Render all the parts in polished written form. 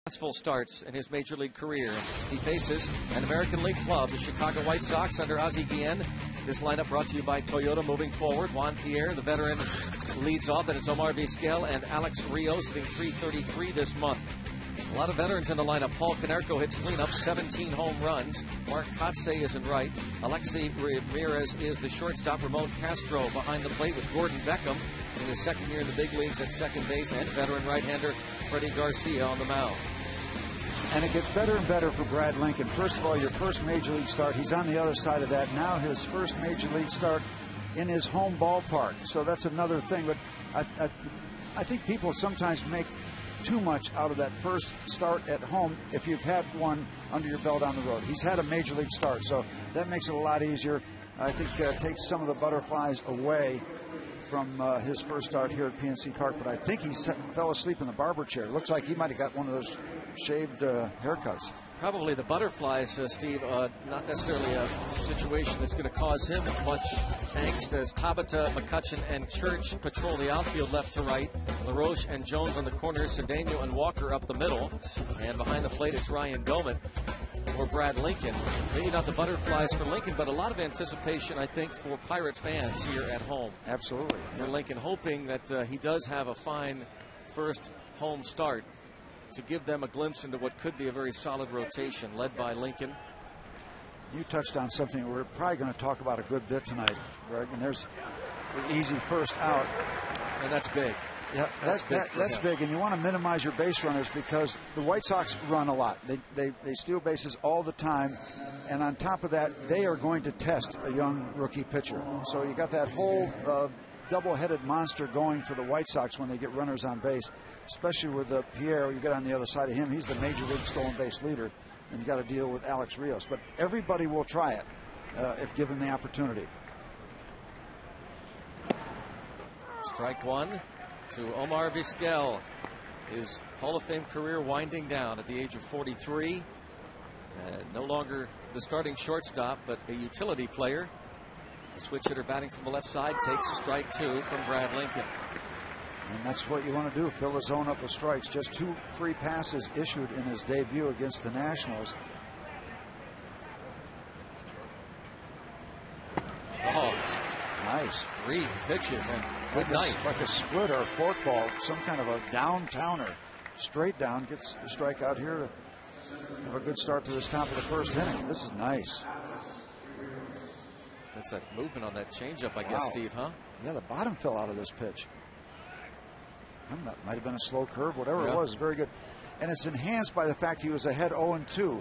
Successful starts in his major league career. He faces an American League club, the Chicago White Sox, under Ozzie Guillen. This lineup brought to you by Toyota. Moving forward, Juan Pierre, the veteran, leads off. Then it's Omar Vizquel and Alex Rios hitting .333 this month. A lot of veterans in the lineup. Paul Konerko hits cleanup, 17 home runs. Mark Kotsay is in right. Alexi Ramirez is the shortstop. Ramon Castro behind the plate with Gordon Beckham in his second year in the big leagues at second base, and veteran right-hander Freddie Garcia on the mound. And it gets better and better for Brad Lincoln. First of all, your first major league start, he's on the other side of that. Now his first major league start in his home ballpark. So that's another thing. But I think people sometimes make too much out of that first start at home if you've had one under your belt on the road. He's had a major league start, so that makes it a lot easier. I think takes some of the butterflies away from his first start here at PNC Park. But I think he fell asleep in the barber chair. Looks like he might have got one of those shaved haircuts. Probably the butterflies, Steve, not necessarily a situation that's going to cause him much angst, as Tabata, McCutchen, and Church patrol the outfield left to right. LaRoche and Jones on the corners, Cedeno and Walker up the middle. And behind the plate, it's Ryan Goman or Brad Lincoln. Maybe not the butterflies for Lincoln, but a lot of anticipation, I think, for Pirate fans here at home. Absolutely. For Lincoln, hoping that he does have a fine first home start to give them a glimpse into what could be a very solid rotation led by Lincoln. You touched on something we're probably going to talk about a good bit tonight, Greg, and there's the easy first out. And that's big. Yeah, that's big, and you want to minimize your base runners because the White Sox run a lot. They steal bases all the time, and on top of that, they are going to test a young rookie pitcher. So you got that whole double-headed monster going for the White Sox when they get runners on base, especially with Pierre. You get on the other side of him, he's the major league stolen base leader, and you got to deal with Alex Rios. But everybody will try it if given the opportunity. Strike one to Omar Vizquel. His Hall of Fame career winding down at the age of 43. No longer the starting shortstop, but a utility player. The switch hitter batting from the left side takes strike two from Brad Lincoln. And that's what you want to do, fill the zone up with strikes. Just 2 free passes issued in his debut against the Nationals. Oh, nice. 3 pitches and good night. Like a split or a forkball, some kind of a downtowner. Straight down, gets the strikeout here to have a good start to this top of the first inning. This is nice. That's that movement on that changeup, I guess, wow. Steve, huh? Yeah, the bottom fell out of this pitch. That might have been a slow curve, whatever it was. Very good. And it's enhanced by the fact he was ahead 0-2.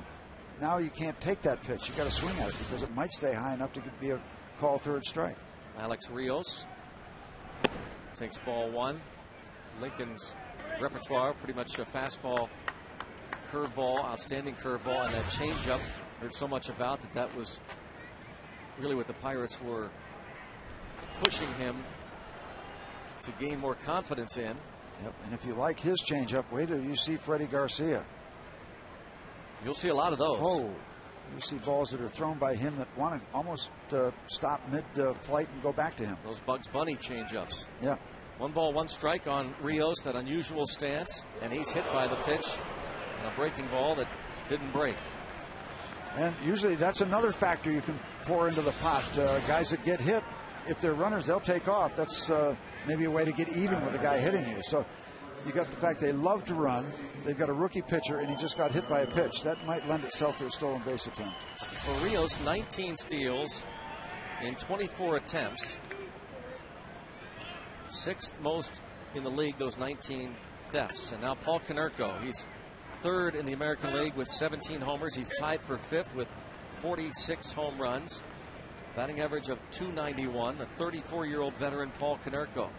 Now you can't take that pitch. You got to swing at it because it might stay high enough to be a call third strike. Alex Rios takes ball one. Lincoln's repertoire, pretty much a fastball, curveball, outstanding curveball, and that changeup heard so much about that was really what the Pirates were pushing him to gain more confidence in. Yep, and if you like his changeup, wait till you see Freddie Garcia. You'll see a lot of those. Oh, you see balls that are thrown by him that want to almost stop mid-flight and go back to him. Those Bugs Bunny changeups. Yeah. 1 ball, 1 strike on Rios, that unusual stance, and he's hit by the pitch and a breaking ball that didn't break. And usually that's another factor you can pour into the pot. Guys that get hit, if they're runners, they'll take off. That's maybe a way to get even with the guy hitting you. So you got the fact they love to run. They've got a rookie pitcher, and he just got hit by a pitch. That might lend itself to a stolen base attempt. For Rios, 19 steals in 24 attempts. 6th most in the league, those 19 thefts. And now Paul Konerko, he's 3rd in the American League with 17 homers. He's tied for 5th with 46 home runs. Batting average of .291, a 34-year-old veteran, Paul Konerko.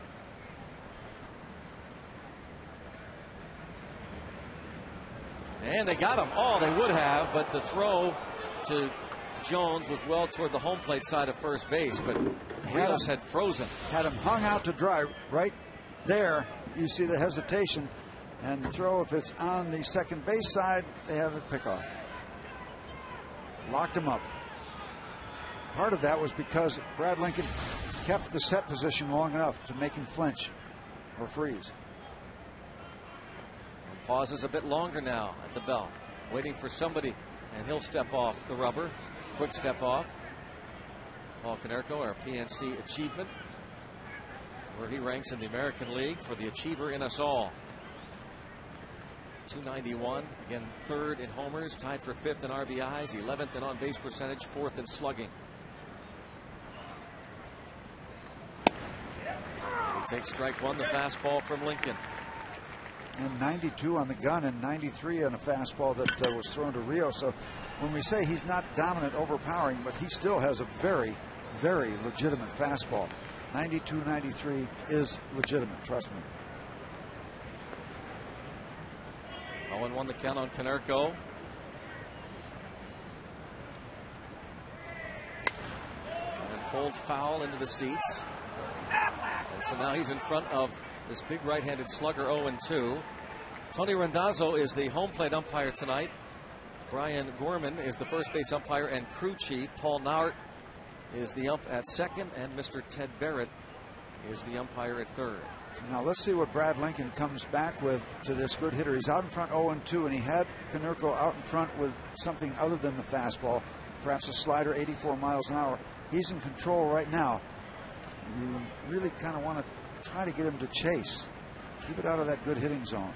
And they got him. Oh, they would have, but the throw to Jones was well toward the home plate side of first base, but Rios had frozen. Had him hung out to dry right there. You see the hesitation, and the throw, if it's on the second base side, they have a pickoff. Locked him up. Part of that was because Brad Lincoln kept the set position long enough to make him flinch or freeze. pauses a bit longer now at the belt, waiting for somebody, and he'll step off the rubber. Quick step off. Paul Konerko, our PNC achievement, where he ranks in the American League for the achiever in us all. 291, again, 3rd in homers, tied for 5th in RBIs, 11th in on-base percentage, 4th in slugging. He takes strike one, the fastball from Lincoln. And 92 on the gun and 93 on a fastball that was thrown to Rio. So when we say he's not dominant, overpowering, but he still has a very, very legitimate fastball. 92, 93 is legitimate, trust me. 0-1 the count on Konerko. And pulled foul into the seats. And so now he's in front of this big right-handed slugger, 0-2. Tony Randazzo is the home plate umpire tonight. Brian Gorman is the first base umpire and crew chief. Paul Nauert is the ump at second, and Mr. Ted Barrett is the umpire at third. Now let's see what Brad Lincoln comes back with to this good hitter. He's out in front 0-2, and he had Konerko out in front with something other than the fastball, perhaps a slider, 84 miles an hour. He's in control right now. You really kind of want to try to get him to chase. Keep it out of that good hitting zone.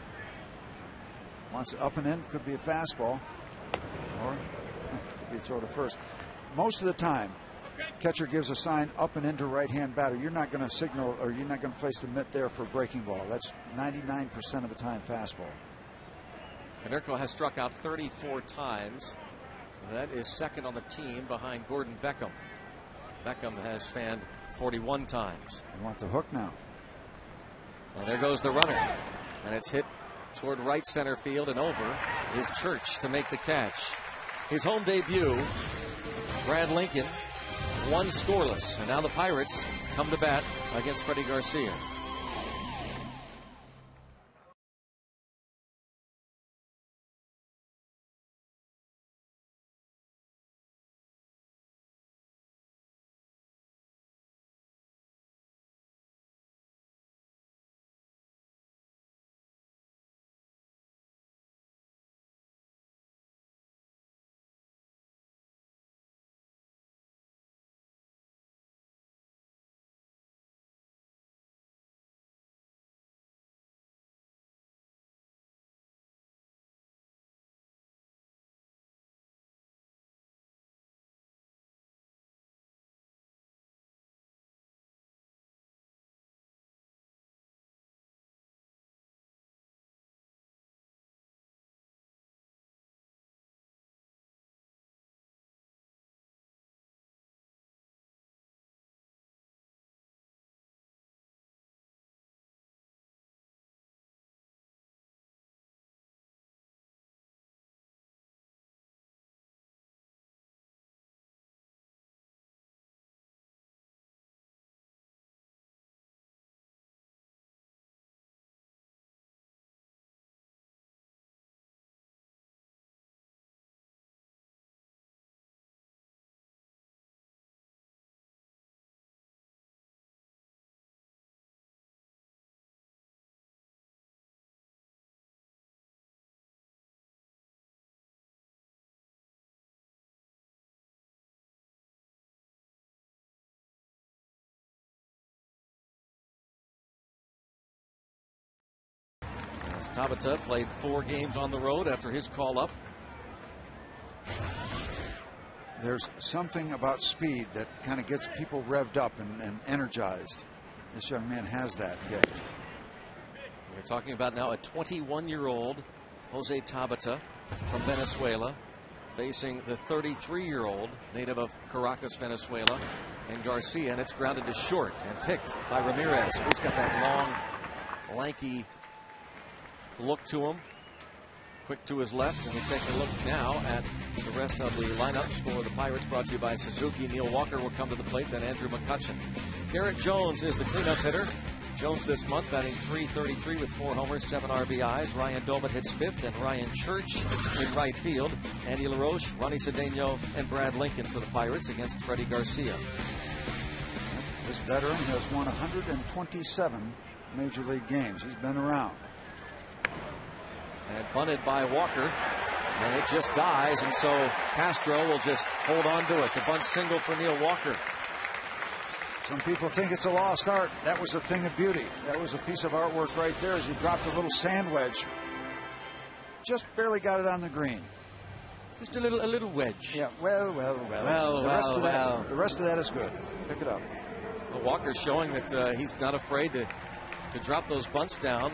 Wants it up and in, could be a fastball, or could be a throw to first. Most of the time, catcher gives a sign up and into right-hand batter. You're not going to signal, or you're not going to place the mitt there for a breaking ball. That's 99% of the time fastball. Konerko has struck out 34 times. That is second on the team behind Gordon Beckham. Beckham has fanned 41 times. They want the hook now. And there goes the runner. And it's hit toward right center field, and over is Church to make the catch. His home debut, Brad Lincoln, 1 scoreless, and now the Pirates come to bat against Freddie Garcia. Tabata played 4 games on the road after his call-up. There's something about speed that kind of gets people revved up and energized. This young man has that gift. We're talking about now a 21-year-old Jose Tabata from Venezuela facing the 33-year-old native of Caracas, Venezuela, and Garcia, and it's grounded to short and picked by Ramirez. He's got that long, lanky look to him, quick to his left, and we take a look now at the rest of the lineups for the Pirates, brought to you by Suzuki. Neil Walker will come to the plate, then Andrew McCutchen. Garrett Jones is the cleanup hitter. Jones this month batting .333 with 4 homers, 7 RBIs. Ryan Doman hits 5th, and Ryan Church in right field. Andy LaRoche, Ronnie Cedeno, and Brad Lincoln for the Pirates against Freddie Garcia. This veteran has won 127 Major League games. He's been around. And bunted by Walker. And it just dies, and so Castro will just hold on to it. The bunt single for Neil Walker. Some people think it's a lost art. That was a thing of beauty. That was a piece of artwork right there as he dropped a little sand wedge. Just barely got it on the green. Just a little wedge. Yeah, well. The rest of that is good. Pick it up. Well, Walker's showing that he's not afraid to drop those bunts down,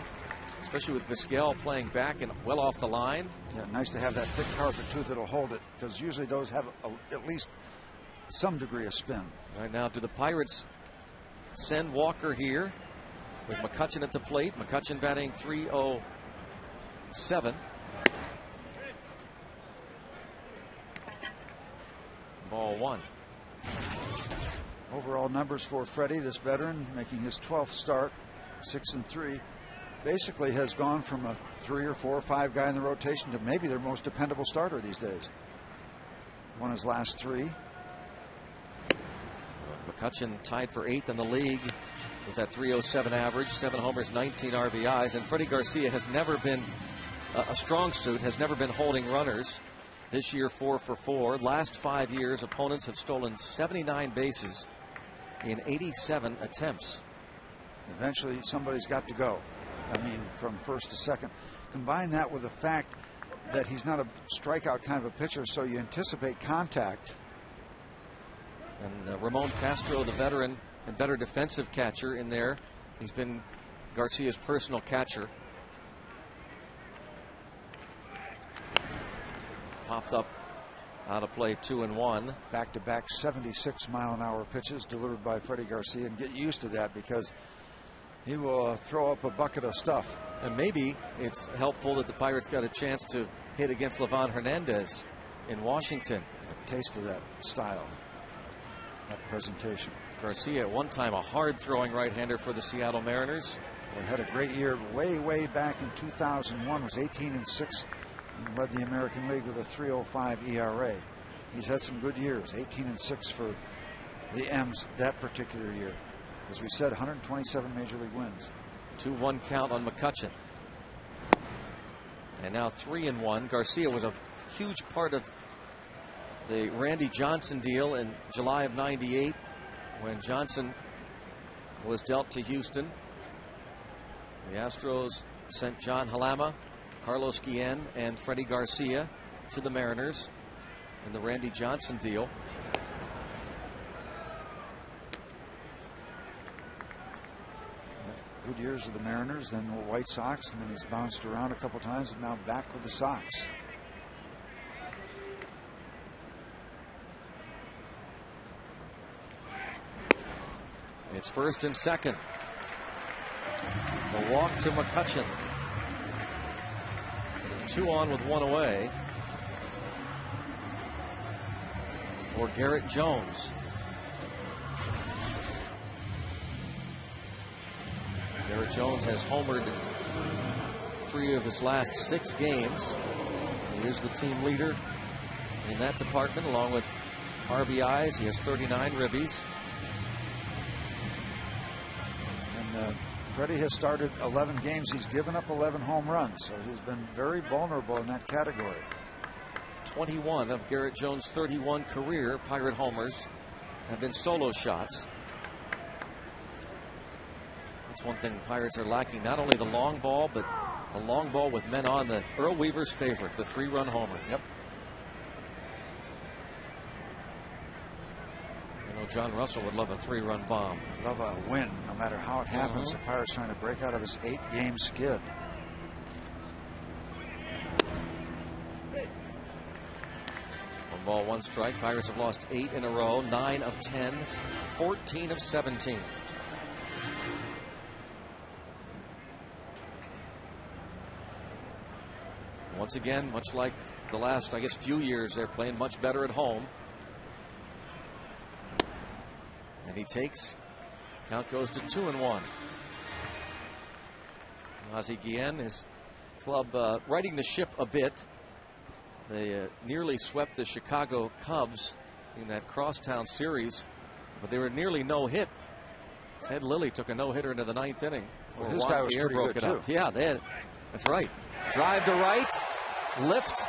especially with Vizquel playing back and well off the line. Yeah, nice to have that thick carpet tooth that'll hold it, because usually those have at least some degree of spin. Right now, do the Pirates send Walker here with McCutchen at the plate? McCutchen batting .307. Ball one. Overall numbers for Freddie, this veteran, making his 12th start, 6-3. Basically has gone from a 3 or 4 or 5 guy in the rotation to maybe their most dependable starter these days. Won his last 3. McCutchen tied for 8th in the league with that .307 average, 7 homers, 19 RBIs. And Freddie Garcia has never been a strong suit, has never been holding runners. This year, 4 for 4. Last 5 years, opponents have stolen 79 bases in 87 attempts. Eventually, somebody's got to go. I mean, from first to second. Combine that with the fact that he's not a strikeout kind of a pitcher, so you anticipate contact. And Ramon Castro, the veteran and better defensive catcher in there. He's been Garcia's personal catcher. Popped up out of play, 2-1. Back-to-back 76-mile-an-hour pitches delivered by Freddie Garcia, and get used to that because he will throw up a bucket of stuff. And maybe it's helpful that the Pirates got a chance to hit against Livan Hernandez in Washington. A taste of that style, that presentation. Garcia at one time a hard-throwing right-hander for the Seattle Mariners. Well, he had a great year way back in 2001. Was 18-6 and led the American League with a .305 ERA. He's had some good years. 18-6 for the M's that particular year. As we said, 127 major league wins. 2-1 count on McCutchen. And now 3-1. Garcia was a huge part of the Randy Johnson deal in July of '98 when Johnson was dealt to Houston. The Astros sent John Halama, Carlos Guillen, and Freddie Garcia to the Mariners in the Randy Johnson deal. Good years of the Mariners, then the White Sox, and then he's bounced around a couple times and now back with the Sox. It's first and second. The walk to McCutchen. 2 on with 1 away for Garrett Jones. Garrett Jones has homered 3 of his last 6 games. He is the team leader in that department along with RBIs. He has 39 ribbies. And Freddie has started 11 games. He's given up 11 home runs, so he's been very vulnerable in that category. 21 of Garrett Jones' 31 career Pirate homers have been solo shots. That's one thing the Pirates are lacking, not only the long ball, but a long ball with men on. The Earl Weaver's favorite, the 3-run homer. Yep. You know, John Russell would love a 3-run bomb. Love a win, no matter how it happens. The Pirates trying to break out of this 8-game skid. One ball, 1 strike. Pirates have lost 8 in a row, 9 of 10, 14 of 17. Once again, much like the last, I guess, few years, they're playing much better at home. And he takes. Count goes to 2-1. Ozzie Guillen, his club, righting the ship a bit. They nearly swept the Chicago Cubs in that crosstown series, but they were nearly no-hit. Ted Lilly took a no-hitter into the 9th inning. Well, his guy was Pierre pretty broke good it up. too. Yeah, that's right. Drive to right, lift,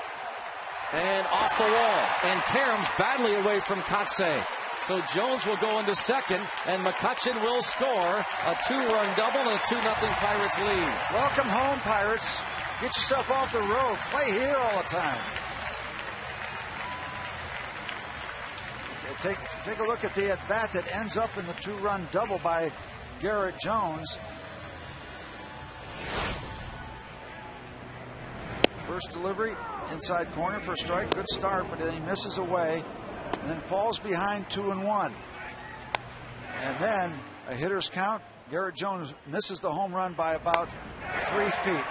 and off the wall. And Karams badly away from Kotsay. So Jones will go into second, and McCutchen will score a 2-run double and a 2-0 Pirates lead. Welcome home, Pirates. Get yourself off the road. Play here all the time. Take a look at the at-bat that ends up in the 2-run double by Garrett Jones. First delivery, inside corner for a strike. Good start, but then he misses away and then falls behind 2-1. And then a hitter's count. Garrett Jones misses the home run by about 3 feet.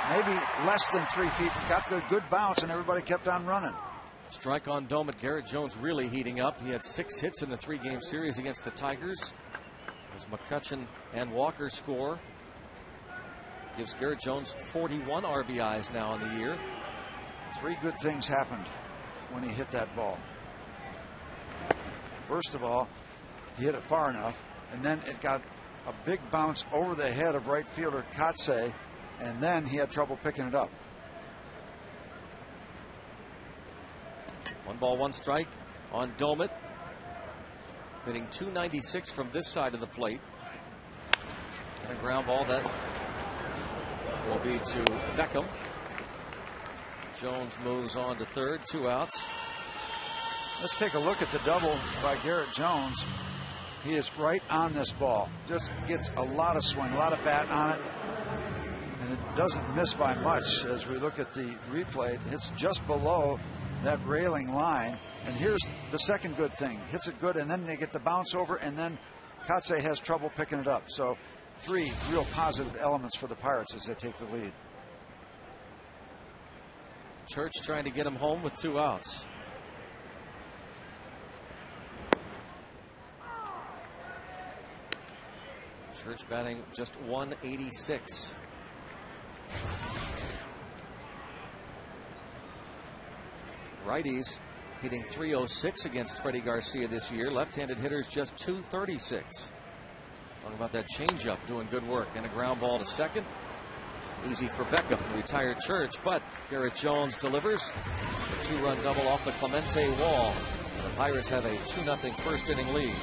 Maybe less than 3 feet. Got the good bounce, and everybody kept on running. Strike on Domet. Garrett Jones really heating up. He had 6 hits in the 3-game series against the Tigers. As McCutchen and Walker score, gives Garrett Jones 41 RBIs now in the year. 3 good things happened when he hit that ball. First of all, he hit it far enough, and then it got a big bounce over the head of right fielder Kotsay, and then he had trouble picking it up. 1 ball, 1 strike on Domet. Hitting .296 from this side of the plate. And a ground ball that will be to Beckham. Jones moves on to third, 2 outs. Let's take a look at the double by Garrett Jones. He is right on this ball. Just gets a lot of swing, a lot of bat on it. And it doesn't miss by much as we look at the replay. It hits just below that railing line. And here's the second good thing. Hits it good, and then they get the bounce over, and then Kotsay has trouble picking it up. So 3 real positive elements for the Pirates as they take the lead. Church trying to get him home with 2 outs. Church batting just .186. Righties hitting .306 against Freddie Garcia this year. Left-handed hitters just .236. Talking about that changeup doing good work. And a ground ball to second. Easy for Beckham, retired Church, but Garrett Jones delivers a 2-run double off the Clemente wall. The Pirates have a 2-0 first inning lead.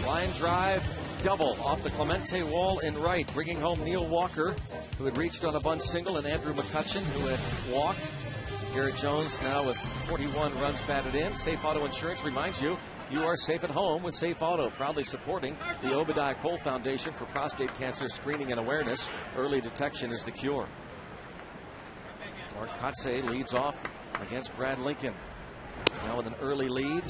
Line drive double off the Clemente wall in right, bringing home Neil Walker, who had reached on a bunt single, and Andrew McCutchen, who had walked. Garrett Jones now with 41 runs batted in. Safe Auto Insurance reminds you, you are safe at home with Safe Auto, proudly supporting the Obadiah Cole Foundation for prostate cancer screening and awareness. Early detection is the cure. Mark Kotsay leads off against Brad Lincoln. Now with an early lead.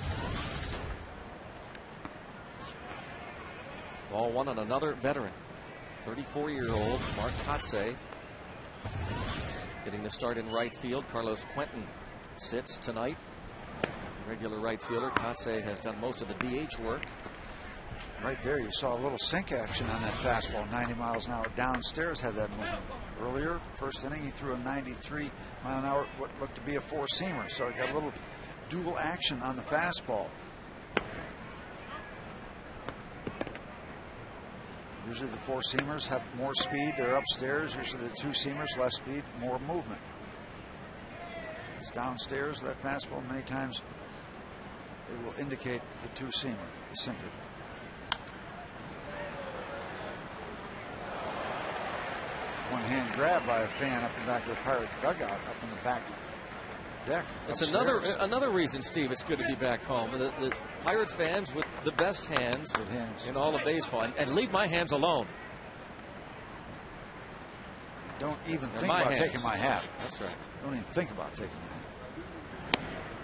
Ball 1 on another veteran. 34-year-old Mark Kotsay Getting the start in right field, Carlos Quentin sits tonight. Regular right fielder. Kotsay has done most of the DH work. Right there, you saw a little sink action on that fastball, 90 miles an hour downstairs, had that movement. Earlier, first inning, he threw a 93 mile an hour, what looked to be a four-seamer. So he got a little dual action on the fastball. Usually the four-seamers have more speed. They're upstairs. Usually the two-seamers, less speed, more movement. It's downstairs, that fastball, many times it will indicate the two-seamer, the sinker. One-hand grab by a fan up in the back of the Pirates dugout, up in the back deck. It's upstairs. another reason, Steve, it's good to be back home. The Pirate fans with the best hands, in all of baseball. And leave my hands alone. Don't even They're think my about hands. taking my hat. That's right. Don't even think about taking my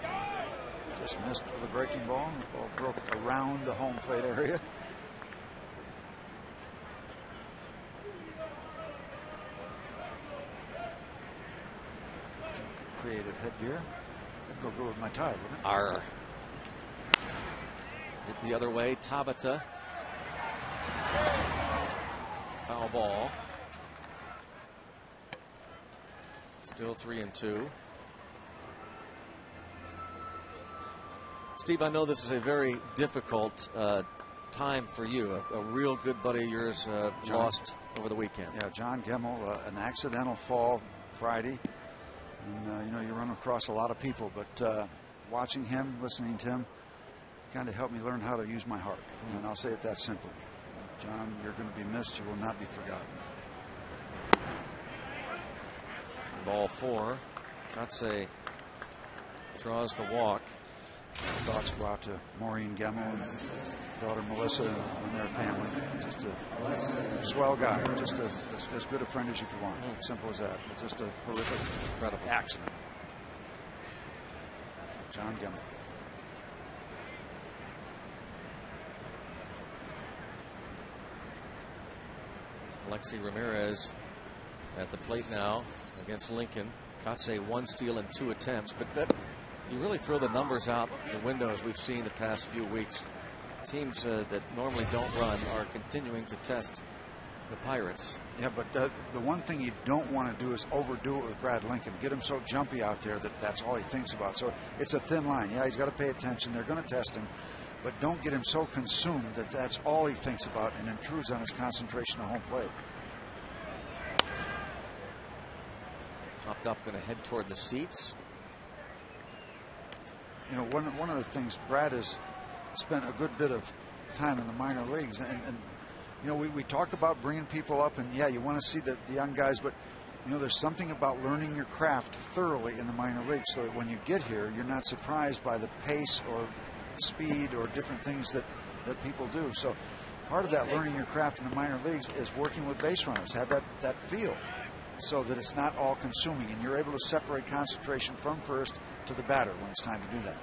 hat. Just missed with a breaking ball. The ball broke around the home plate area. Creative headgear. That'd go good with my tie, wouldn't it? Arr. Hit the other way, Tabata. Foul ball. Still 3-2. Steve, I know this is a very difficult time for you. A real good buddy of yours lost over the weekend. Yeah, John Gemmel, an accidental fall Friday. And, you know, you run across a lot of people, but watching him, listening to him, kind of helped me learn how to use my heart. And I'll say it that simply. John, you're going to be missed. You will not be forgotten. Ball 4. Kotsay draws the walk. Thoughts go out to Maureen Gemmel and daughter Melissa and their family. Just a swell guy. Just as good a friend as you could want. Simple as that. But just a horrific, incredible accident. John Gemmel. Alexi Ramirez at the plate now against Lincoln. Kotsay 1 steal in 2 attempts, but you really throw the numbers out the window as we've seen the past few weeks. Teams that normally don't run are continuing to test the Pirates. Yeah, but the one thing you don't want to do is overdo it with Brad Lincoln. Get him so jumpy out there that that's all he thinks about. So it's a thin line. Yeah, he's got to pay attention. They're going to test him. But don't get him so consumed that that's all he thinks about and intrudes on his concentration at home plate. Popped up, going to head toward the seats. You know, one of the things, Brad has spent a good bit of time in the minor leagues. And you know, we talk about bringing people up, and yeah, you want to see the young guys, but you know, there's something about learning your craft thoroughly in the minor leagues so that when you get here, you're not surprised by the pace or speed or different things that people do. So part of that learning your craft in the minor leagues is working with base runners, have that feel so that it's not all consuming and you're able to separate concentration from first to the batter when it's time to do that.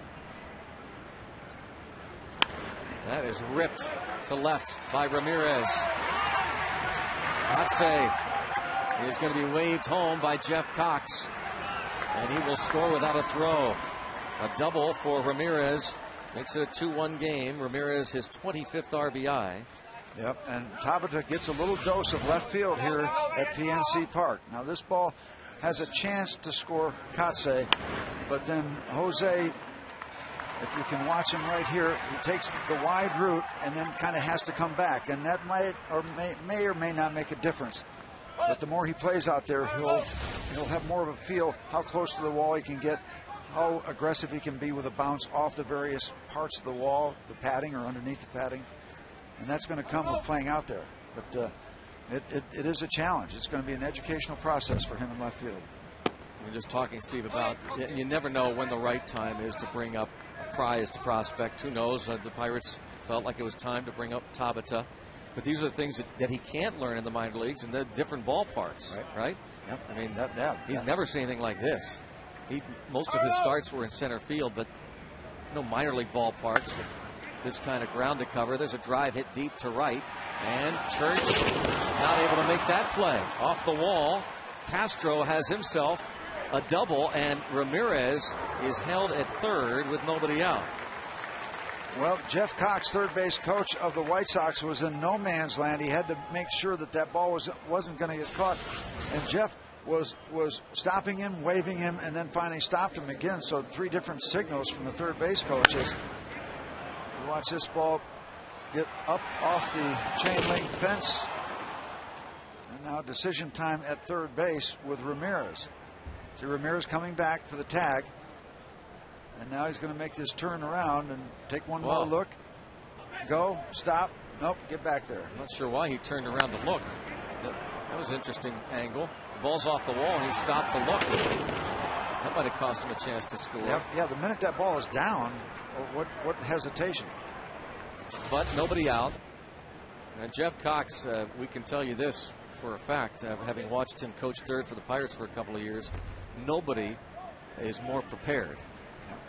That is ripped to left by Ramirez. Kotsay is going to be waved home by Jeff Cox, and he will score without a throw. A double for Ramirez makes it a 2-1 game. Ramirez his 25th RBI. Yep, and Tabata gets a little dose of left field here at PNC Park. Now this ball has a chance to score Kotsay, but then Jose, if you can watch him right here, he takes the wide route and then kind of has to come back, and that may or may not make a difference. But the more he plays out there, he'll have more of a feel how close to the wall he can get, how aggressive he can be with a bounce off the various parts of the wall, the padding or underneath the padding. And that's going to come with playing out there. But it is a challenge. It's going to be an educational process for him in left field. We're just talking, Steve, about you never know when the right time is to bring up a prized prospect. Who knows? The Pirates felt like it was time to bring up Tabata. But these are the things that he can't learn in the minor leagues and the different ballparks, right? Yep. I mean, he's never seen anything like this. Most of his starts were in center field, but no minor league ballparks with this kind of ground to cover. There's a drive hit deep to right, and Church not able to make that play. Off the wall, Castro has himself a double, and Ramirez is held at third with nobody out. Well, Jeff Cox, third base coach of the White Sox, was in no man's land. He had to make sure that that ball wasn't going to get caught. And Jeff was stopping him, waving him, and then finally stopped him again. So 3 different signals from the third base coaches. You watch this ball get up off the chain link fence. And now decision time at third base with Ramirez. See Ramirez coming back for the tag. And now he's going to make this turn around and take one more look. Go, stop, nope, get back there. I'm not sure why he turned around to look. That was an interesting angle. The ball's off the wall, and he stopped to look. That might have cost him a chance to score. Yep, yeah, the minute that ball is down, what hesitation? But nobody out. And Jeff Cox, we can tell you this for a fact, having watched him coach third for the Pirates for a couple of years, nobody is more prepared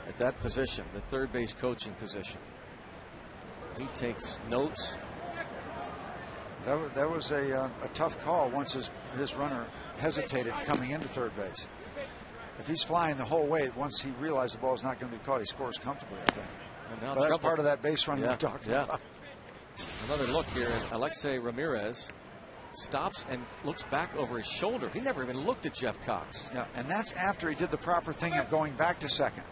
at that position, the third base coaching position. He takes notes. That was a tough call once his runner hesitated coming into third base. If he's flying the whole way, once he realized the ball is not going to be caught, he scores comfortably, I think. But that's part of that base run we're talking about. Another look here at Alexei Ramirez. Stops and looks back over his shoulder. He never even looked at Jeff Cox. Yeah, and that's after he did the proper thing of going back to second.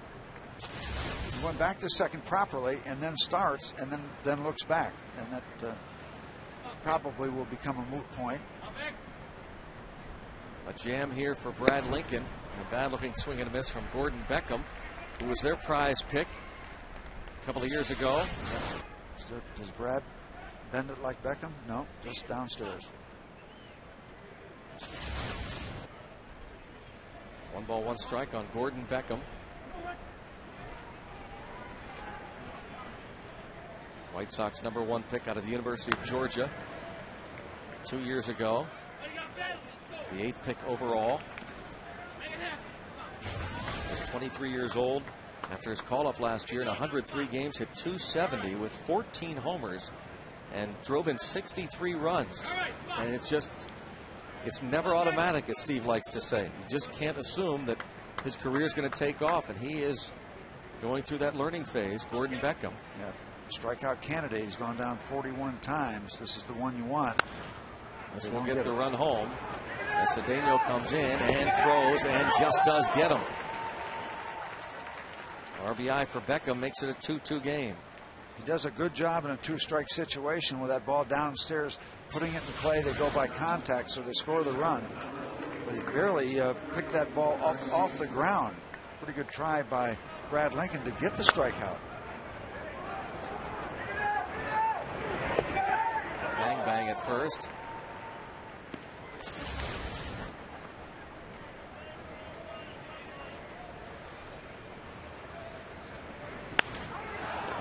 He went back to second properly and then starts and then looks back. And that probably will become a moot point. A jam here for Brad Lincoln. A bad looking swing and a miss from Gordon Beckham, who was their prize pick a couple of years ago. Does Brad bend it like Beckham? No, just downstairs. 1 ball, 1 strike on Gordon Beckham. White Sox #1 pick out of the University of Georgia 2 years ago. The 8th pick overall. He's 23 years old. After his call-up last year in 103 games, hit .270 with 14 homers and drove in 63 runs. And it's never automatic, as Steve likes to say. You just can't assume that his career is going to take off, and he is going through that learning phase. Gordon Beckham. Yeah, strikeout candidate. He's gone down 41 times. This is the one you want. This will get the run home as Cedeno comes in and throws and just does get him. RBI for Beckham makes it a 2-2 game. He does a good job in a 2-strike situation with that ball downstairs, putting it in play. They go by contact, so they score the run. But he barely picked that ball off the ground. Pretty good try by Brad Lincoln to get the strikeout. Bang bang at first.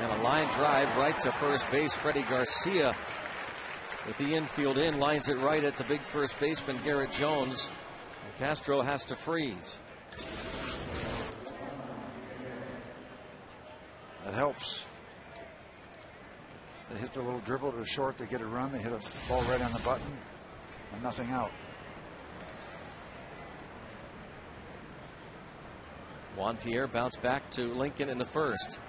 And a line drive right to first base. Freddie Garcia with the infield in, lines it right at the big first baseman Garrett Jones. And Castro has to freeze. That helps. They hit the little dribble to short, they get a run, they hit a ball right on the button, and nothing out. Juan Pierre bounced back to Lincoln in the first.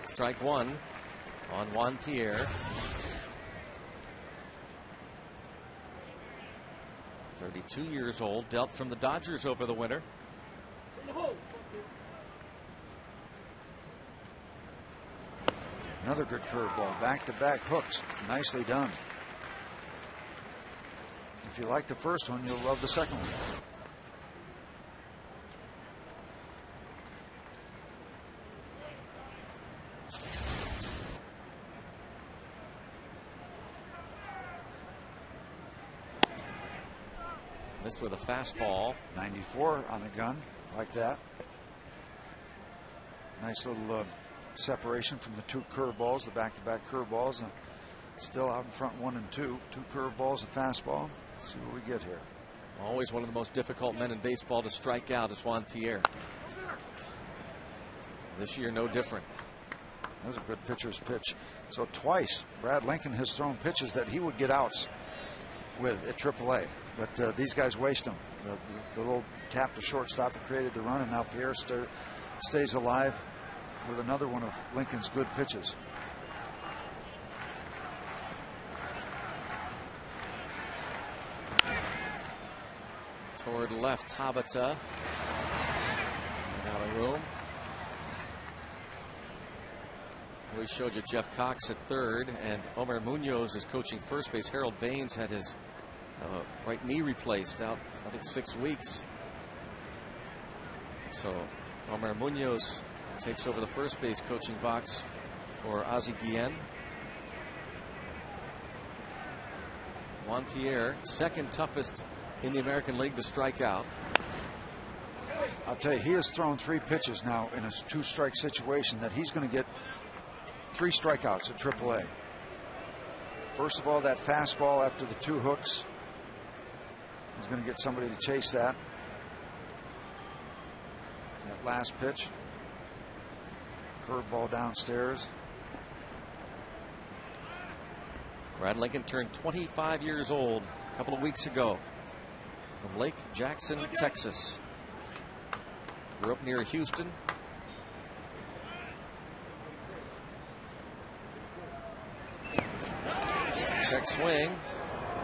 Strike 1 on Juan Pierre. 32 years old, dealt from the Dodgers over the winter. Another good curveball, back-to-back hooks, nicely done. If you like the first one, you'll love the second one. Missed with a fastball. 94 on the gun, like that. Nice little separation from the 2 curveballs, the back-to-back curveballs. Still out in front 1 and 2. 2 curveballs, a fastball. Let's see what we get here. Always one of the most difficult men in baseball to strike out is Juan Pierre. This year, no different. That was a good pitcher's pitch. So twice, Brad Lincoln has thrown pitches that he would get outs with at AAA. But these guys waste them. The little tap to shortstop that created the run, and now Pierre stays alive with another one of Lincoln's good pitches. Toward left, Tabata. Out of room. We showed you Jeff Cox at third, and Omar Munoz is coaching first base. Harold Baines had his right knee replaced, out I think 6 weeks. So Omar Munoz takes over the first base coaching box for Ozzie Guillen. Juan Pierre, second toughest in the American League to strike out. I'll tell you, he has thrown 3 pitches now in a 2-strike situation that he's going to get 3 strikeouts at AAA. First of all, that fastball after the 2 hooks. He's going to get somebody to chase that. That last pitch. Curveball downstairs. Brad Lincoln turned 25 years old a couple of weeks ago from Lake Jackson, Texas. Grew up near Houston. Check swing.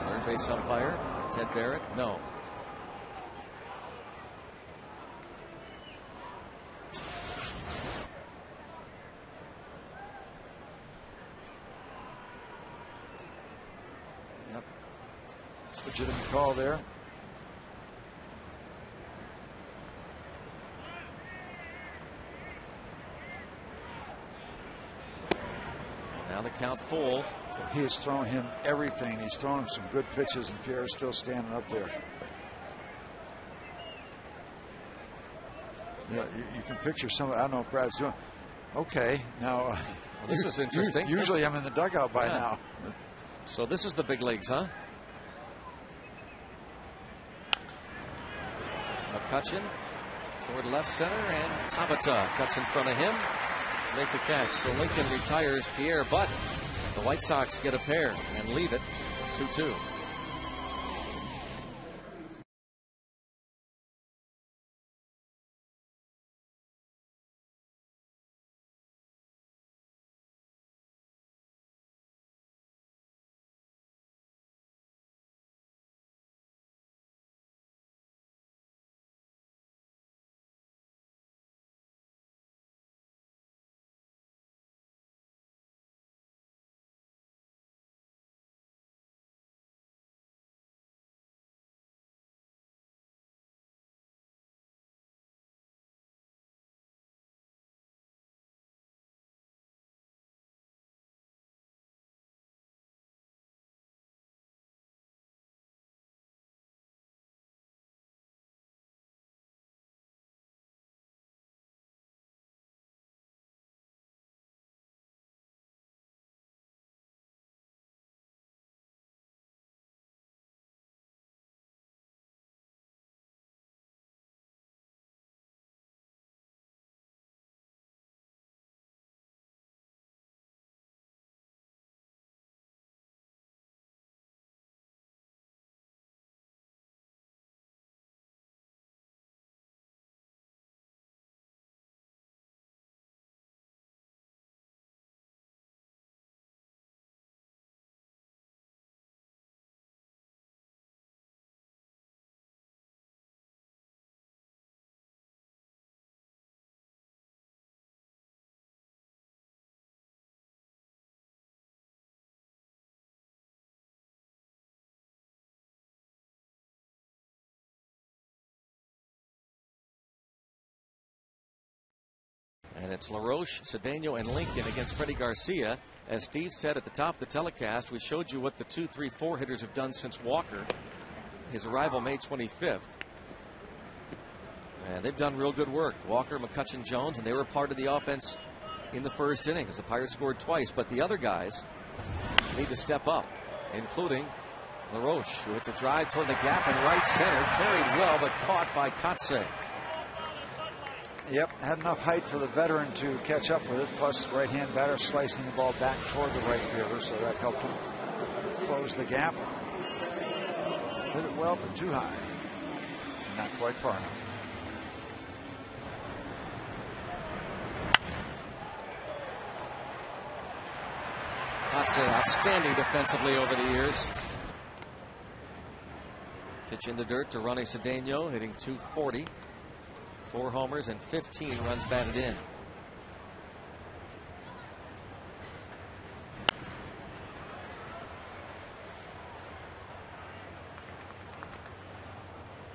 Third base umpire, Ted Barrett. No. Yep. Legitimate call there. Now the count full. So he has thrown him everything. He's thrown him some good pitches, and Pierre's still standing up there. Yeah, you can picture some. I don't know what Brad's doing. Okay, now well, this is interesting. Usually I'm in the dugout by now. So this is the big leagues, huh? McCutchen toward left center, and Tabata cuts in front of him. Make the catch. So Lincoln retires Pierre, but the White Sox get a pair and leave it 2-2. And it's LaRoche, Cedeno, and Lincoln against Freddie Garcia. As Steve said at the top of the telecast, we showed you what the 2, 3, 4 hitters have done since Walker, his arrival May 25th. And they've done real good work. Walker, McCutchen, Jones, and they were part of the offense in the first inning as the Pirates scored twice. But the other guys need to step up, including LaRoche, who hits a drive toward the gap in right center, carried well but caught by Kotsay. Yep, had enough height for the veteran to catch up with it. Plus, right-hand batter slicing the ball back toward the right fielder, so that helped him close the gap. Hit it well, but too high. Not quite far enough. I'd say outstanding defensively over the years. Pitch in the dirt to Ronnie Cedeno, hitting .240. 4 homers and 15 runs batted in.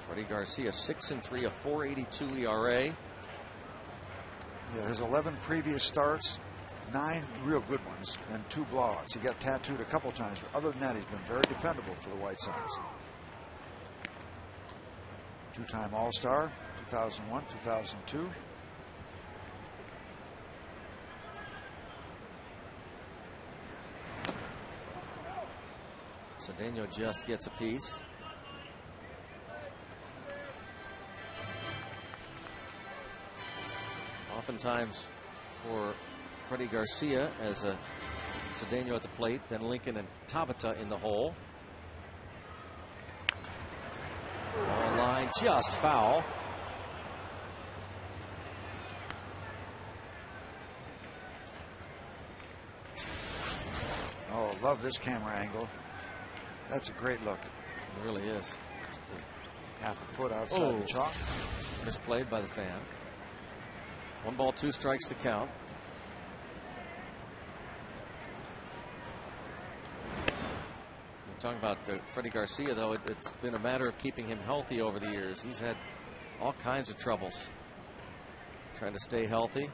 Freddie Garcia 6-3, a 4.82 ERA. Yeah, his 11 previous starts, 9 real good ones and 2 blowouts. He got tattooed a couple times, but other than that, he's been very dependable for the White Sox. 2-time All-Star, 2001, 2002. Cedeno just gets a piece. Oftentimes for Freddie Garcia as a Cedeno at the plate, then Lincoln and Tabata in the hole. Ball line just foul. Oh, love this camera angle. That's a great look. It really is. Half a foot outside the chalk. Misplayed by the fan. 1 ball, 2 strikes to count. Talking about Freddie Garcia, though, it's been a matter of keeping him healthy over the years. He's had all kinds of troubles trying to stay healthy.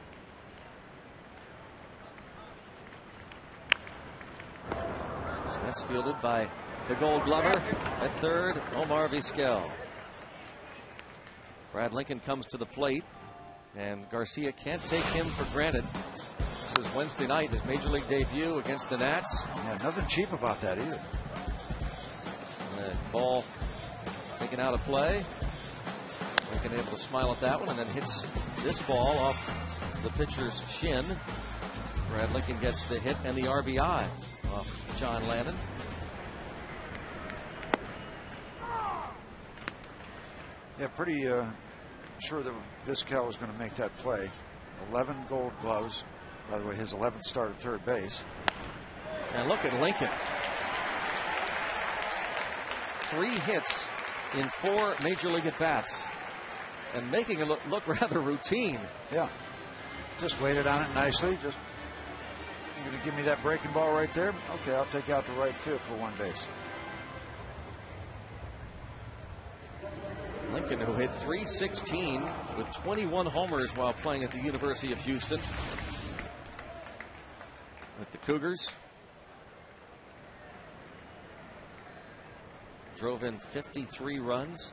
That's fielded by the Gold Glover at third, Omar Vizquel. Brad Lincoln comes to the plate, and Garcia can't take him for granted. This is Wednesday night, his major league debut against the Nats. Yeah, nothing cheap about that either. Ball taken out of play. Lincoln able to smile at that one, and then hits this ball off the pitcher's shin. Brad Lincoln gets the hit and the RBI off John Landon. Yeah, pretty sure that Vizquel was going to make that play. 11 Gold Gloves. By the way, his 11th start at third base. And look at Lincoln. 3 hits in 4 major league at-bats, and making it look rather routine. Yeah, just waited on it nicely. Just, you're going to give me that breaking ball right there? Okay, I'll take out the right field for 1 base. Lincoln, who hit .316 with 21 homers while playing at the University of Houston with the Cougars. Drove in 53 runs.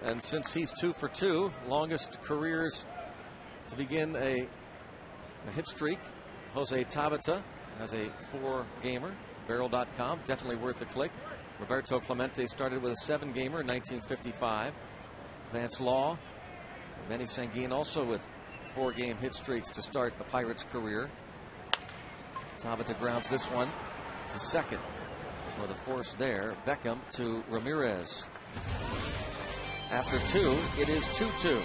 And since he's 2 for 2, longest careers to begin a hit streak, Jose Tabata has a 4-gamer. Barrel.com, definitely worth a click. Roberto Clemente started with a 7-gamer in 1955. Vance Law, Manny Sanguin also with 4-game hit streaks to start the Pirates' career. Tabata grounds this one to second for the force there. Beckham to Ramirez. After 2, it is 2-2.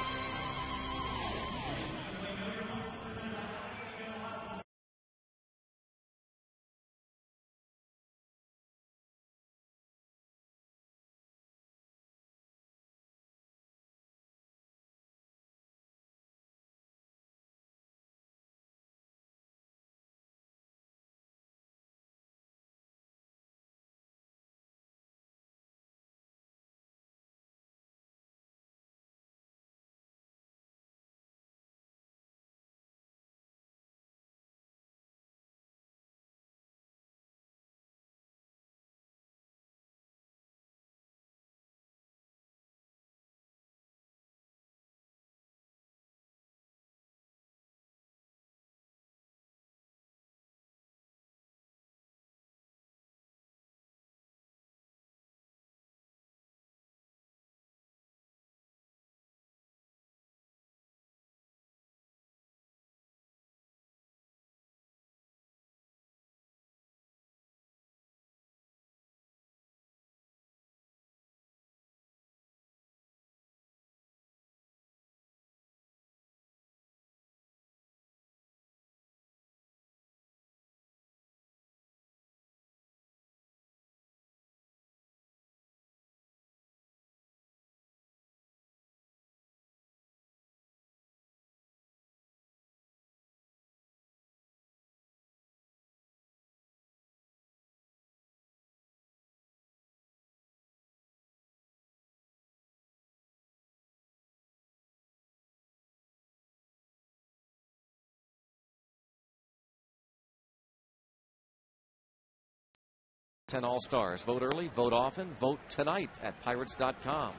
10 All-Stars. Vote early, vote often, vote tonight at Pirates.com.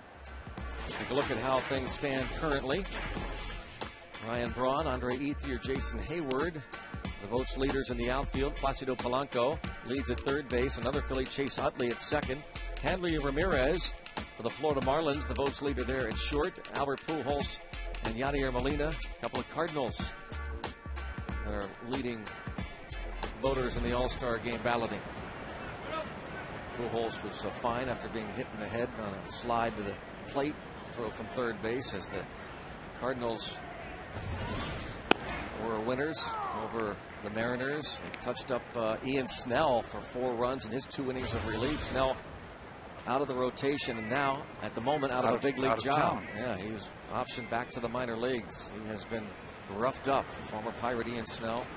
Take a look at how things stand currently. Ryan Braun, Andre Ethier, Jason Hayward, the votes leaders in the outfield. Placido Polanco leads at third base. Another Philly, Chase Utley, at second. Hanley Ramirez for the Florida Marlins, the votes leader there at short. Albert Pujols and Yadier Molina, a couple of Cardinals that are leading voters in the All-Star game balloting. Pujols was fine after being hit in the head on a slide to the plate, throw from third base, as the Cardinals were winners over the Mariners. They touched up Ian Snell for 4 runs in his 2 innings of relief. Snell out of the rotation, and now, at the moment, out of a big league job. Yeah, he's optioned back to the minor leagues. He has been roughed up. Former Pirate Ian Snell.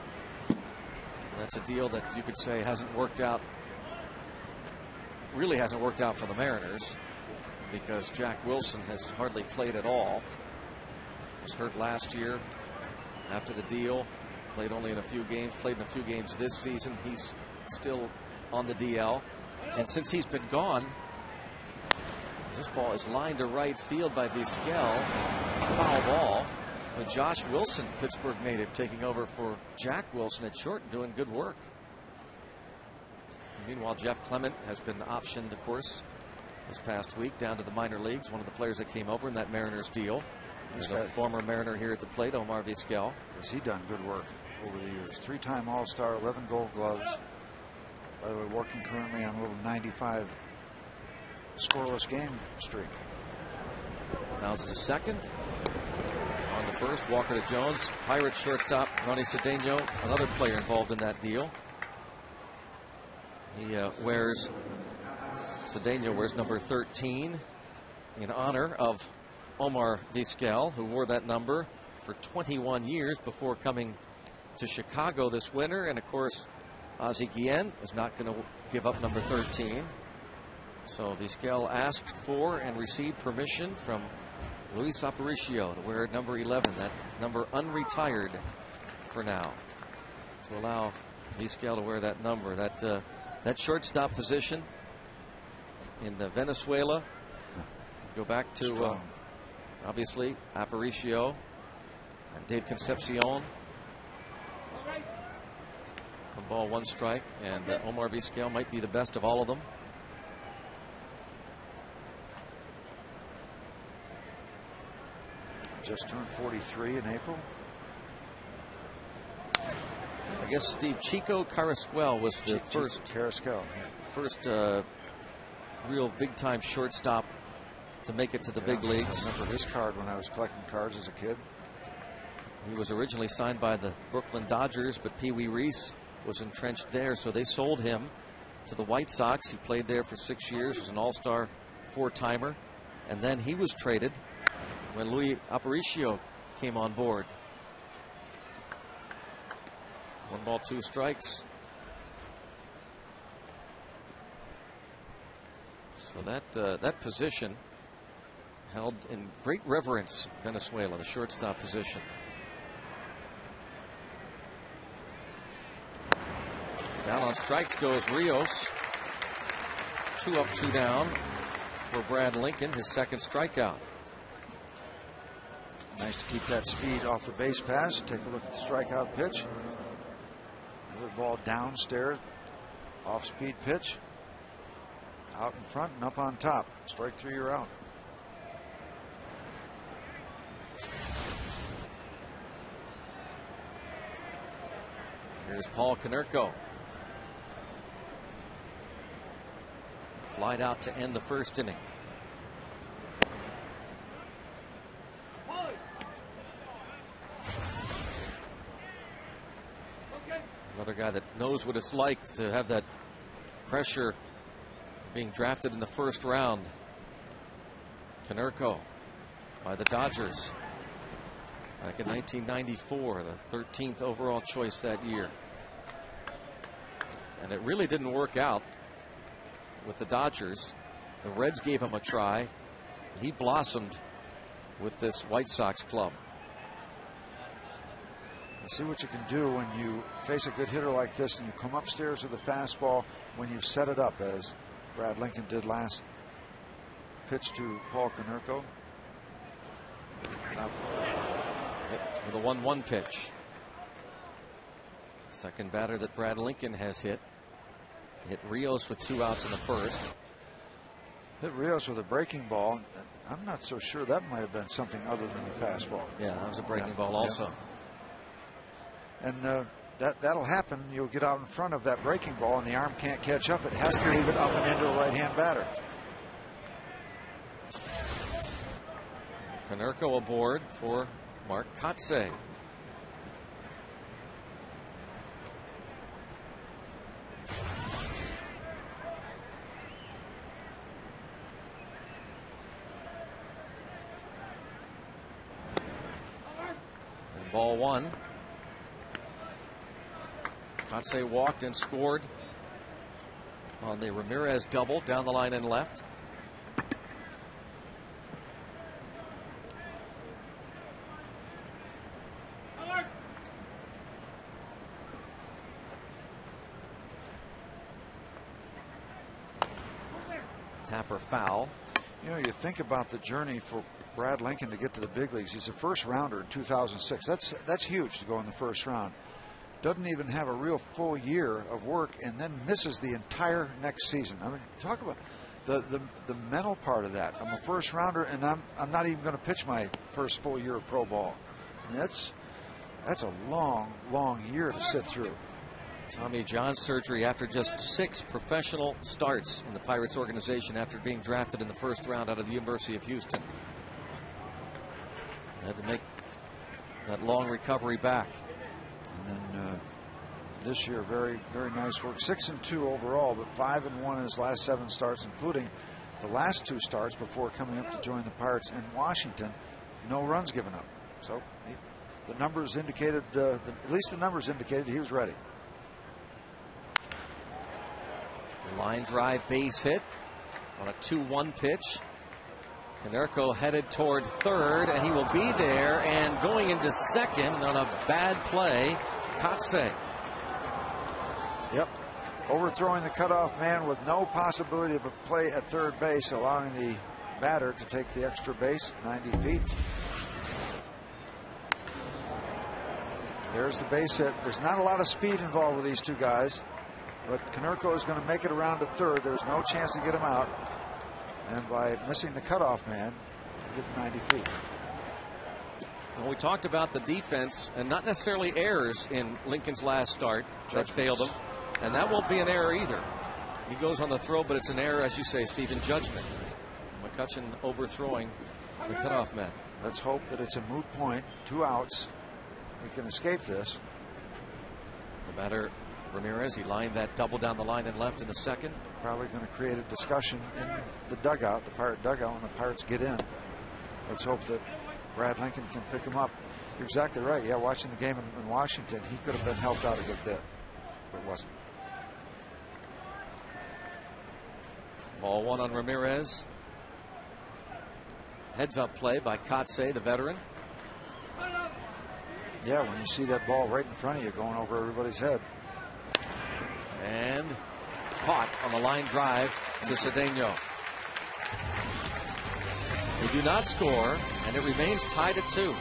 That's a deal that you could say hasn't worked out. Really hasn't worked out for the Mariners, because Jack Wilson has hardly played at all. Was hurt last year after the deal. Played only in a few games. Played in a few games this season. He's still on the DL. And since he's been gone, this ball is lined to right field by Vizquel. Foul ball. But Josh Wilson, Pittsburgh native, taking over for Jack Wilson at short and doing good work. Meanwhile, Jeff Clement has been optioned, of course, this past week down to the minor leagues. One of the players that came over in that Mariners deal. There's a former Mariner here at the plate, Omar Vizquel. Has he done good work over the years? 3-time All-Star, 11 Gold Gloves. By the way, working currently on a little 95 scoreless game streak. Bounced to second. On the first, Walker to Jones. Pirates shortstop Ronnie Cedeno, another player involved in that deal. He Cedeno wears number 13 in honor of Omar Vizquel, who wore that number for 21 years before coming to Chicago this winter. And of course, Ozzie Guillen is not going to give up number 13. So Vizquel asked for and received permission from Luis Aparicio to wear number 11, that number unretired for now, to allow Vizquel to wear that number. That shortstop position in Venezuela, go back to obviously Aparicio and Dave Concepcion. 1 ball, 1 strike, and Omar Vizquel might be the best of all of them. Just turned 43 in April. I guess Steve Chico Carrasquel was the first real big-time shortstop to make it to the big leagues. I remember his card when I was collecting cards as a kid. He was originally signed by the Brooklyn Dodgers, but Pee Wee Reese was entrenched there, so they sold him to the White Sox. He played there for 6 years, was an All-Star 4-timer, and then he was traded when Luis Aparicio came on board. 1 ball, 2 strikes. So that position held in great reverence, Venezuela, the shortstop position. Down on strikes goes Rios. 2 up, 2 down for Brad Lincoln, his 2nd strikeout. Nice to keep that speed off the base pass. Take a look at the strikeout pitch. Another ball downstairs. Off-speed pitch. Out in front and up on top. Strike 3, you're out. Here's Paul Konerko. Flied out to end the 1st inning. Another guy that knows what it's like to have that pressure being drafted in the 1st round. Konerko by the Dodgers back in 1994, the 13th overall choice that year. And it really didn't work out with the Dodgers. The Reds gave him a try. He blossomed with this White Sox club. See what you can do when you face a good hitter like this and you come upstairs with a fastball when you've set it up, as Brad Lincoln did last pitch to Paul Konerko. With a 1-1 pitch. Second batter that Brad Lincoln has hit. Hit Rios with 2 outs in the first. Hit Rios with a breaking ball. I'm not so sure that might have been something other than the fastball. Yeah, that was a breaking ball also. Yeah. And that'll happen. You'll get out in front of that breaking ball and the arm can't catch up. It has to leave it up and into a right-hand batter. Konerko aboard for Mark Kotsay. And ball 1. Kotsay walked and scored on the Ramirez double down the line and left. Tapper foul. You know, you think about the journey for Brad Lincoln to get to the big leagues. He's a first rounder in 2006. That's huge to go in the first round. Doesn't even have a real full year of work and then misses the entire next season. I mean, talk about the mental part of that. I'm a first rounder and I'm not even going to pitch my first full year of pro ball. I mean, that's a long year to sit through. Tommy John surgery after just 6 professional starts in the Pirates organization after being drafted in the first round out of the University of Houston. Had to make that long recovery back. And then this year, very nice work. 6-2 overall, but 5-1 in his last 7 starts, including the last 2 starts before coming up to join the Pirates in Washington. No runs given up. So the numbers indicated, at least the numbers indicated he was ready. Line drive base hit on a 2-1 pitch. Konerko headed toward third, and he will be there. And going into second on a bad play, Kotsay. Yep. Overthrowing the cutoff man with no possibility of a play at third base, allowing the batter to take the extra base, 90 feet. There's the base hit. There's not a lot of speed involved with these two guys, but Konerko is going to make it around to third. There's no chance to get him out. And by missing the cutoff man, get 90 feet. Well, we talked about the defense and not necessarily errors in Lincoln's last start that failed him. And that won't be an error either. He goes on the throw, but it's an error, as you say, Steve, in judgment. McCutchen overthrowing the cutoff man. Let's hope that it's a moot point. 2 outs. We can escape this. The batter, Ramirez, he lined that double down the line and left in the second. Probably going to create a discussion in the dugout, the Pirate dugout, when the Pirates get in. Let's hope that Brad Lincoln can pick him up. You're exactly right. Yeah, watching the game in Washington, he could have been helped out a good bit, but wasn't. Ball 1 on Ramirez. Heads up play by Kotsay, the veteran. Yeah, when you see that ball right in front of you going over everybody's head. And caught on the line drive to Cedeno. They do not score, and it remains tied at 2.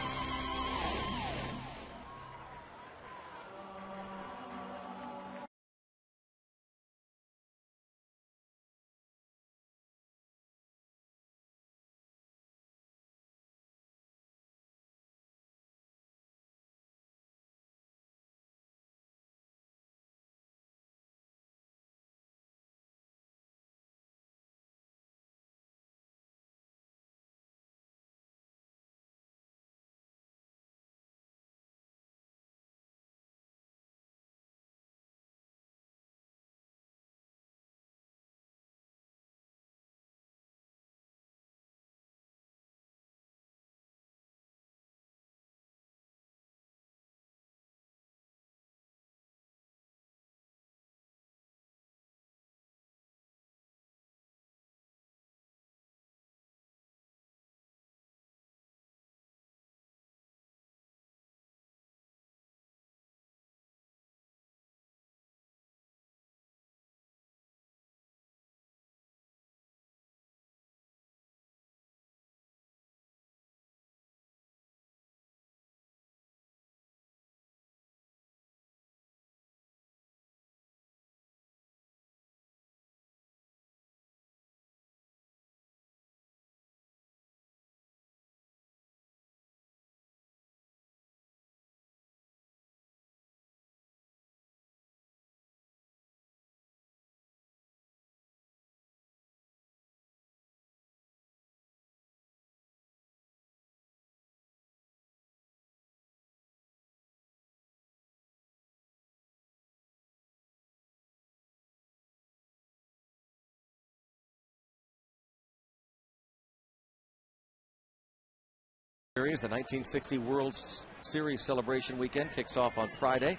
Series. The 1960 World Series celebration weekend kicks off on Friday.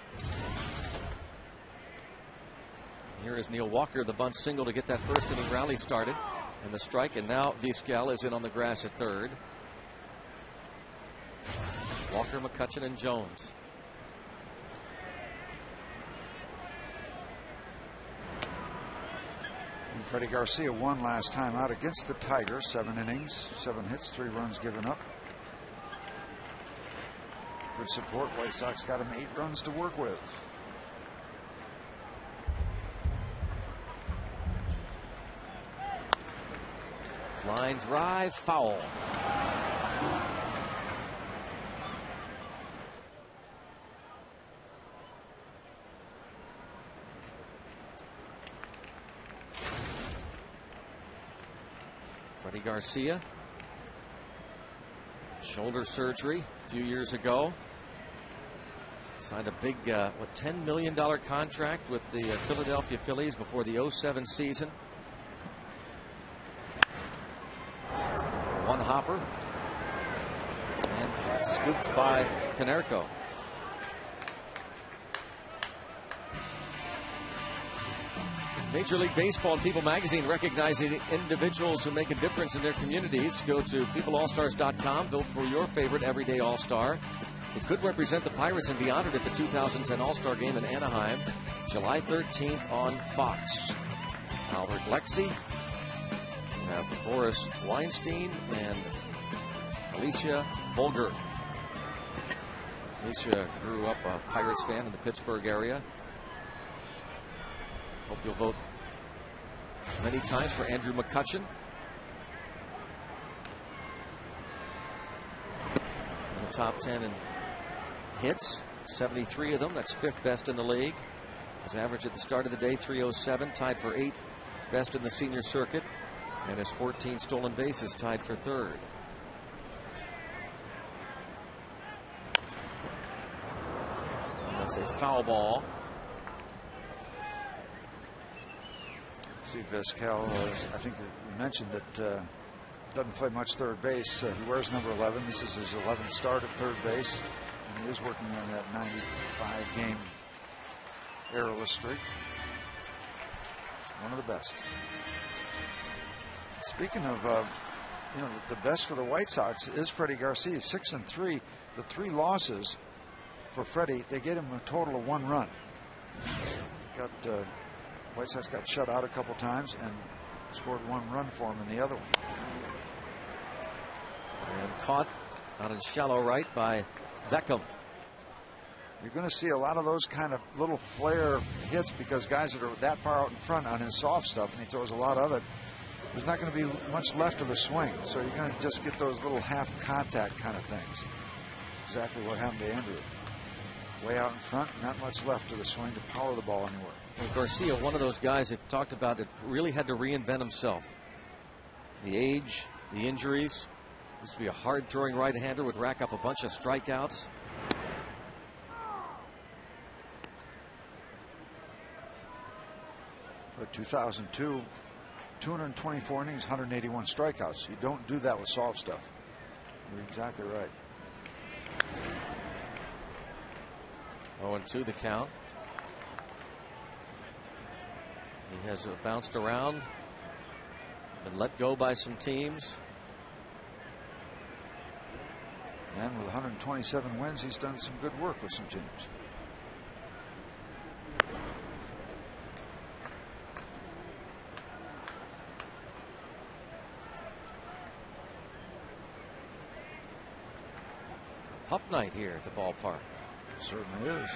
Here is Neil Walker, the bunt single to get that first inning rally started. And the strike, and now Vizquel is in on the grass at third. Walker, McCutchen, and Jones. And Freddie Garcia won last time out against the Tigers. 7 innings, 7 hits, 3 runs given up. Good support. White Sox got him 8 runs to work with. Line drive, foul. Freddie Garcia, shoulder surgery a few years ago. Signed a big, $10 million contract with the Philadelphia Phillies before the 07 season. One hopper and scooped by Konerko. Major League Baseball and People Magazine recognizing individuals who make a difference in their communities. Go to peopleallstars.com. Vote for your favorite everyday All-Star. It could represent the Pirates and be honored at the 2010 All-Star Game in Anaheim, July 13th on Fox. Albert Lexie, Boris Weinstein, and Alicia Bolger. Alicia grew up a Pirates fan in the Pittsburgh area. Hope you'll vote many times for Andrew McCutchen. In the top 10 in hits, 73 of them. That's 5th best in the league. His average at the start of the day, 307, tied for 8th best in the senior circuit. And his 14 stolen bases tied for 3rd. That's a foul ball. See, Vizquel, I think you mentioned that doesn't play much third base. He wears number 11. This is his 11th start at third base. And he is working on that 95-game errorless streak. One of the best. Speaking of, the best for the White Sox is Freddie Garcia, 6-3. The 3 losses for Freddie, they get him a total of 1 run. White Sox got shut out a couple times and scored 1 run for him in the other one. And caught out in shallow right by Beckham. You're going to see a lot of those kind of little flare hits because guys that are that far out in front on his soft stuff, and he throws a lot of it. There's not going to be much left of the swing, so you're going to just get those little half contact kind of things. Exactly what happened to Andrew. Way out in front, not much left of the swing to power the ball anywhere. Well, Garcia, one of those guys they've talked about that really had to reinvent himself. The age, the injuries. Used to be a hard-throwing right-hander, would rack up a bunch of strikeouts. But 2002, 224 innings, 181 strikeouts. You don't do that with soft stuff. You're exactly right. 0-2 the count. He has bounced around, been let go by some teams. And with 127 wins, he's done some good work with some teams. Pup night here at the ballpark. Certainly is.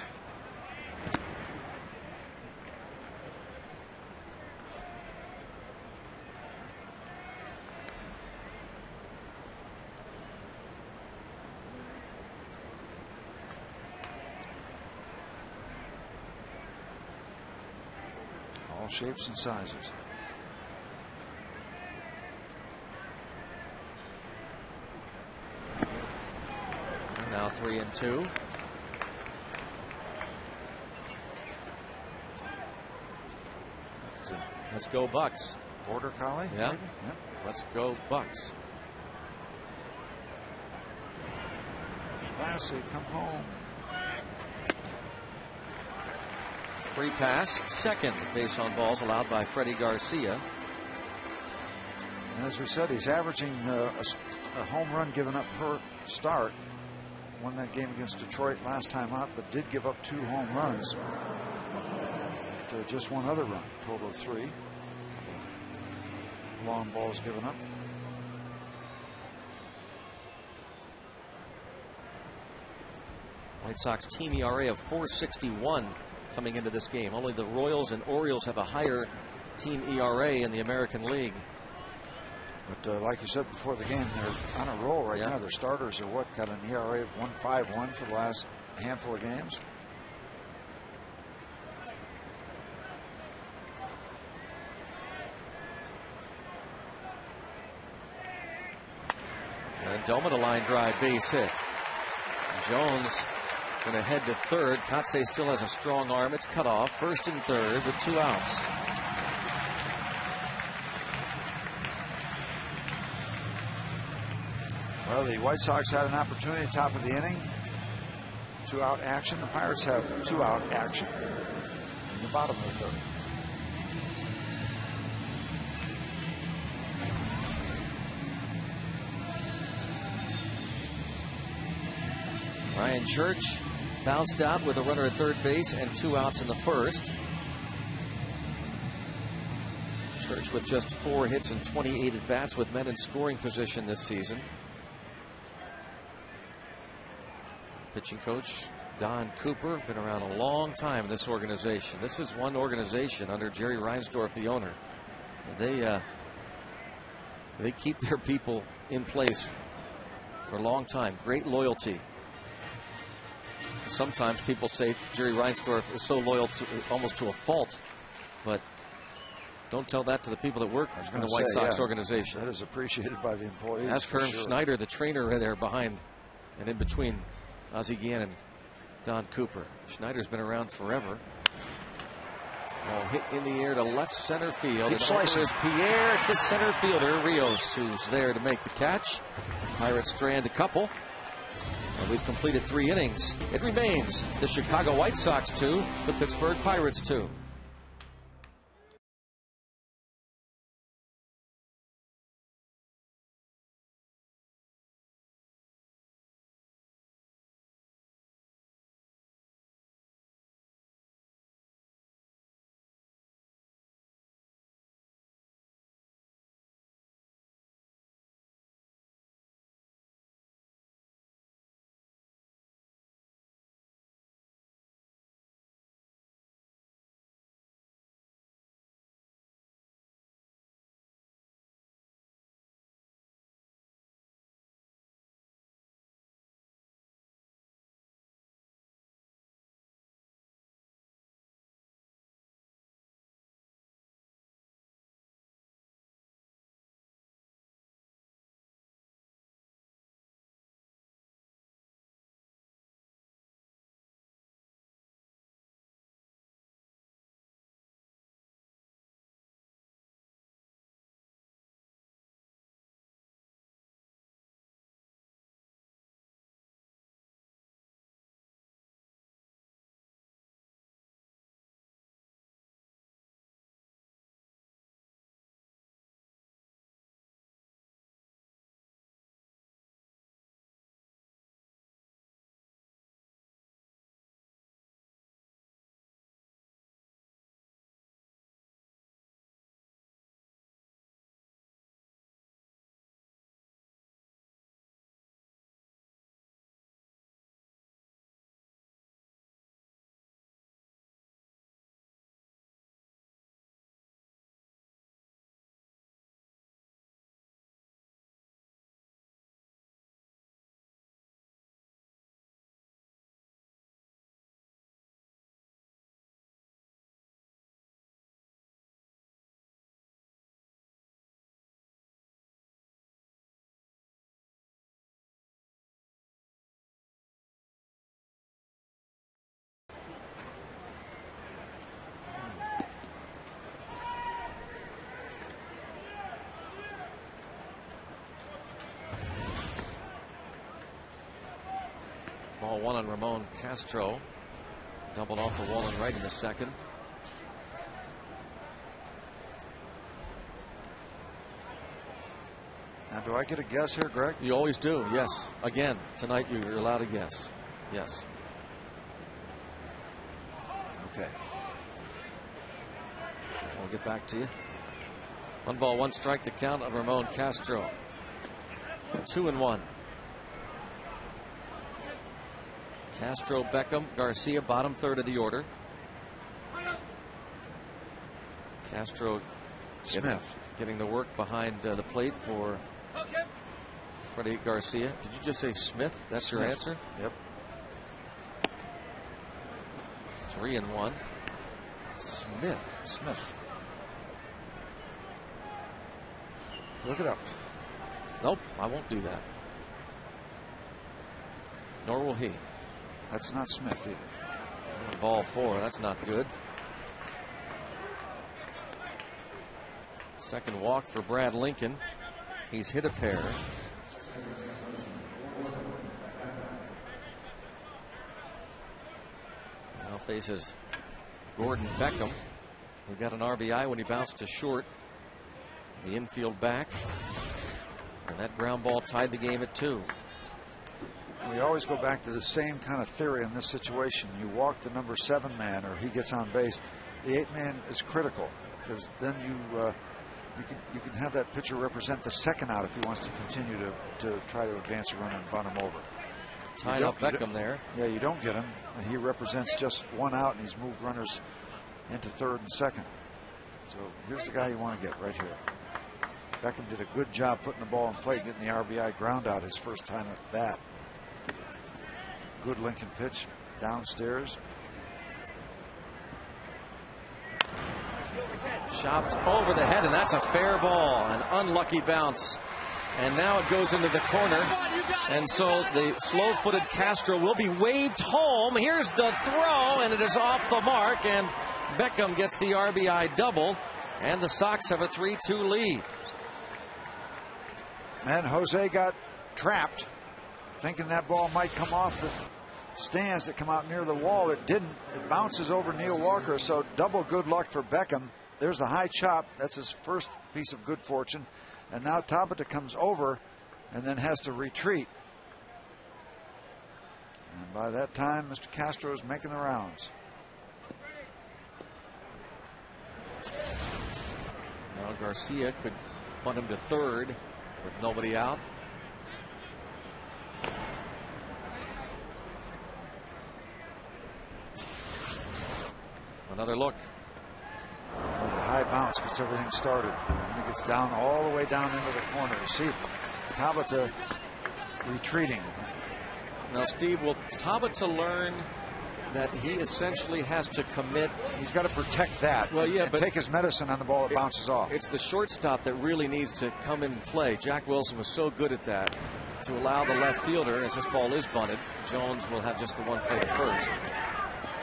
All shapes and sizes. Now 3-2. Let's go Bucks. Border Collie? Yeah. Maybe? Yep. Let's go Bucks. Classy, come home. Free pass, second base on balls allowed by Freddie Garcia. And as we said, he's averaging a home run given up per start. Won that game against Detroit last time out, but did give up 2 home runs. Just one other run, total of 3. Long balls given up. White Sox team ERA of 4.61 coming into this game. Only the Royals and Orioles have a higher team ERA in the American League. But like you said before the game, they're on a roll right now. Their starters are got an ERA of 1.51 for the last handful of games. And Doman a line drive base hit. Jones going to head to third. Kotsay still has a strong arm. It's cut off. First and third with 2 outs. Well, the White Sox had an opportunity at the top of the inning. 2-out action. The Pirates have 2-out action in the bottom of the third. Ryan Church bounced out with a runner at third base and 2 outs in the first. Church with just 4 hits and 28 at-bats with men in scoring position this season. Pitching coach Don Cooper, been around a long time in this organization. This is one organization under Jerry Reinsdorf, the owner. They keep their people in place for a long time. Great loyalty. Sometimes people say Jerry Reinsdorf is so loyal to almost to a fault, but don't tell that to the people that work in the White Sox organization. That is appreciated by the employees. Ask Herm Schneider, the trainer there behind and in between Ozzie Guillen and Don Cooper. Schneider's been around forever. Ball hit in the air to left center field. It's Pierre. It's the center fielder, Rios, who's there to make the catch. Pirates strand a couple. And we've completed 3 innings. It remains the Chicago White Sox 2, the Pittsburgh Pirates 2. 1 on Ramon Castro. Doubled off the wall and right in the second. Now, do I get a guess here, Greg? You always do, yes. Again, tonight you're allowed to guess. Yes. Okay. We'll get back to you. 1 ball, 1 strike, the count of Ramon Castro. 2-1. Castro, Beckham, Garcia, bottom third of the order. Castro getting the work behind the plate for Freddie Garcia. Did you just say Smith? That's Smith. Your answer? Yep. 3-1. Smith. Look it up. Nope, I won't do that. Nor will he. That's not Smith either. Ball 4, that's not good. Second walk for Brad Lincoln. He's hit a pair. Now faces Gordon Beckham, who got an RBI when he bounced to short. The infield back. And that ground ball tied the game at 2. We always go back to the same kind of theory in this situation. You walk the number 7 man or he gets on base. The 8 man is critical because then you can have that pitcher represent the second out if he wants to continue to try to advance a run and bunt him over. Tied up Beckham there. Yeah, you don't get him. He represents just 1 out, and he's moved runners into third and second. So here's the guy you want to get right here. Beckham did a good job putting the ball in play, getting the RBI ground out his first time at bat. Good Lincoln pitch downstairs. Chopped over the head, and that's a fair ball. An unlucky bounce. And now it goes into the corner. And so the slow-footed Castro will be waved home. Here's the throw, and it is off the mark. And Beckham gets the RBI double. And the Sox have a 3-2 lead. And Jose got trapped, thinking that ball might come off the stands that come out near the wall. It didn't. It bounces over Neil Walker, so double good luck for Beckham. There's the high chop. That's his first piece of good fortune. And now Tabata comes over and then has to retreat. And by that time, Mr. Castro is making the rounds. Now Garcia could bunt him to third with nobody out. Another look. Well, the high bounce gets everything started. And it gets down all the way down into the corner. You see Tabata retreating. Now, Steve, will Tabata learn that he essentially has to commit? He's got to protect that. Well, yeah, and but take his medicine on the ball that bounces off. It's the shortstop that really needs to come in and play. Jack Wilson was so good at that, to allow the left fielder, as this ball is bunted, Jones will have just the one play at first.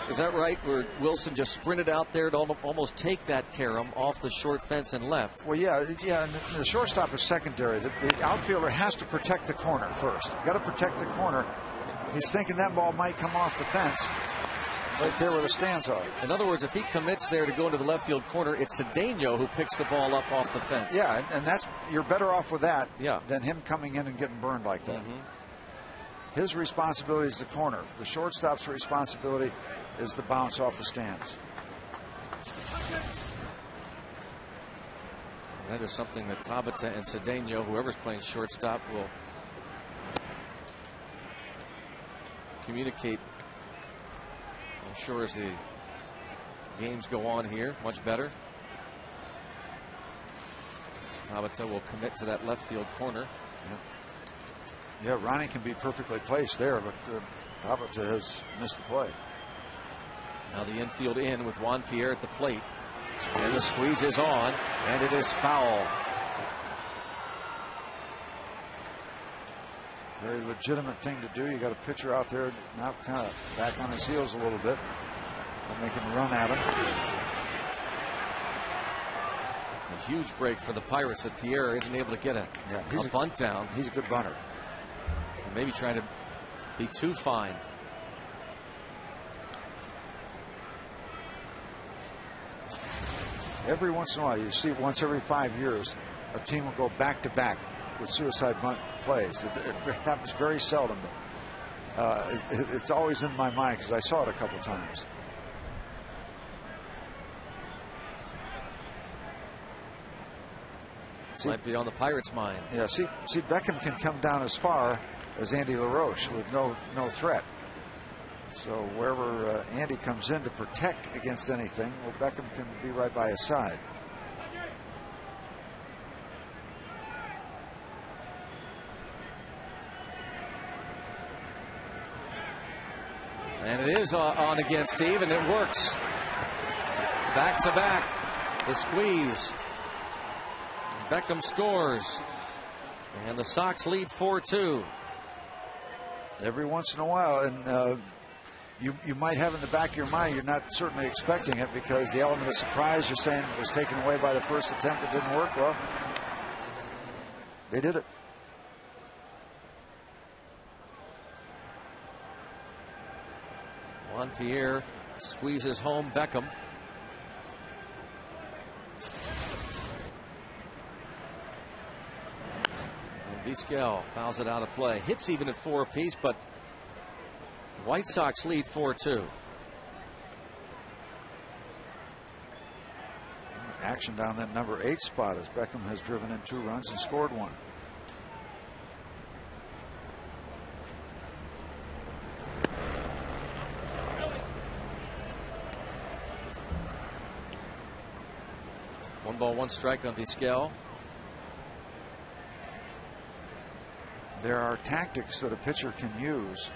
Is that right, where Wilson just sprinted out there to almost take that carom off the short fence and left? Well, yeah, and the shortstop is secondary. The outfielder has to protect the corner first. Got to protect the corner. He's thinking that ball might come off the fence right there where the stands are. In other words, if he commits there to go into the left field corner, it's Cedeno who picks the ball up off the fence. Yeah, and that's, you're better off with that yeah. than him coming in and getting burned like that. Mm-hmm. His responsibility is the corner. The shortstop's responsibility is the bounce off the stands. That is something that Tabata and Cedeno, whoever's playing shortstop, will communicate, I'm sure, as the games go on here, much better. Tabata will commit to that left field corner. Yeah, Ronnie can be perfectly placed there, but Tabata has missed the play. Now the infield in with Juan Pierre at the plate. And the squeeze is on, and it is foul. Very legitimate thing to do. You got a pitcher out there now kind of back on his heels a little bit, making a run at him. A huge break for the Pirates that Pierre isn't able to get a he's bunt down. He's a good bunter. Maybe trying to be too fine. every once in a while, you see once every 5 years, a team will go back to back with suicide bunt plays. It happens very seldom, but it's always in my mind because I saw it a couple times. Might be on the Pirates' mind. Yeah, see, Beckham can come down as far as Andy LaRoche with no threat. So wherever Andy comes in to protect against anything, well, Beckham can be right by his side. And it is on again, Steve, and it works. Back to back, the squeeze. Beckham scores, and the Sox lead 4-2. Every once in a while, and you might have in the back of your mind, you're not certainly expecting it because the element of surprise, you're saying, was taken away by the first attempt that didn't work. Well, they did it. Juan Pierre squeezes home Beckham. Vizquel fouls it out of play. Hits even at 4 apiece, but the White Sox lead 4-2. Action down that number 8 spot as Beckham has driven in 2 runs and scored 1. One ball, 1 strike on Vizquel. There are tactics that a pitcher can use.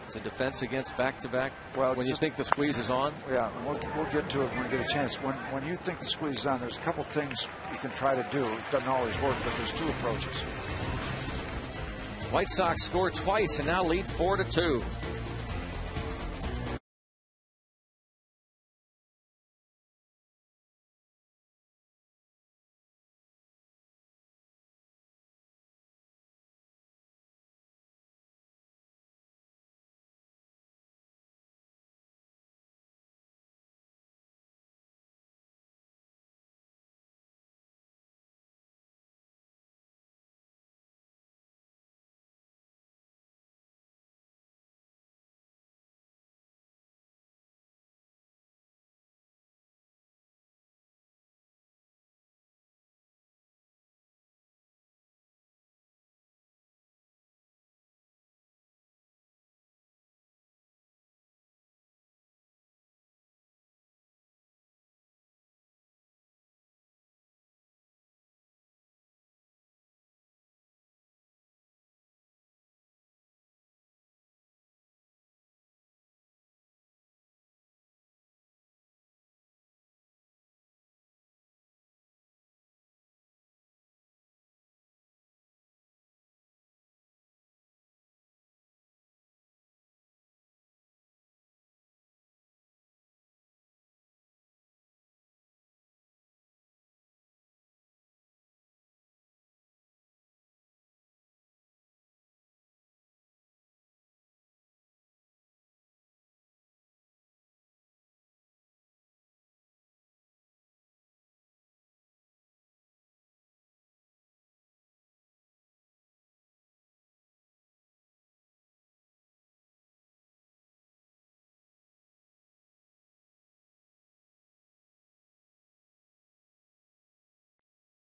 It's a defense against back-to-back. Well, when you think the squeeze is on. Yeah, we'll get to it when we get a chance. When you think the squeeze is on, there's a couple things you can try to do. It doesn't always work, but there's 2 approaches. White Sox score twice and now lead 4-2.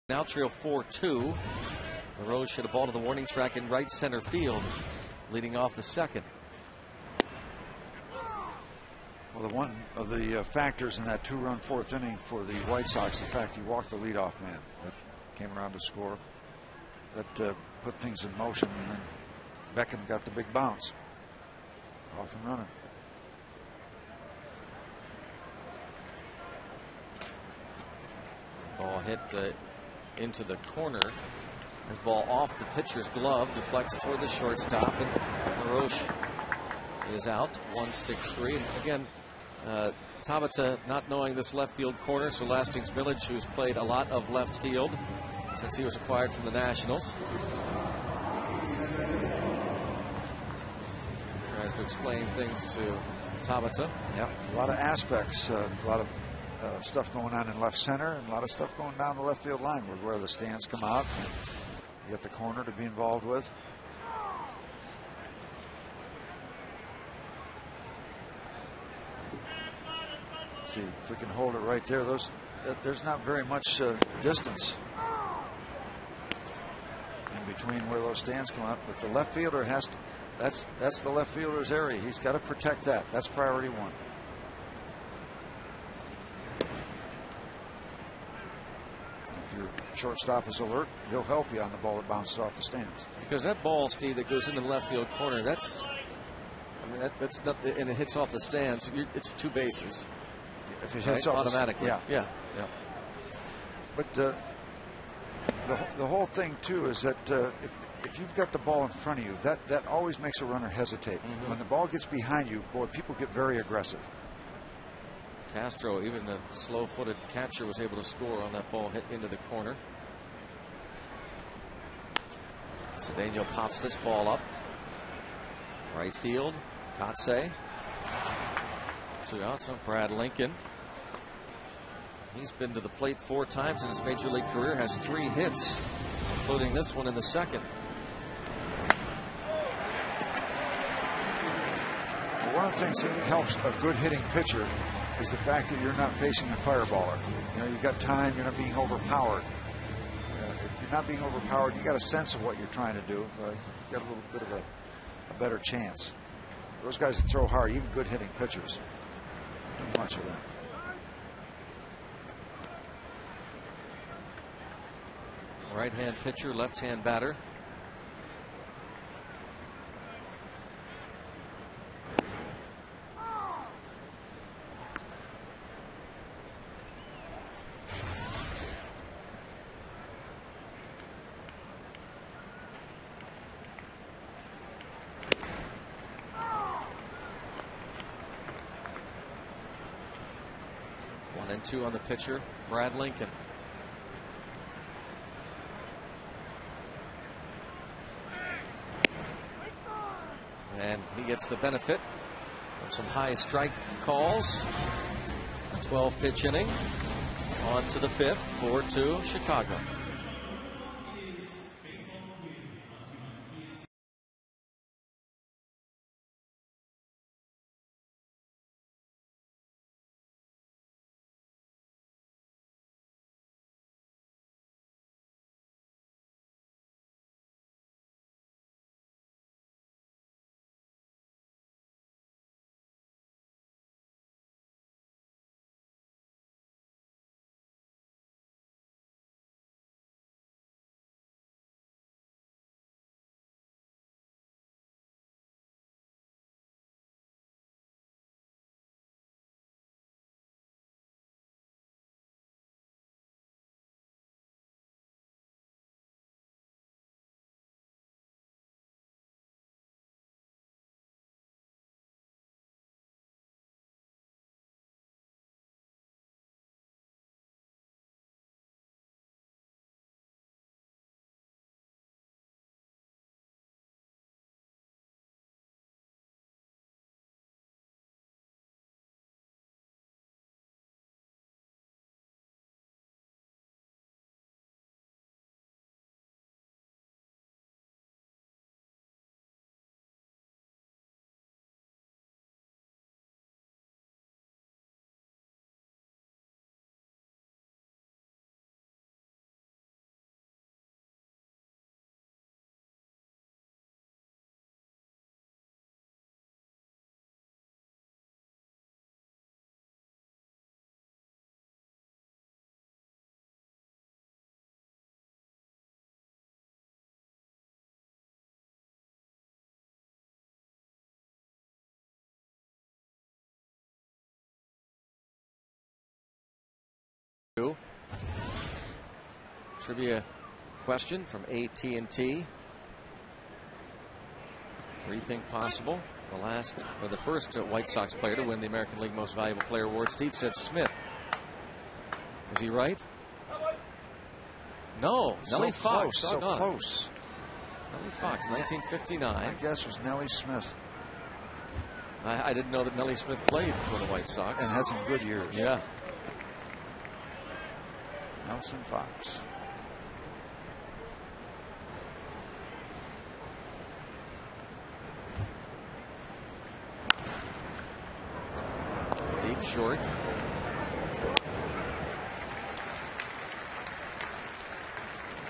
Now trail 4-2. LaRoche hit a ball to the warning track in right center field, leading off the second. Well, the one of the factors in that 2-run 4th inning for the White Sox, the fact he walked the leadoff man that came around to score, that put things in motion, and then Beckham got the big bounce. Off and running. Ball hit into the corner. His ball off the pitcher's glove, deflects toward the shortstop, and LaRoche is out. 1-6-3. And again, Tabata not knowing this left field corner, so Lastings Village, who's played a lot of left field since he was acquired from the Nationals, tries to explain things to Tabata. Yeah, a lot of aspects, a lot of stuff going on in left center and a lot of stuff going down the left field line where the stands come out. You get the corner to be involved with. See if we can hold it right there. There's not very much distance in between where those stands come out, but the left fielder has to. That's the left fielder's area. He's got to protect that. That's priority one. If your shortstop is alert, he'll help you on the ball that bounces off the stands. Because that ball, Steve, that goes into the left field corner, that's not, and it hits off the stands. It's 2 bases. If it hits off automatically, yeah. But the whole thing too is that if you've got the ball in front of you, that always makes a runner hesitate. Mm-hmm. When the ball gets behind you, boy, people get very aggressive. Castro, even the slow-footed catcher, was able to score on that ball hit into the corner. Cedeno pops this ball up. Right field, Kotsay. 2 outs on Brad Lincoln. He's been to the plate 4 times in his major league career, has 3 hits, including this one in the second. Well, one of the things that helps a good hitting pitcher is the fact that you're not facing a fireballer. You know, you've got time, you're not being overpowered. If you're not being overpowered, you got a sense of what you're trying to do. You got a little bit of a better chance. Those guys that throw hard, even good hitting pitchers, don't do much of that. Right-hand pitcher, left-hand batter. One and 2 on the pitcher, Brad Lincoln. And he gets the benefit of some high strike calls. A 12-pitch inning. On to the 5th, 4-2 Chicago. Trivia question from AT&T. Rethink possible. The first White Sox player to win the American League Most Valuable Player Award. Steve said Smith. Is he right? No, Nellie Fox. So close. Nellie Fox, 1959. My guess was Nellie Smith. I didn't know that Nellie Smith played for the White Sox. And had some good years. Yeah. Nelson Fox. Deep short.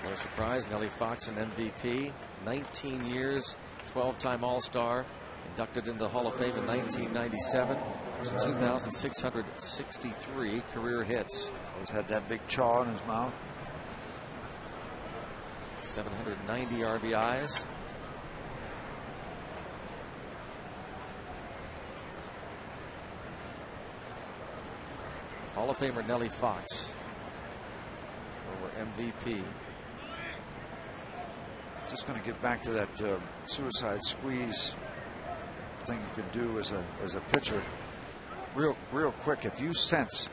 No surprise, Nellie Fox, an MVP, 19 years, 12-time All-Star, inducted into the Hall of Fame in 1997. 2,663 career hits. Always had that big chaw in his mouth. 790 RBIs. Hall of Famer Nellie Fox, former MVP. Just going to get back to that suicide squeeze thing you can do as a pitcher. Real quick, if you sense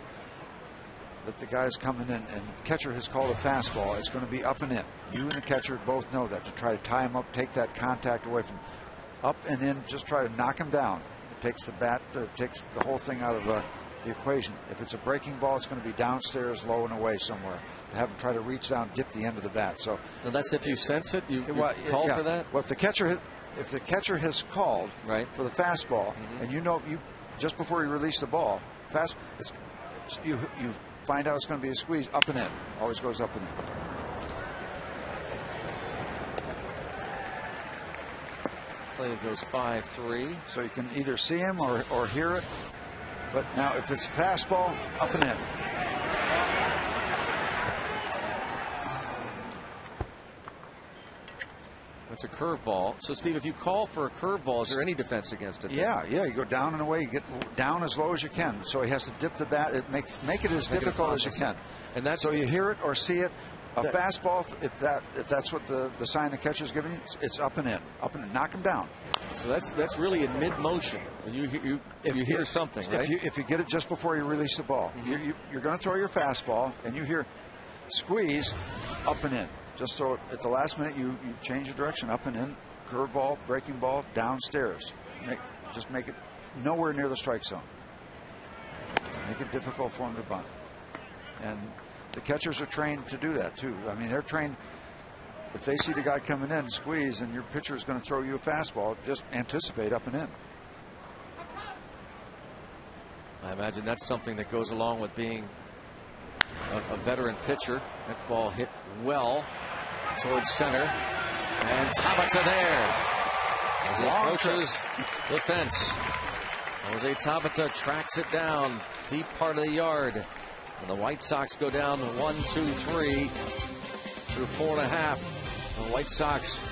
that the guy's coming in and the catcher has called a fastball, it's going to be up and in. You and the catcher both know that, to try to tie him up, take that contact away from up and in, just try to knock him down. It takes the bat, takes the whole thing out of the equation. If it's a breaking ball, it's going to be downstairs, low and away somewhere. Have him try to reach down, dip the end of the bat. So now that's if you sense it. You call for that. Well, if the catcher has called right for the fastball, and you just before you release the ball, you find out it's going to be a squeeze, up and in. Always goes up and in. Play goes 5-3. So you can either see him or hear it. But now if it's a fastball, up and in. It's a curveball. So, Steve, if you call for a curveball, is there any defense against it? Yeah. You go down and away. You get down as low as you can. So he has to dip the bat. Make it as difficult as you can. And that's so you hear it or see it. A fastball, if that's what the sign the catcher's giving you, it's up and in. Knock him down. So that's really in mid motion. When you hear something, right? If you get it just before you release the ball, you're going to throw your fastball, and you hear squeeze, up and in. Just throw it at the last minute. You change your direction, up and in, curveball, breaking ball, downstairs. Just make it nowhere near the strike zone. Make it difficult for him to bunt. And the catchers are trained to do that too. I mean, they're trained. If they see the guy coming in, squeeze, and your pitcher is going to throw you a fastball, just anticipate up and in. I imagine that's something that goes along with being a veteran pitcher. That ball hit well towards center, and Tabata there as he approaches the fence. Jose Tabata tracks it down deep part of the yard, and the White Sox go down 1-2-3 through 4.5. The White Sox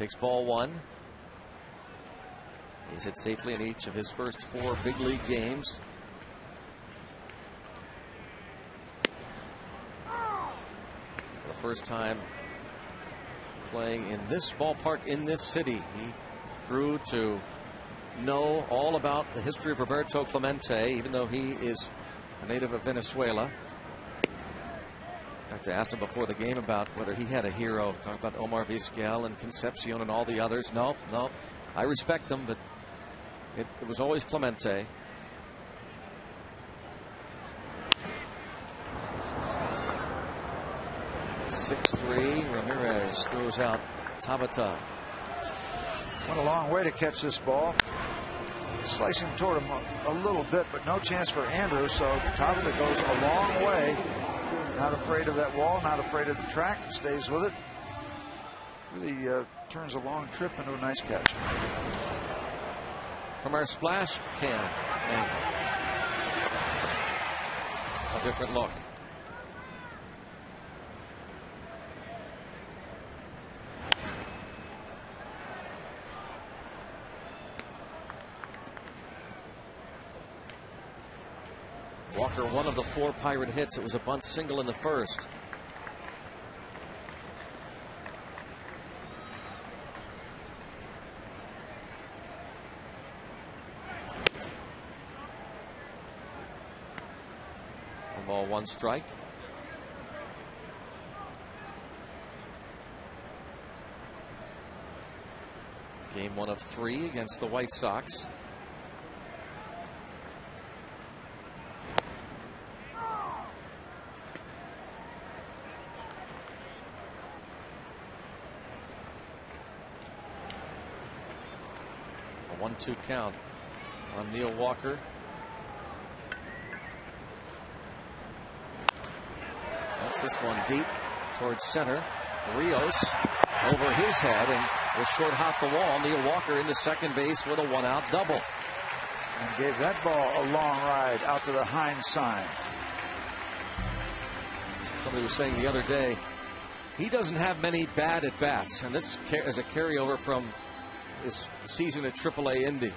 takes ball one. He's hit safely in each of his first 4 big league games. For the first time playing in this ballpark in this city, he grew to know all about the history of Roberto Clemente, even though he is a native of Venezuela. In fact, I asked him before the game about whether he had a hero. Talking about Omar Vizquel and Concepcion and all the others. No. I respect them, but it was always Clemente. .6'3". Ramirez throws out Tabata. Went a long way to catch this ball. Slicing toward him a little bit, but no chance for Andrews. So Tabata goes a long way. Not afraid of that wall, not afraid of the track. Stays with it. Really turns a long trip into a nice catch. From our splash cam angle, a different look. Walker, one of the 4 Pirate hits. It was a bunt single in the first. One ball, 1 strike. Game 1 of 3 against the White Sox. A 1-2 count on Neil Walker. That's this one deep towards center. Rios over his head and was short hop the wall. Neil Walker into second base with a 1-out double. And gave that ball a long ride out to the Heinz sign. Somebody was saying the other day, he doesn't have many bad at bats, and this is a carryover from his season at AAA Indy.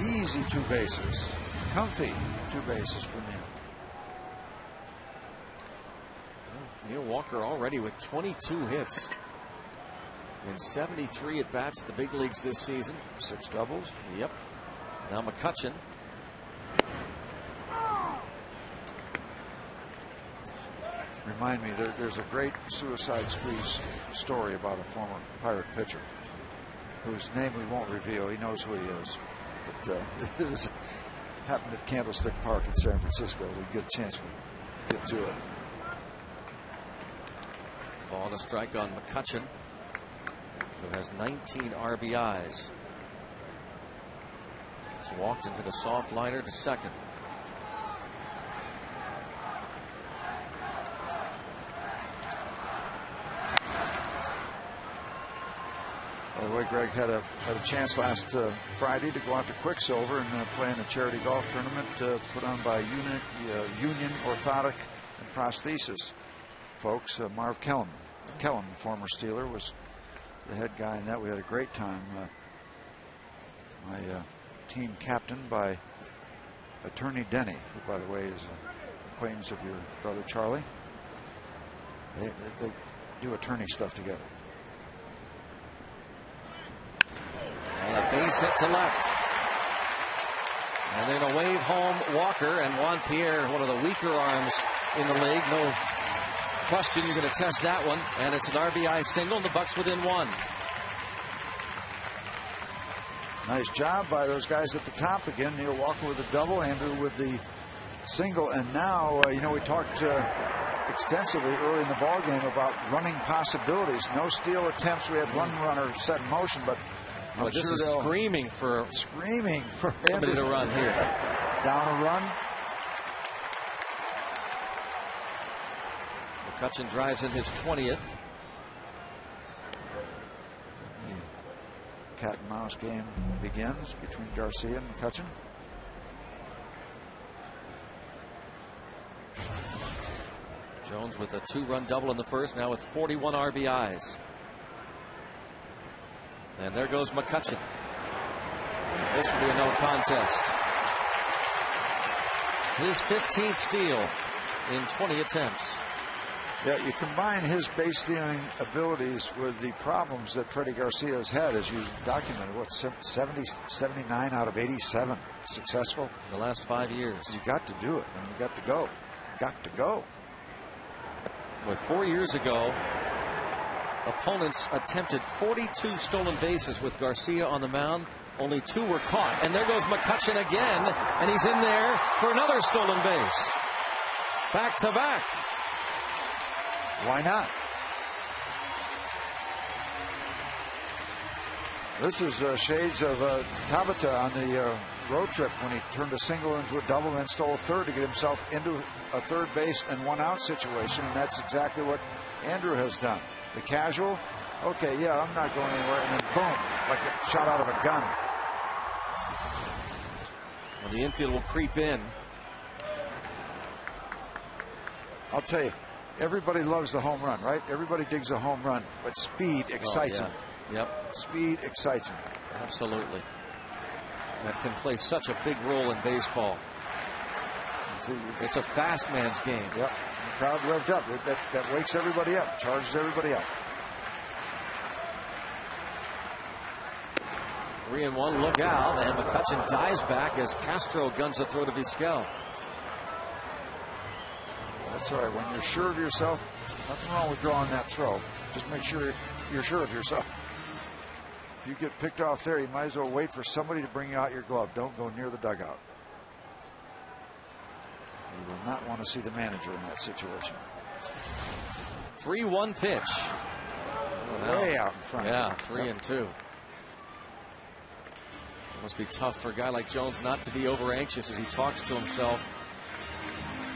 Easy 2 bases. Comfy 2 bases for Neil. Neil Walker already with 22 hits in 73 at bats at the big leagues this season. 6 doubles. Yep. Now McCutchen. Remind me, there's a great Suicide Squeeze story about a former Pirate pitcher whose name we won't reveal. He knows who he is. But it was happened at Candlestick Park in San Francisco. We get a chance to get to it. Ball and a strike on McCutchen, who has 19 RBIs. He's walked into the soft liner to second. By the way, Greg had a chance last Friday to go out to Quicksilver and play in a charity golf tournament put on by Union Orthotic and Prosthesis folks. Marv Kellum, former Steeler, was the head guy in that. We had a great time. My team captained by Attorney Denny, who, by the way, is an acquaintance of your brother Charlie. They do attorney stuff together. And a base hit to left. And they're going to wave home Walker, and Juan Pierre, one of the weaker arms in the league. No question you're going to test that one. And it's an RBI single, and the Bucks within 1. Nice job by those guys at the top again. Neil Walker with a double, Andrew with the single. And now, we talked extensively early in the ball game about running possibilities. No steal attempts. We had one runner set in motion, but well, this is screaming for somebody to run here. Down a run. McCutchen drives in his 20th. The cat and mouse game begins between Garcia and McCutchen. Jones with a 2-run double in the first, now with 41 RBIs. And there goes McCutchen. This will be a no contest. His 15th steal in 20 attempts. Yeah, you combine his base stealing abilities with the problems that Freddie Garcia has had, as you documented. What, 79 out of 87 successful? In the last 5 years. You got to do it, and you got to go. Got to go. Well, 4 years ago, opponents attempted 42 stolen bases with Garcia on the mound. Only 2 were caught. And there goes McCutchen again, and he's in there for another stolen base. Back to back. Why not? This is shades of Tabata on the road trip when he turned a single into a double and then stole a third to get himself into a third base and 1-out situation. And that's exactly what Andrew has done. The casual, okay, yeah, I'm not going anywhere. And then boom, like a shot out of a gun. Well, the infield will creep in. I'll tell you, everybody loves the home run, right? Everybody digs a home run, but speed excites them. Yep. Speed excites them. Absolutely. That can play such a big role in baseball. It's a fast man's game. Yep. The crowd revved up. That wakes everybody up, charges everybody up. 3-1, look out, and McCutchen dives back as Castro guns the throw to Vizquel. That's all right. When you're sure of yourself, nothing wrong with drawing that throw. Just make sure you're sure of yourself. If you get picked off there, you might as well wait for somebody to bring out your glove. Don't go near the dugout. You will not want to see the manager in that situation. 3-1 pitch. Way out in front. Yeah, 3-2. It must be tough for a guy like Jones not to be over anxious as he talks to himself.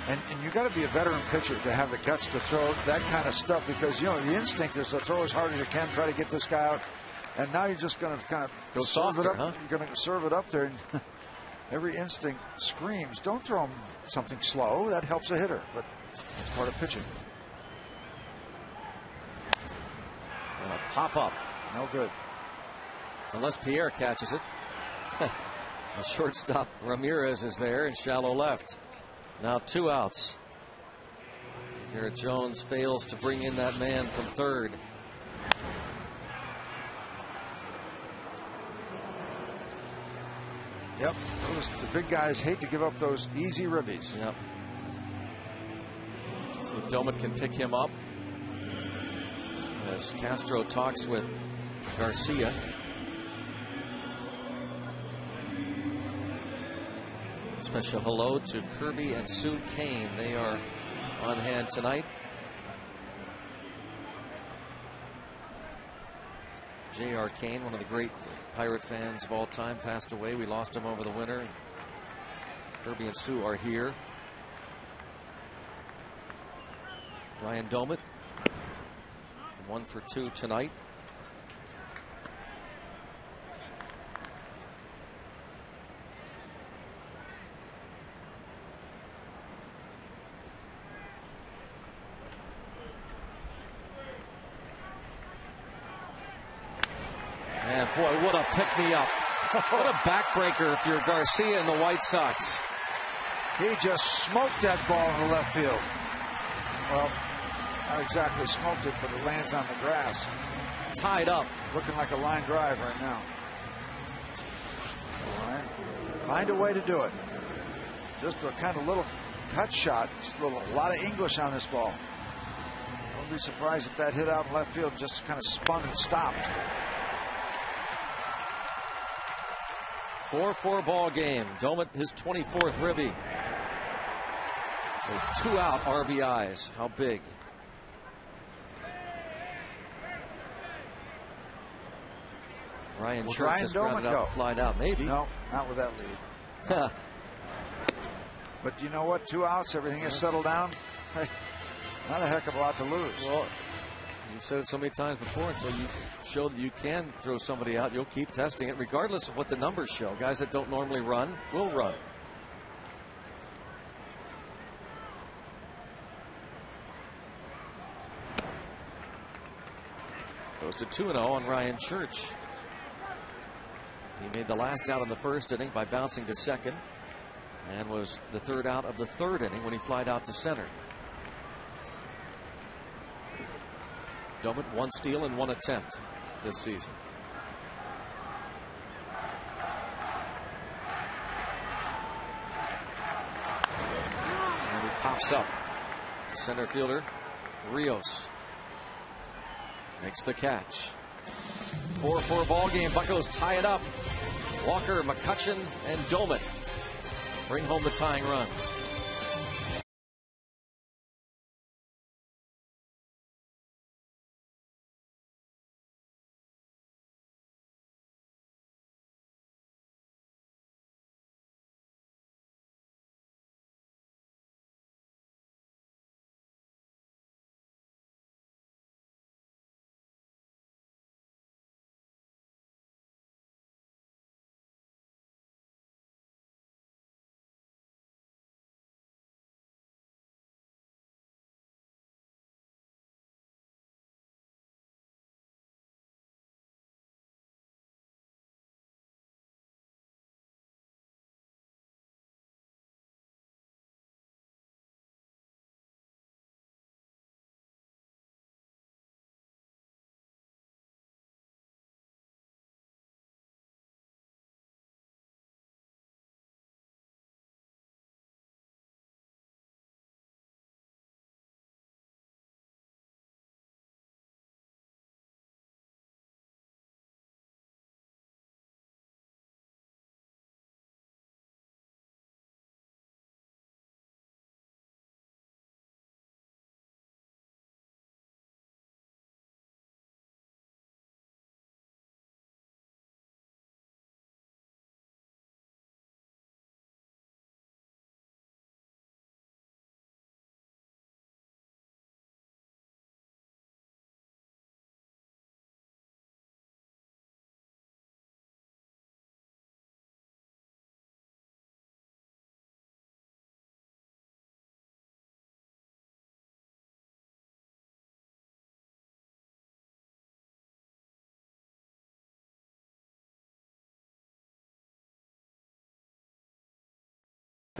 And you got to be a veteran pitcher to have the guts to throw that kind of stuff, because, you know, the instinct is to throw as hard as you can, try to get this guy out. And now you're just going to kind of go softer, serve it up. Huh? You're going to serve it up there. And every instinct screams, don't throw him something slow. That helps a hitter, but it's part of pitching. And a pop up. No good. Unless Pierre catches it. The shortstop Ramirez is there in shallow left. Now 2 outs. Garrett Jones fails to bring in that man from third. Yep, the big guys hate to give up those easy ribbies. Yep. See if Domet can pick him up as Castro talks with Garcia. Special hello to Kirby and Sue Kane. They are on hand tonight. J.R. Kane, one of the great Pirate fans of all time, passed away. We lost him over the winter. Kirby and Sue are here. Ryan Domet, 1 for 2 tonight. And boy, what a pick-me-up. What a backbreaker if you're Garcia and the White Sox. He just smoked that ball in the left field. Well, not exactly smoked it, but it lands on the grass. Tied up. Looking like a line drive right now. All right. Find a way to do it. Just a kind of little cut shot. Just a lot of English on this ball. Wouldn't be surprised if that hit out in left field just kind of spun and stopped. 4-4 ball game. Domet his 24th ribby. With 2 out RBIs. How big? Ryan Church has grounded out and flied out. Maybe. No, not with that lead. But you know what? 2 outs. Everything has settled down. Hey, not a heck of a lot to lose. Well, you've said it so many times before, until you show that you can throw somebody out, you'll keep testing it regardless of what the numbers show. Guys that don't normally run will run. Goes to 2-0 on Ryan Church. He made the last out in the first inning by bouncing to second, and was the third out of the third inning when he flied out to center. Doumit 1 steal and 1 attempt this season. And he pops up to center fielder Rios. Makes the catch. 4-4 ball game. Buccos tie it up. Walker, McCutchen, and Doumit bring home the tying runs.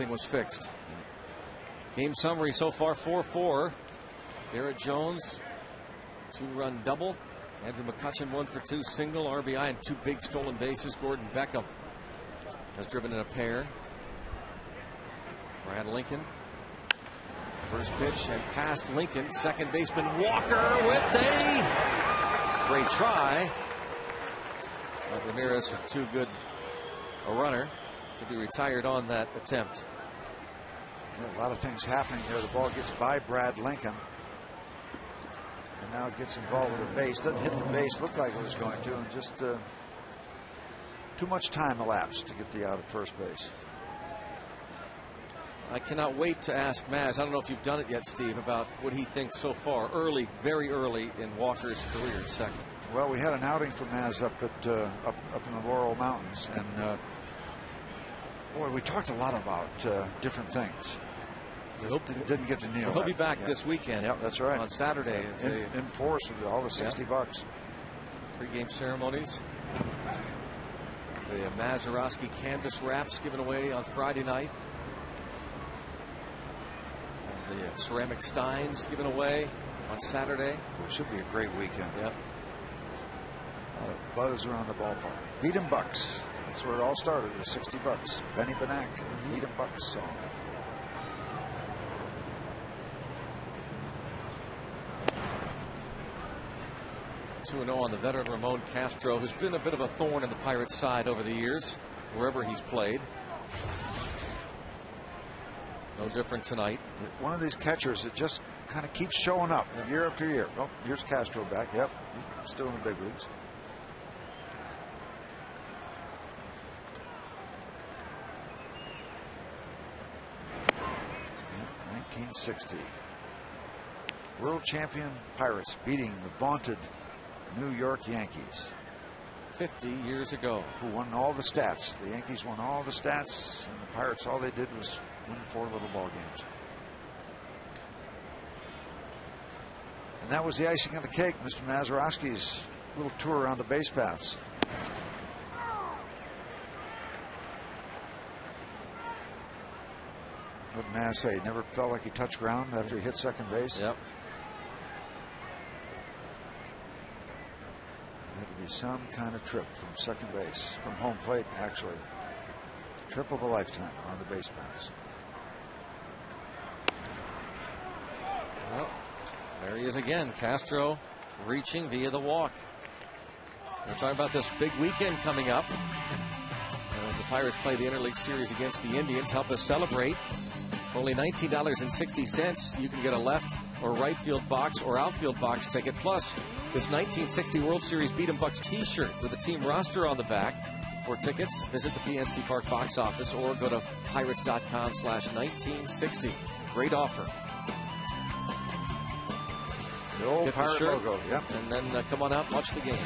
Was fixed. Game summary so far: 4-4. Garrett Jones 2-run double. Andrew McCutchen 1 for 2 single RBI and 2 big stolen bases. Gordon Beckham has driven in a pair. Brad Lincoln, first pitch and past Lincoln. Second baseman Walker with a great try. But Ramirez with too good a runner to be retired on that attempt. Yeah, a lot of things happening there. The ball gets by Brad Lincoln, and now it gets involved with the base. Doesn't hit the base. Looked like it was going to, and just too much time elapsed to get the out at first base. I cannot wait to ask Maz. I don't know if you've done it yet, Steve, about what he thinks so far, early, very early in Walker's career at second. Well, we had an outing for Maz up in the Laurel Mountains, and boy, we talked a lot about different things. Didn't get to Neil. He'll be back this weekend. Yep, that's right. On Saturday. In force with all the $60. Pre-game ceremonies. The Mazeroski canvas wraps given away on Friday night. And the ceramic steins given away on Saturday. Well, it should be a great weekend. Yep. A lot of buzz around the ballpark. Beat 'em Bucks. That's where it all started, with $60. Benny Benack, Beat 'em Bucks song. (2-0) on the veteran Ramon Castro, who's been a bit of a thorn in the Pirates' side over the years, wherever he's played. No different tonight. One of these catchers that just kind of keeps showing up year after year. Oh, here's Castro back. Yep, he's still in the big leagues. Yeah, 1960. World champion Pirates beating the vaunted New York Yankees. 50 years ago. Who won all the stats. The Yankees won all the stats, and the Pirates, all they did was win 4 little ball games. And that was the icing on the cake. Mr. Mazeroski's little tour around the base paths. What did Maz say? He never felt like he touched ground after he hit second base. Yep. It had to be some kind of trip from second base, from home plate, actually. Trip of a lifetime on the base paths. Well, there he is again. Castro reaching via the walk. We're talking about this big weekend coming up as the Pirates play the Interleague Series against the Indians. Help us celebrate. For only $19.60, you can get a left or right field box or outfield box ticket, plus this 1960 World Series Beat 'em Bucks t-shirt with the team roster on the back. For tickets, visit the PNC Park box office or go to pirates.com/1960. Great offer. The old Get Pirate the shirt, logo. Yep. And then come on out and watch the game.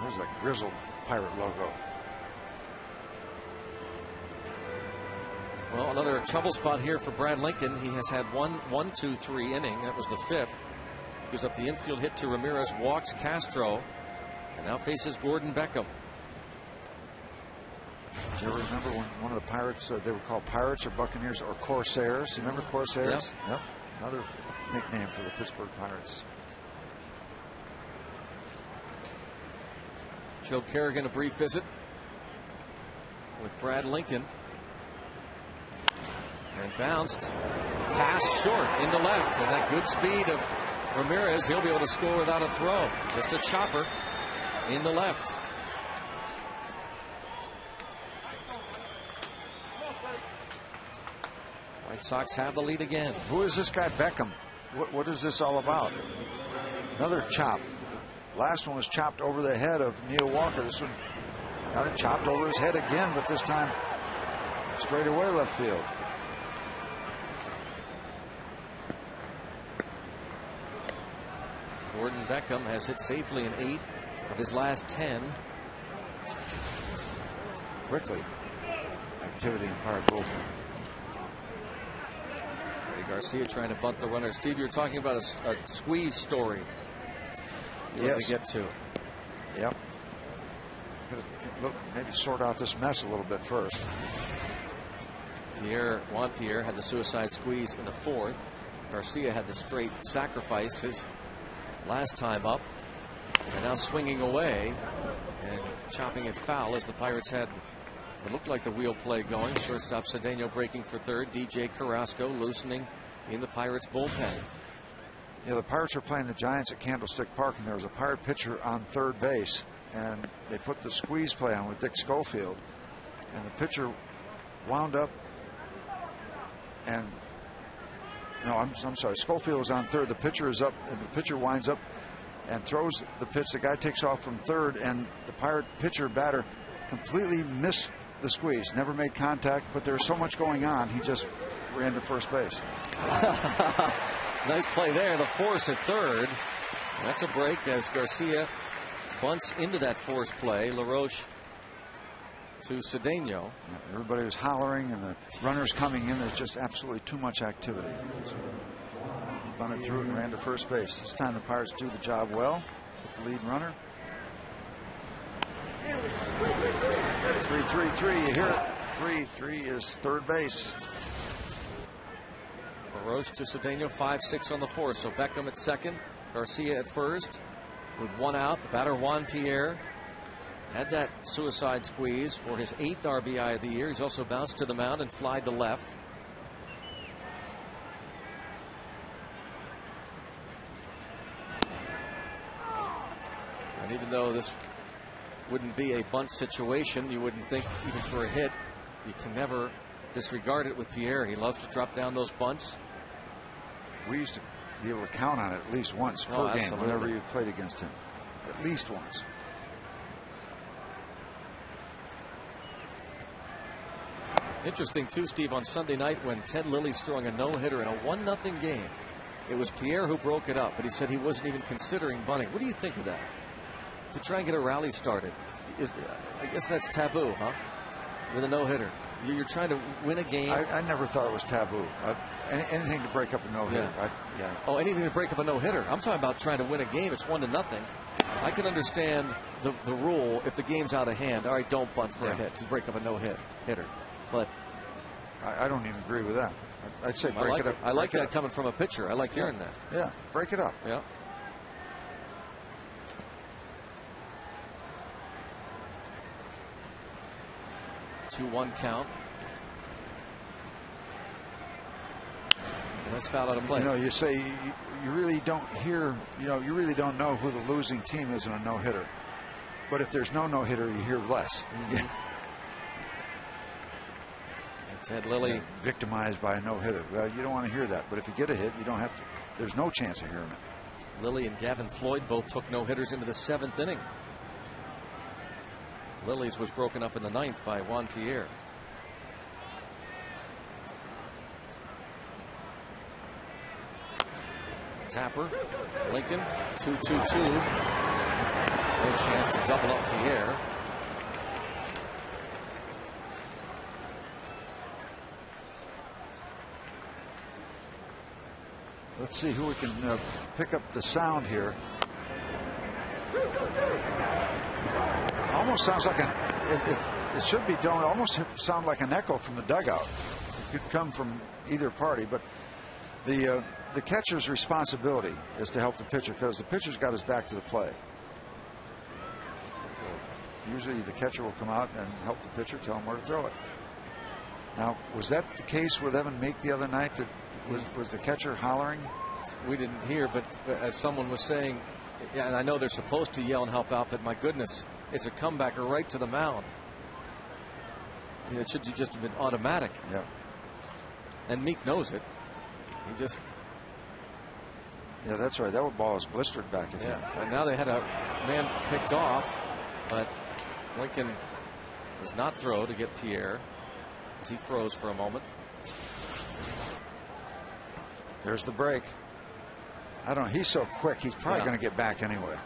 There's a grizzled Pirate logo. Well, another trouble spot here for Brad Lincoln. He has had 1-2-3 inning. That was the fifth. Gives up the infield hit to Ramirez, walks Castro, and now faces Gordon Beckham. Do you ever remember when one of the Pirates, they were called Pirates or Buccaneers or Corsairs? Remember Corsairs? Yep. Another nickname for the Pittsburgh Pirates. Joe Kerrigan, a brief visit with Brad Lincoln. And bounced. Pass short into left. And that good speed of Ramirez, he'll be able to score without a throw. Just a chopper into left. White Sox have the lead again. Who is this guy Beckham? What is this all about? Another chop. Last one was chopped over the head of Neil Walker. This one got it chopped over his head again, but this time straight away left field. Gordon Beckham has hit safely in 8 of his last 10. Quickly. Activity in Pirate bullpen. Freddie Garcia trying to bunt the runner. Steve, you're talking about a squeeze story. Yes. To get to. Yep. Look, maybe sort out this mess a little bit first. Juan Pierre had the suicide squeeze in the 4th. Garcia had the straight sacrifice his last time up, and now swinging away and chopping it foul as the Pirates had what looked like the wheel play going. Shortstop Cedeno breaking for third. DJ Carrasco loosening in the Pirates bullpen. Yeah, the Pirates were playing the Giants at Candlestick Park, and there was a Pirate pitcher on third base, and they put the squeeze play on with Dick Schofield, and the pitcher wound up and no, I'm sorry. Schofield was on third. The pitcher is up, and the pitcher winds up and throws the pitch. The guy takes off from third, and the Pirate pitcher batter completely missed the squeeze. Never made contact, but there was so much going on, he just ran to first base. Nice play there. The force at third. That's a break as Garcia bunts into that force play. LaRoche to Cedeno. Yeah, everybody was hollering, and the runners coming in. There's just absolutely too much activity. So bunted through and ran to first base. This time the Pirates do the job well. Get the lead runner. 3-3-3. You hear it. 3-3 is third base. LaRoche to Cedeno, 5-6 on the force. So Beckham at second, Garcia at first. With one out, the batter Juan Pierre had that suicide squeeze for his 8th RBI of the year. He's also bounced to the mound and flied to left. And even though this wouldn't be a bunt situation, you wouldn't think even for a hit, you can never disregard it with Pierre. He loves to drop down those bunts. We used to be able to count on it at least once per game whenever you played against him. At least once. Interesting, too, Steve, on Sunday night when Ted Lilly's throwing a no-hitter in a 1-0 game. It was Pierre who broke it up, but he said he wasn't even considering bunting. What do you think of that? To try and get a rally started. I guess that's taboo, huh? With a no-hitter. You're trying to win a game. I never thought it was taboo. Anything to break up a no-hitter. Yeah. Oh, anything to break up a no-hitter. I'm talking about trying to win a game. It's 1-0. I can understand the rule if the game's out of hand. All right, don't bunt for a hit to break up a no-hitter. But I don't even agree with that. I'd say break it up. I like that coming from a pitcher. I like hearing that. Yeah, break it up. Yeah. Two 2-1 count. And that's foul out of play. You know, you say you really don't hear, you really don't know who the losing team is in a no-hitter. But if there's no no-hitter, you hear less. Mm-hmm. Ted Lilly victimized by a no-hitter. Well, you don't want to hear that. But if you get a hit, you don't have to. There's no chance of hearing it. Lilly and Gavin Floyd both took no-hitters into the 7th inning. Lilly's was broken up in the 9th by Juan Pierre. Tapper, Lincoln, 2-2-2. No chance to double up Pierre. Let's see who we can pick up the sound here. Almost sounds like it should be done. Almost sound like an echo from the dugout. It could come from either party, but the catcher's responsibility is to help the pitcher because the pitcher's got his back to the play. Usually the catcher will come out and help the pitcher, tell him where to throw it. Now, was that the case with Evan Meek the other night? Was the catcher hollering? We didn't hear, but as someone was saying, and I know they're supposed to yell and help out, but my goodness, it's a comebacker right to the mound. It should just have been automatic. Yeah. And Meek knows it. He just. Yeah, that's right. That ball is blistered back at him. And now they had a man picked off, but Lincoln does not throw to get Pierre as he froze for a moment. There's the break. I don't know. He's so quick. He's probably going to get back anyway.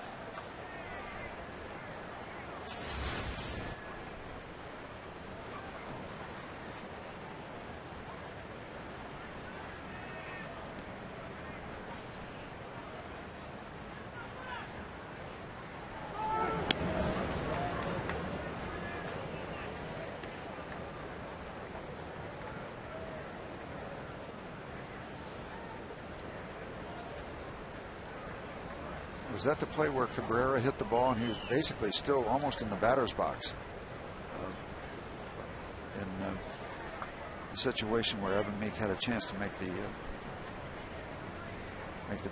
Was that the play where Cabrera hit the ball and he was basically still almost in the batter's box? In the situation where Evan Meek had a chance to make the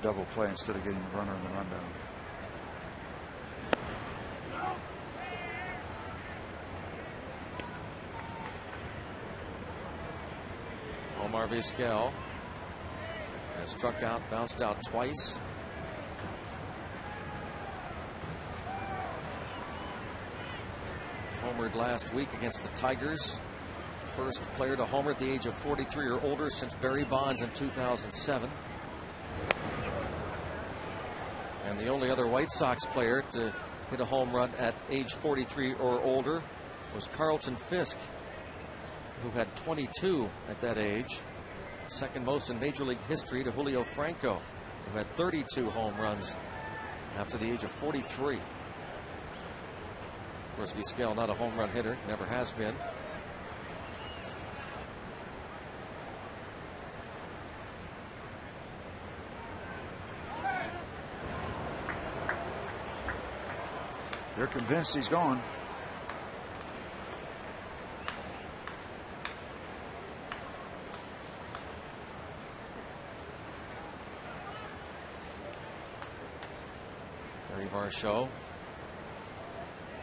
double play instead of getting the runner in the rundown. Omar Vizquel has struck out, bounced out twice. Homered last week against the Tigers. First player to homer at the age of 43 or older since Barry Bonds in 2007. And the only other White Sox player to hit a home run at age 43 or older was Carlton Fisk, who had 22 at that age. Second most in Major League history to Julio Franco, who had 32 home runs after the age of 43. Of course, Vizquel not a home run hitter, never has been. They're convinced he's gone. Terry Varsho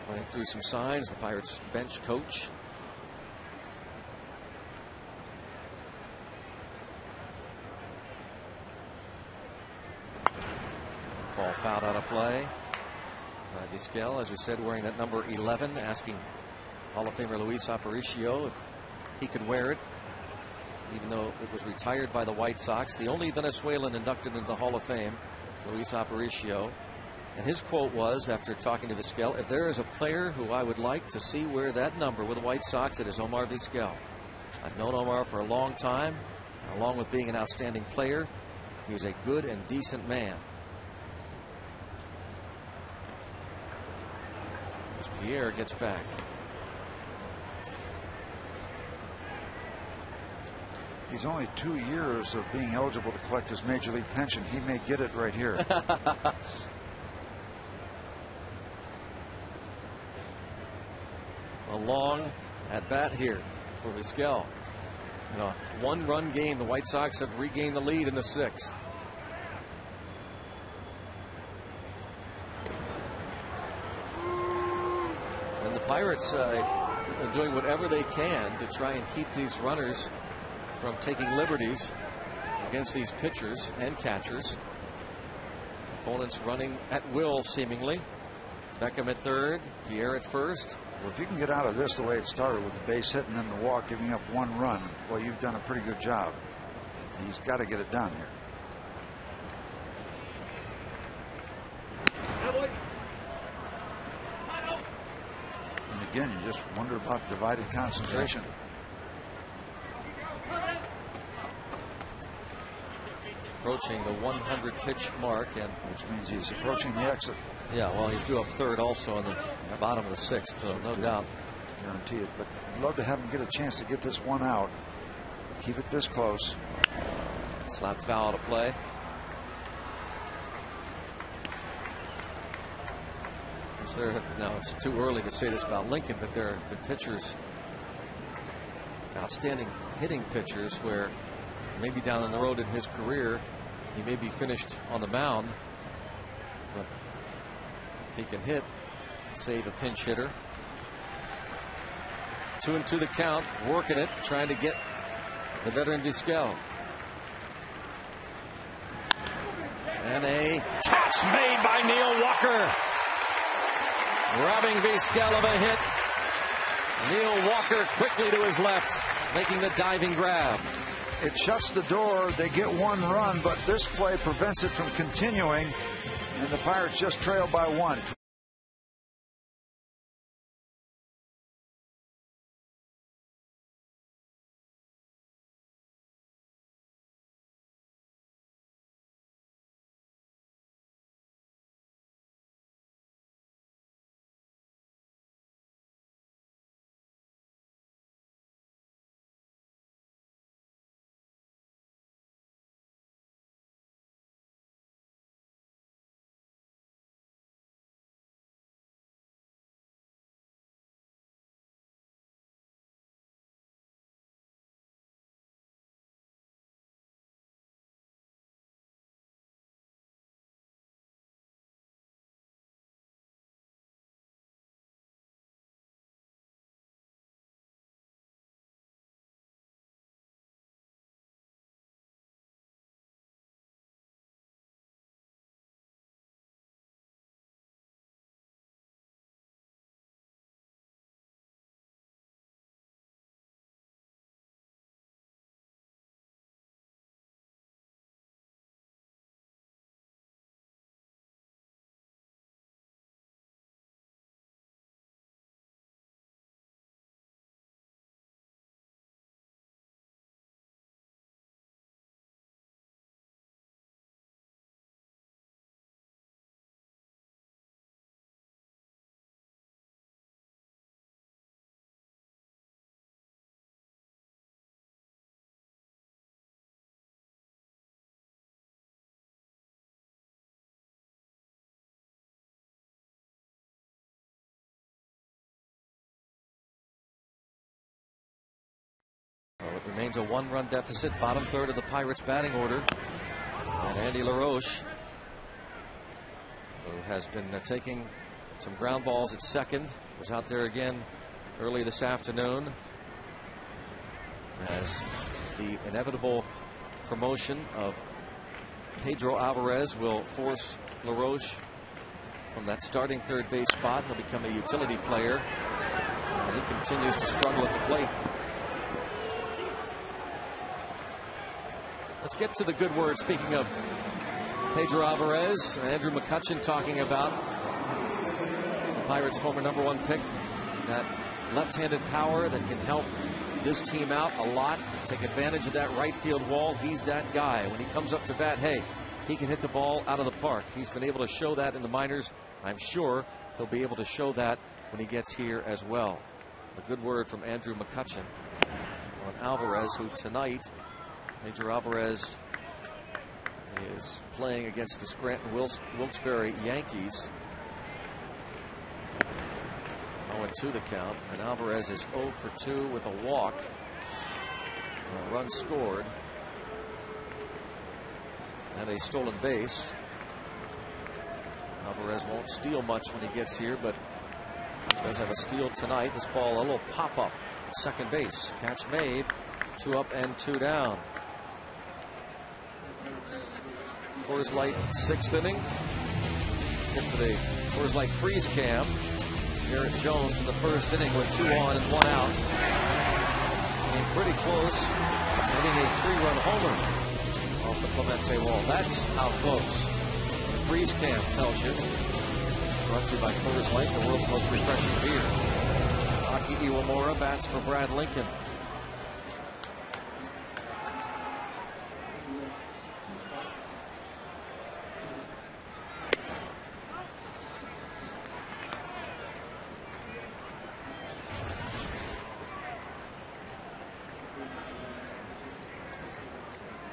running through some signs. The Pirates bench coach. Ball fouled out of play. Vizquel, as we said, wearing that number 11, asking Hall of Famer Luis Aparicio if he could wear it, even though it was retired by the White Sox. The only Venezuelan inducted into the Hall of Fame, Luis Aparicio. And his quote was, after talking to Vizquel, if there is a player who I would like to see wear that number with the White Sox, it is Omar Vizquel. I've known Omar for a long time. Along with being an outstanding player, he was a good and decent man. As Pierre gets back. He's only 2 years of being eligible to collect his major league pension. He may get it right here. A long at bat here for Vizquel. In a one-run game, the White Sox have regained the lead in the 6th. And the Pirates are doing whatever they can to try and keep these runners from taking liberties against these pitchers and catchers. Opponents running at will, seemingly. Beckham at third, Pierre at first. Well, if you can get out of this the way it started with the base hit and then the walk, giving up 1 run, well, you've done a pretty good job. He's got to get it done here. And again, you just wonder about divided concentration. Approaching the 100 pitch mark, and which means he's approaching the exit. Yeah, well, he's due up third also in the bottom of the 6th, so no doubt. Guarantee it, but I'd love to have him get a chance to get this one out. Keep it this close. Slap foul to play. Now, it's too early to say this about Lincoln, but there have been pitchers, outstanding hitting pitchers, where maybe down the road in his career, he may be finished on the mound. But if he can hit, save a pinch hitter. 2-2 the count, working it, trying to get the veteran Vizquel. And a catch made by Neil Walker, robbing Vizquel of a hit. Neil Walker quickly to his left, making the diving grab. It shuts the door. They get 1 run, but this play prevents it from continuing, and the Pirates just trail by 1. Well, it remains a 1-run deficit, bottom third of the Pirates batting order. And Andy LaRoche, who has been taking some ground balls at second, was out there again early this afternoon, as the inevitable promotion of Pedro Alvarez will force LaRoche from that starting third base spot. He'll become a utility player, and he continues to struggle at the plate. Let's get to the good word. Speaking of Pedro Alvarez, Andrew McCutchen talking about the Pirates' former #1 pick, that left-handed power that can help this team out a lot, take advantage of that right field wall. He's that guy. When he comes up to bat, hey, he can hit the ball out of the park. He's been able to show that in the minors. I'm sure he'll be able to show that when he gets here as well. A good word from Andrew McCutchen on Alvarez, who tonight, Major Alvarez is playing against the Scranton Wilkes-Barre Yankees. 0-2 the count, and Alvarez is 0 for 2 with a walk. A run scored and a stolen base. Alvarez won't steal much when he gets here, but does have a steal tonight. This ball, a little pop-up. Second base. Catch made. 2 up and 2 down. Coors Light 6th inning. Let's get to the Coors Light freeze cam. Garrett Jones in the first inning with 2 on and 1 out. Came pretty close, hitting a 3-run homer off the Clemente wall. That's how close. The freeze cam tells you. Brought to you by Coors Light, the world's most refreshing beer. Aki Iwamura bats for Brad Lincoln.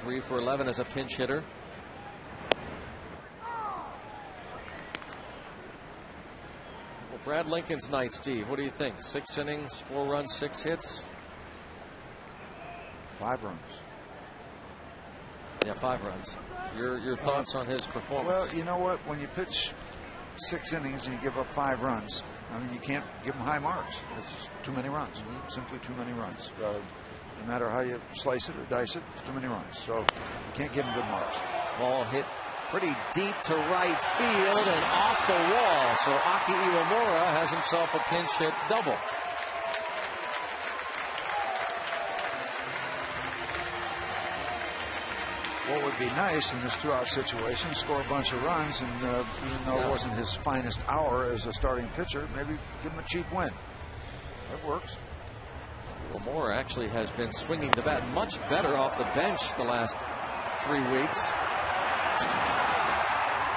Three for 11 as a pinch hitter. Well, Brad Lincoln's night, Steve. What do you think? 6 innings, 4 runs, 6 hits. 5 runs. Yeah, 5 runs. Your thoughts on his performance? Well, you know what? When you pitch 6 innings and you give up 5 runs, I mean, you can't give him high marks. It's too many runs. Simply too many runs. No matter how you slice it or dice it, it's too many runs. So you can't give him good marks. Ball hit pretty deep to right field and off the wall. So Aki Iwamura has himself a pinch hit double. What would be nice in this 2-out situation, score a bunch of runs, and even though it wasn't his finest hour as a starting pitcher, maybe give him a cheap win. That works. Iwamura actually has been swinging the bat much better off the bench the last 3 weeks.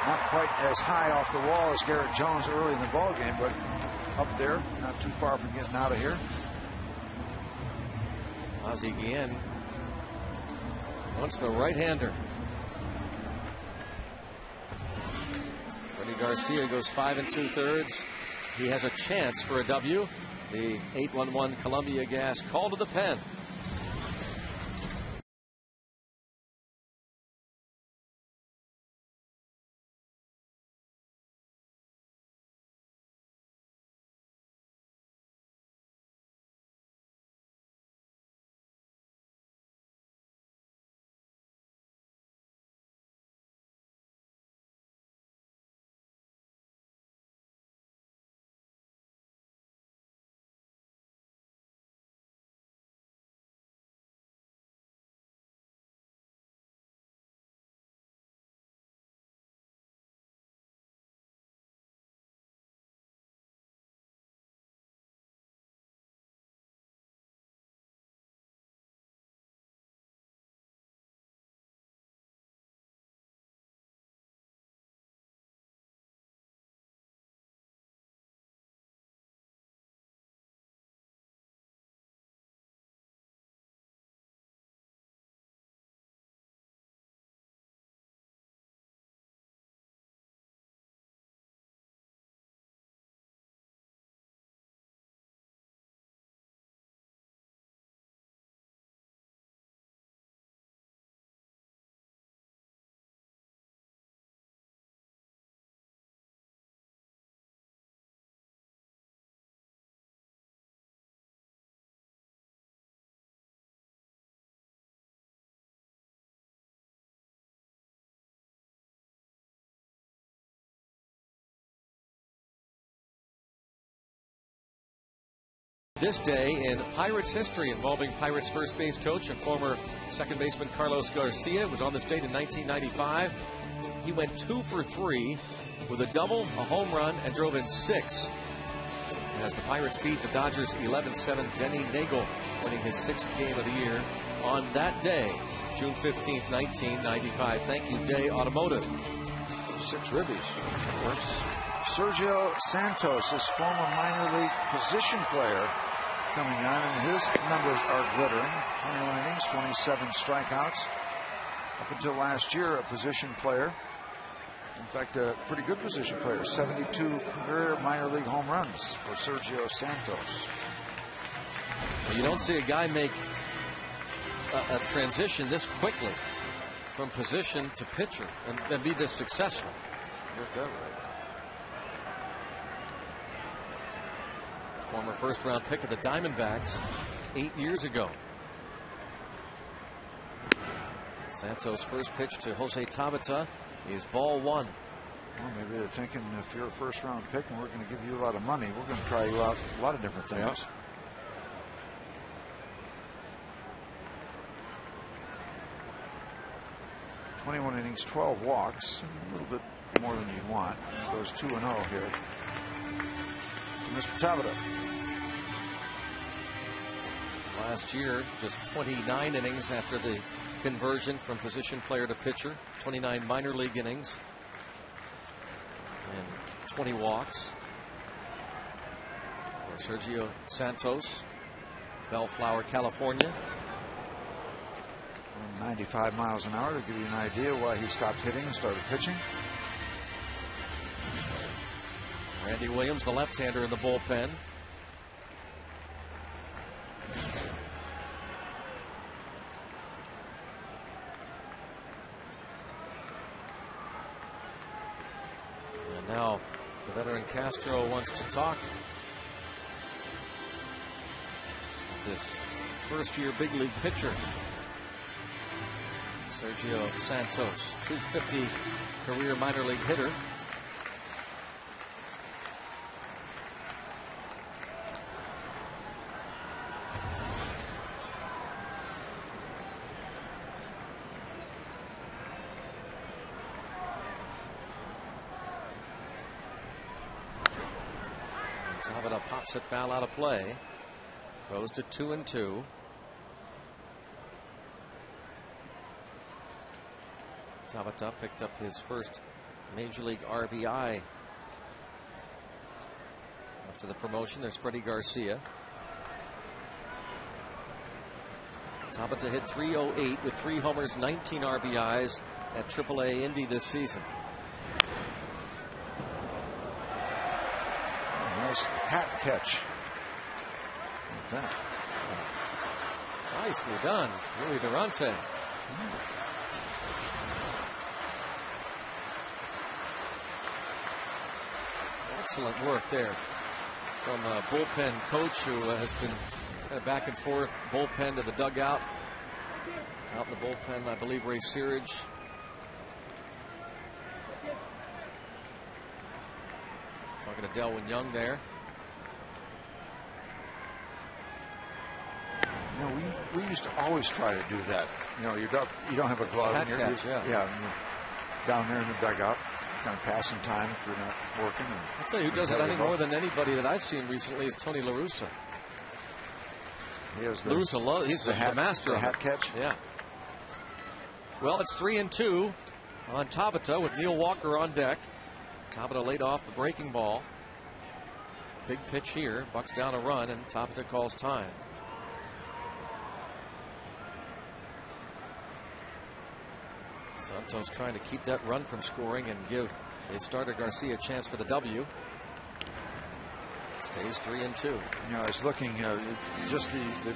Not quite as high off the wall as Garrett Jones early in the ball game, but up there, not too far from getting out of here. Ozzie Guillen wants the right-hander. Freddie Garcia goes 5 2/3. He has a chance for a W. The 8-1-1 Columbia Gas call to the pen. This day in Pirates history involving Pirates first base coach and former second baseman Carlos Garcia. It was on this date in 1995. He went 2 for 3 with a double, a home run, and drove in 6 as the Pirates beat the Dodgers 11-7. Denny Nagel winning his 6th game of the year on that day, June 15th, 1995. Thank you, Day Automotive. 6 ribbies. Of course, Sergio Santos, his former minor league position player, coming on, and his numbers are glittering. 21 innings, 27 strikeouts. Up until last year, a position player. In fact, a pretty good position player. 72 career minor league home runs for Sergio Santos. Well, you don't see a guy make a transition this quickly from position to pitcher and be this successful. Get that right. Former first-round pick of the Diamondbacks 8 years ago. Santos' first pitch to Jose Tabata is ball 1. Well, maybe they're thinking, if you're a first-round pick and we're going to give you a lot of money, we're going to try you out a lot of different things. Yep. 21 innings, 12 walks, a little bit more than you'd want. Goes 2-0 here to Mr. Tabata. Last year, just 29 innings after the conversion from position player to pitcher. 29 minor league innings and 20 walks. For Sergio Santos, Bellflower, California. 95 miles an hour to give you an idea why he stopped hitting and started pitching. Randy Williams, the left-hander in the bullpen. And now the veteran Castro wants to talk with this first-year big league pitcher, Sergio Santos, 250 career minor league hitter. Tabata pops it foul out of play. Goes to 2-2. Tabata picked up his first Major League RBI after the promotion. There's Freddie Garcia. Tabata hit .308 with 3 homers, 19 RBIs at AAA Indy this season. Nice hat catch. Like that. Nicely done, Louis Durante. Excellent work there from a bullpen coach who has been kind of back and forth, bullpen to the dugout. Out in the bullpen, I believe Ray Searage. Talking to Delwyn Young there. You know, we used to always try to do that. You know, you don't have a glove. Hat catch, yeah. Yeah, down there in the dugout, kind of passing time if you're not working. I'll tell you who does it, I think, more than anybody that I've seen recently is Tony La Russa. He has La Russa, he's the master of hat it. catch. Yeah. Well, it's 3-2 on Tabata with Neil Walker on deck. Tabata laid off the breaking ball. Big pitch here. Bucks down a run, and Tabata calls time. Santos trying to keep that run from scoring and give his starter Garcia a chance for the W. Stays 3-2. You know, I was looking just the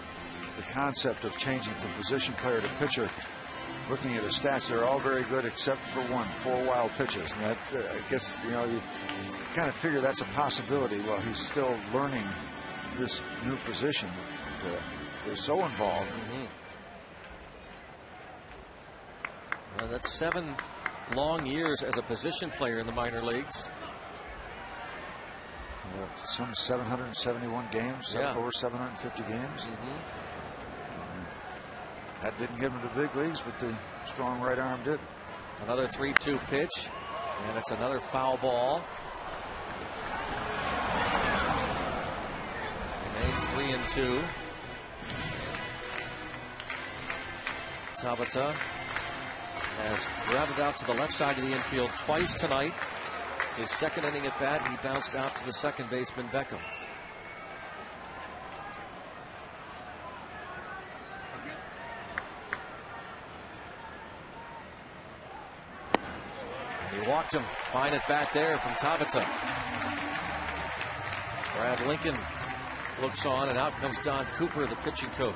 concept of changing from position player to pitcher. Looking at his stats, they're all very good except for 4 wild pitches. And that, I guess, you know, you kind of figure that's a possibility while he's still learning this new position. They're so involved. Well, that's 7 long years as a position player in the minor leagues. Some 771 games, yeah. Over 750 games. That didn't get him to the big leagues, but the strong right arm did. Another 3-2 pitch, and it's another foul ball. Remains 3-2. Tabata has grounded out to the left side of the infield twice tonight. His second inning at bat, he bounced out to the second baseman, Beckham. And he walked him. Fine at bat there from Tabata. Brad Lincoln looks on, and out comes Don Cooper, the pitching coach.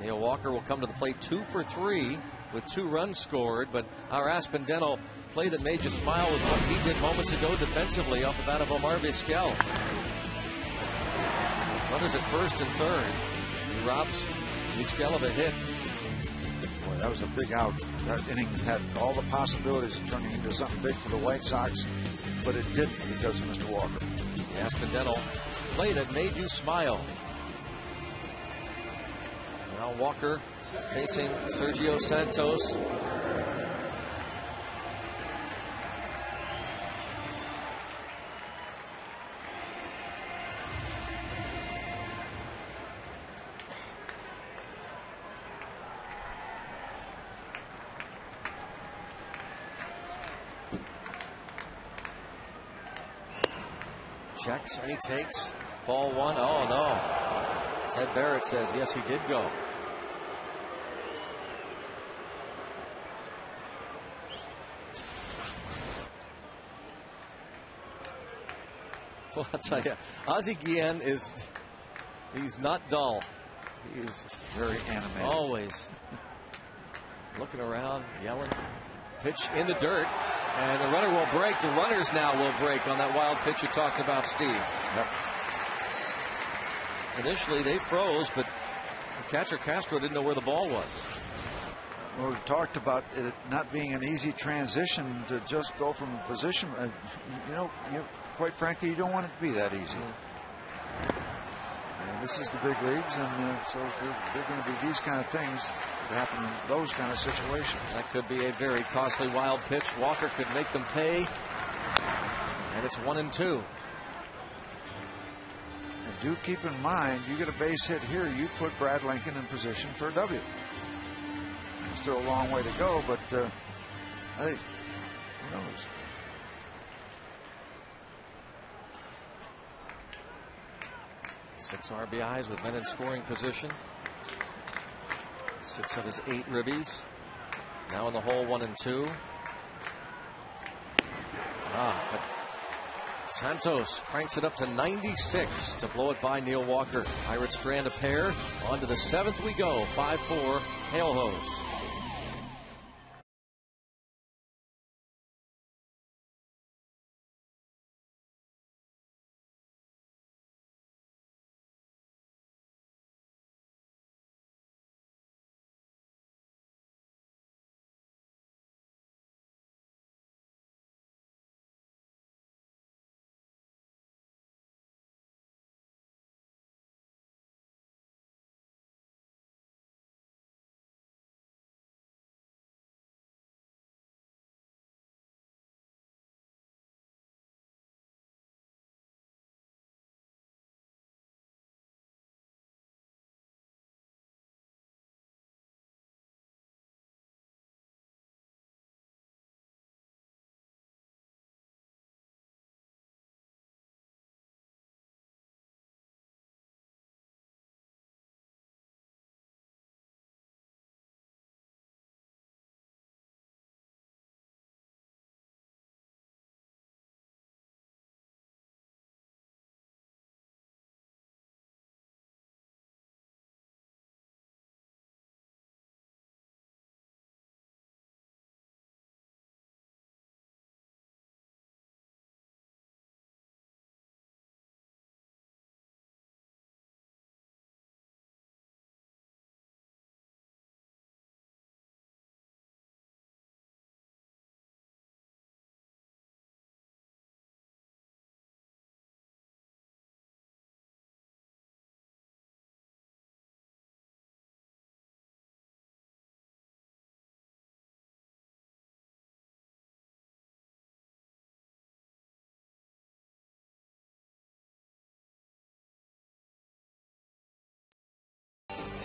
Neil Walker will come to the plate 2 for 3 with 2 runs scored, but our Aspendeno play that made you smile was what he did moments ago defensively off the bat of Omar Vizquel. Runners at first and third. He robs Vizquel of a hit. Boy, that was a big out. That inning had all the possibilities of turning into something big for the White Sox, but it didn't because of Mr. Walker. The Aspendeno play that made you smile. Now Walker facing Sergio Santos. Checks and he takes ball 1. Oh no. Ted Barrett says yes, he did go. Well, I'll tell you, Ozzie Guillen he's not dull. He's very animated. Always looking around, yelling. Pitch in the dirt, and the runner will break. The runners now will break on that wild pitch you talked about, Steve. Yep. Initially, they froze, but catcher Castro didn't know where the ball was. Well, we talked about it not being an easy transition to just go from a position. Quite frankly, you don't want it to be that easy. And this is the big leagues, and so they're going to be these kind of things that happen in those kind of situations. That could be a very costly wild pitch. Walker could make them pay, and it's 1-2. And do keep in mind, you get a base hit here, you put Brad Lincoln in position for a W. Still a long way to go, but hey, who knows? Six RBIs with men in scoring position. 6 of his 8 ribbies. Now in the hole, 1-2. But Santos cranks it up to 96 to blow it by Neil Walker. Pirates strand a pair. On to the 7th we go. 5-4. Hail Hose.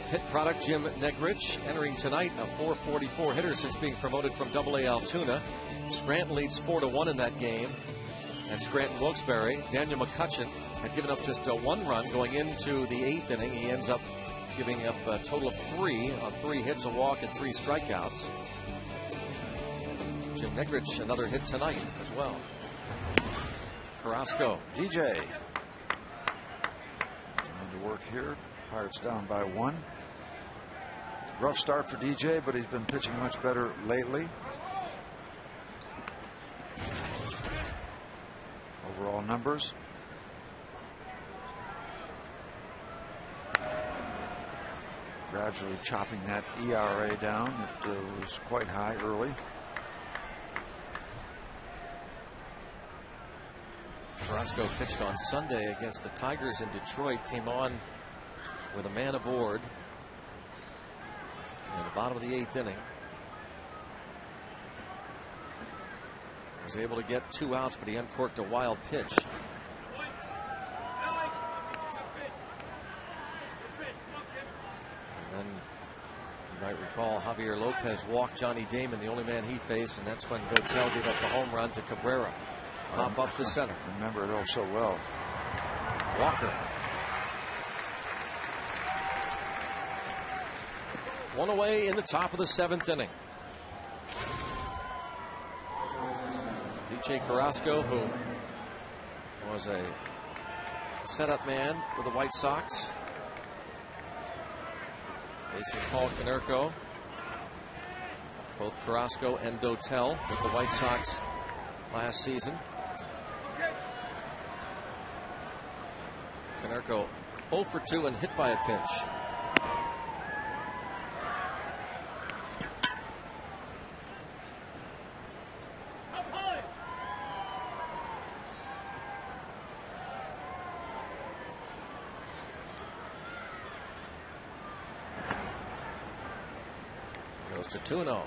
Pitt product Jim Negrich entering tonight, a .444 hitter since being promoted from AA Altoona. Scranton leads 4-1 in that game. And Scranton Wilkes-Barre, Daniel McCutcheon had given up just 1 run going into the 8th inning. He ends up giving up a total of 3 on 3 hits, a walk, and 3 strikeouts. Jim Negrich, another hit tonight as well. Carrasco. DJ. Trying to work here. Pirates down by 1. Rough start for DJ, but he's been pitching much better lately. Overall numbers. Gradually chopping that ERA down. It was quite high early. Carrasco pitched on Sunday against the Tigers in Detroit. Came on with a man aboard in the bottom of the 8th inning. Was able to get 2 outs, but he uncorked a wild pitch. And then you might recall Javier Lopez walked Johnny Damon, the only man he faced, and that's when Dotel gave up the home run to Cabrera. Pop up the center. Remember it all so well. Walker. 1 away in the top of the 7th inning. DJ Carrasco, who was a setup man for the White Sox, facing Paul Konerko. Both Carrasco and Dotel with the White Sox last season. Konerko 0 for 2 and hit by a pitch. Goes to 2-0.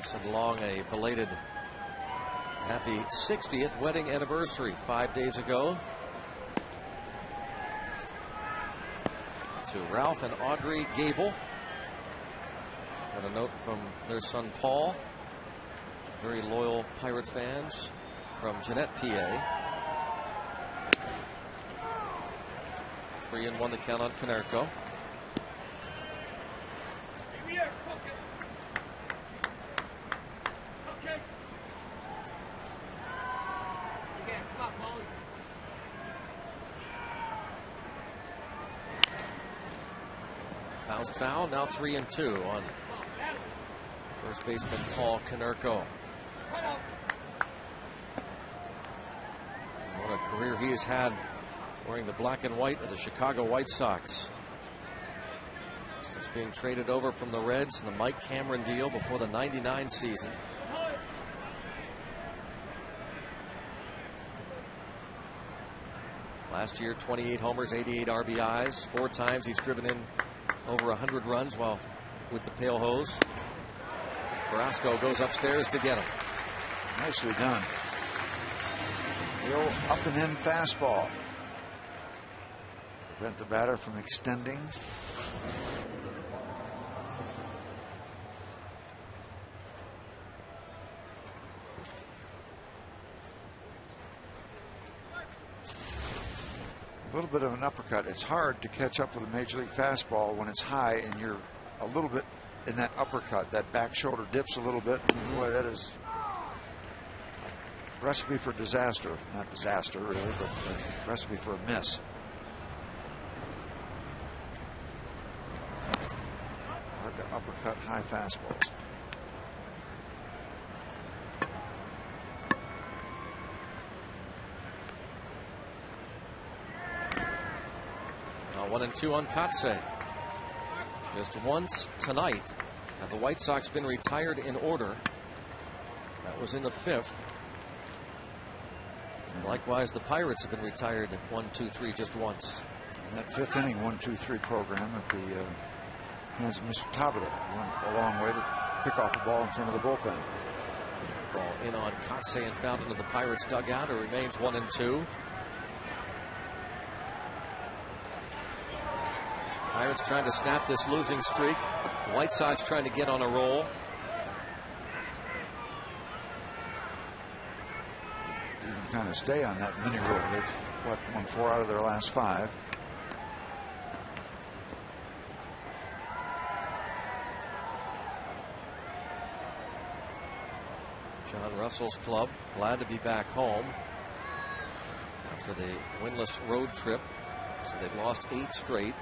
Sent along a belated happy 60th wedding anniversary 5 days ago to Ralph and Audrey Gable. Got a note from their son Paul, very loyal Pirate fans, from Jeanette, PA. 3-1 the count on Konerko. Bounced foul, now 3-2 on first baseman Paul Konerko. What a career he has had wearing the black and white of the Chicago White Sox. Since being traded over from the Reds in the Mike Cameron deal before the '99 season. Last year, 28 homers, 88 RBIs. 4 times he's driven in over 100 runs while with the Pale Hose. Carrasco goes upstairs to get him. Nicely done. The old up and in fastball. Prevent the batter from extending. A little bit of an uppercut. It's hard to catch up with a major league fastball when it's high and you're a little bit in that uppercut. That back shoulder dips a little bit. Boy, that is a recipe for disaster. Not disaster, really, but a recipe for a miss. Hard to uppercut high fastballs. Now 1-2 on Kotsay. Just once tonight have the White Sox been retired in order. That was in the 5th. And likewise, the Pirates have been retired 1, 2, 3 just once. And that 5th inning 1, 2, 3 program at the hands of Mr. Tabata went a long way to pick off the ball in front of the bullpen. Ball in on Kotsay and found into the Pirates dugout. It remains 1-2. Pirates trying to snap this losing streak. White Sox trying to get on a roll. You can kind of stay on that mini roll. They've won 4 out of their last 5. John Russell's club glad to be back home after the winless road trip. So they've lost 8 straight.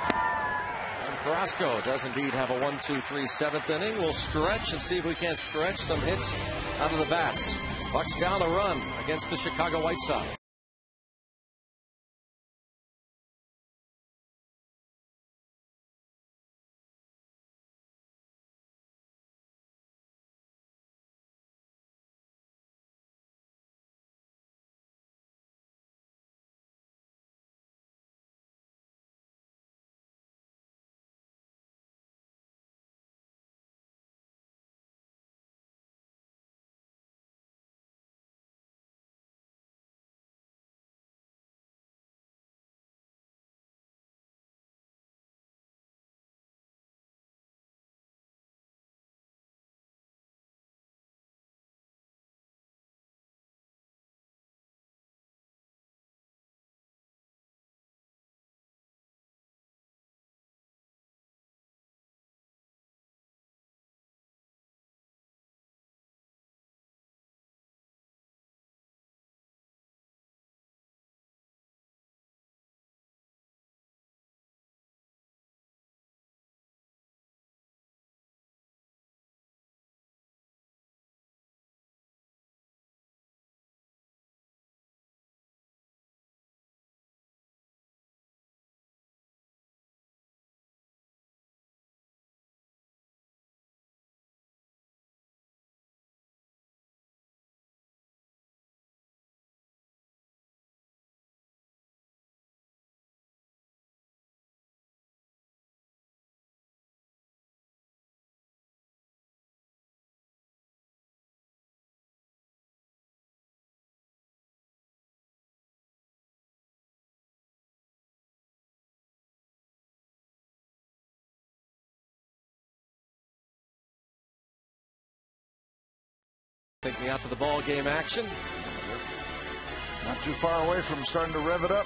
And Carrasco does indeed have a 1-2-3 7th inning. We'll stretch and see if we can't stretch some hits out of the bats. Bucks down a run against the Chicago White Sox. Take me out to the ball game action. Not too far away from starting to rev it up.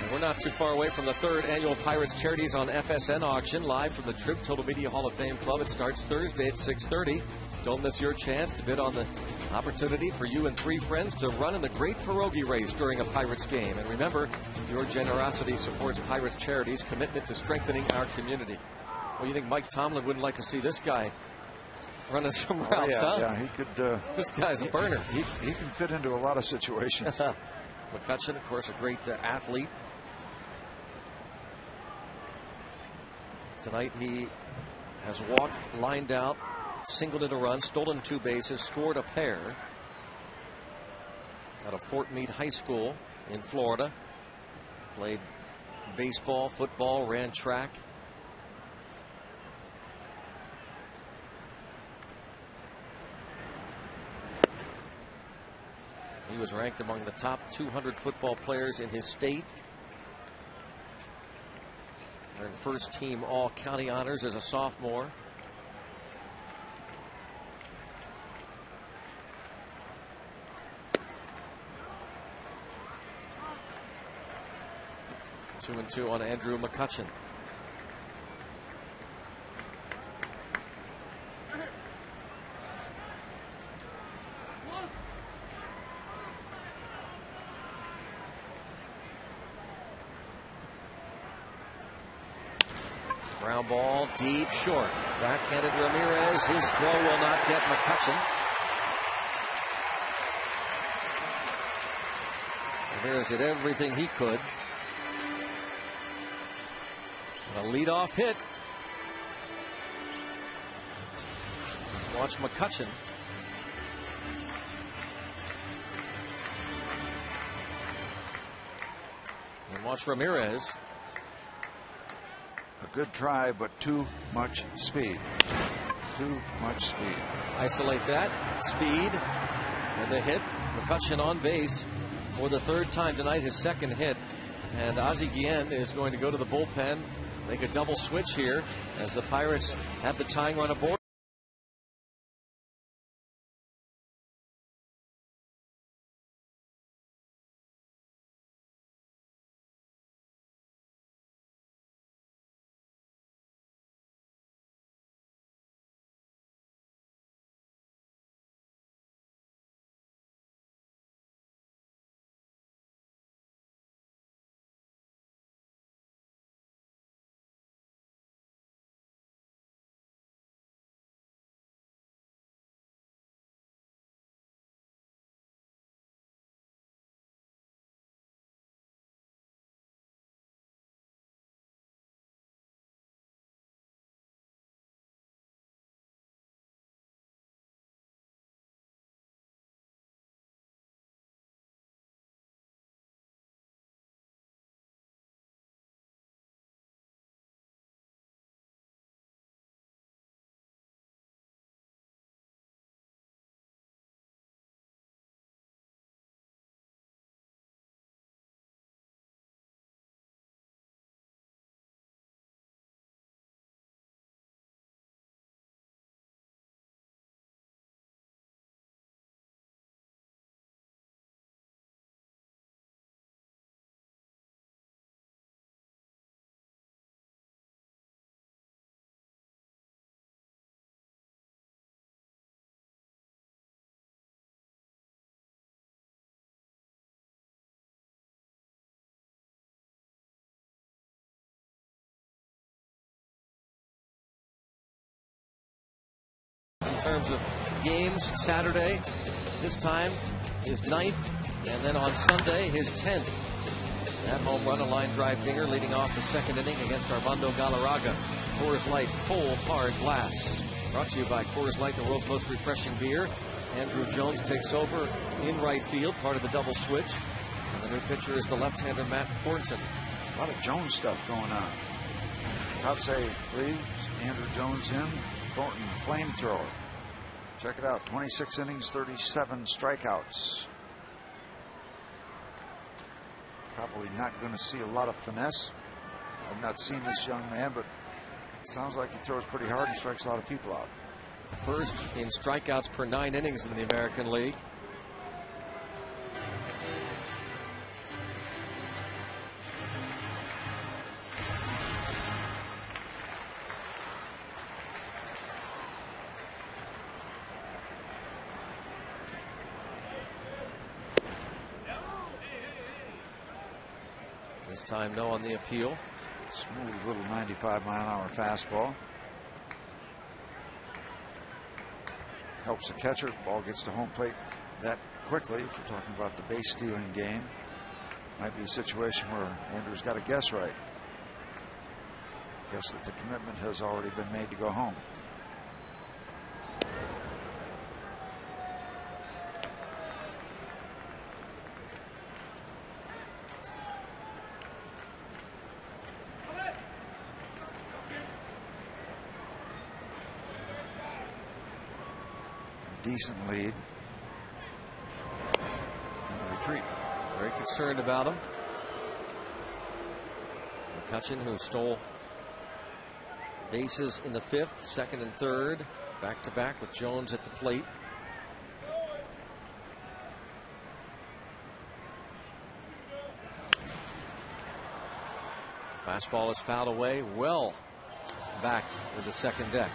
And we're not too far away from the 3rd annual Pirates Charities on FSN auction, live from the Trib Total Media Hall of Fame Club. It starts Thursday at 6:30. Don't miss your chance to bid on the opportunity for you and 3 friends to run in the Great Pierogi Race during a Pirates game. And remember, your generosity supports Pirates Charities' commitment to strengthening our community. Well, you think Mike Tomlin wouldn't like to see this guy running some routes, huh? Yeah, he could. This guy's a burner. He can fit into a lot of situations. McCutchen, of course, a great athlete. Tonight he has walked, lined out, singled in a run, stolen 2 bases, scored a pair out of Fort Meade High School in Florida. Played baseball, football, ran track. He was ranked among the top 200 football players in his state. Earned first team all county honors as a sophomore. Two and two on Andrew McCutchen. Ground ball deep short. Backhanded Ramirez. His throw will not get McCutchen. Ramirez did everything he could. And a leadoff hit. Let's watch McCutchen. And watch Ramirez. A good try, but too much speed. Too much speed. Isolate that. Speed. And the hit. McCutcheon on base for the third time tonight, his second hit. And Ozzie Guillen is going to go to the bullpen, make a double switch here as the Pirates have the tying run aboard. In terms of games, Saturday, this time his 9th, and then on Sunday, his 10th. That home run, a line drive dinger leading off the second inning against Armando Galarraga. Coors Light, cold, hard blast. Brought to you by Coors Light, the world's most refreshing beer. Andrew Jones takes over in right field, part of the double switch. And the new pitcher is the left-hander Matt Thornton. A lot of Jones stuff going on. Kotsay leaves, Andrew Jones in, Thornton flamethrower. Check it out, 26 innings, 37 strikeouts. Probably not going to see a lot of finesse. I've not seen this young man, but it sounds like he throws pretty hard and strikes a lot of people out. First in strikeouts per 9 innings in the American League. This time no on the appeal. Smooth little 95-mile-an-hour fastball. Helps the catcher. Ball gets to home plate that quickly. If we're talking about the base stealing game, might be a situation where Andrew's got to guess right. Guess that the commitment has already been made to go home. Decent lead. And a retreat. Very concerned about him. McCutcheon, who stole bases in the 5th, 2nd and 3rd, back-to-back with Jones at the plate. Fastball is fouled away, well back with the second deck.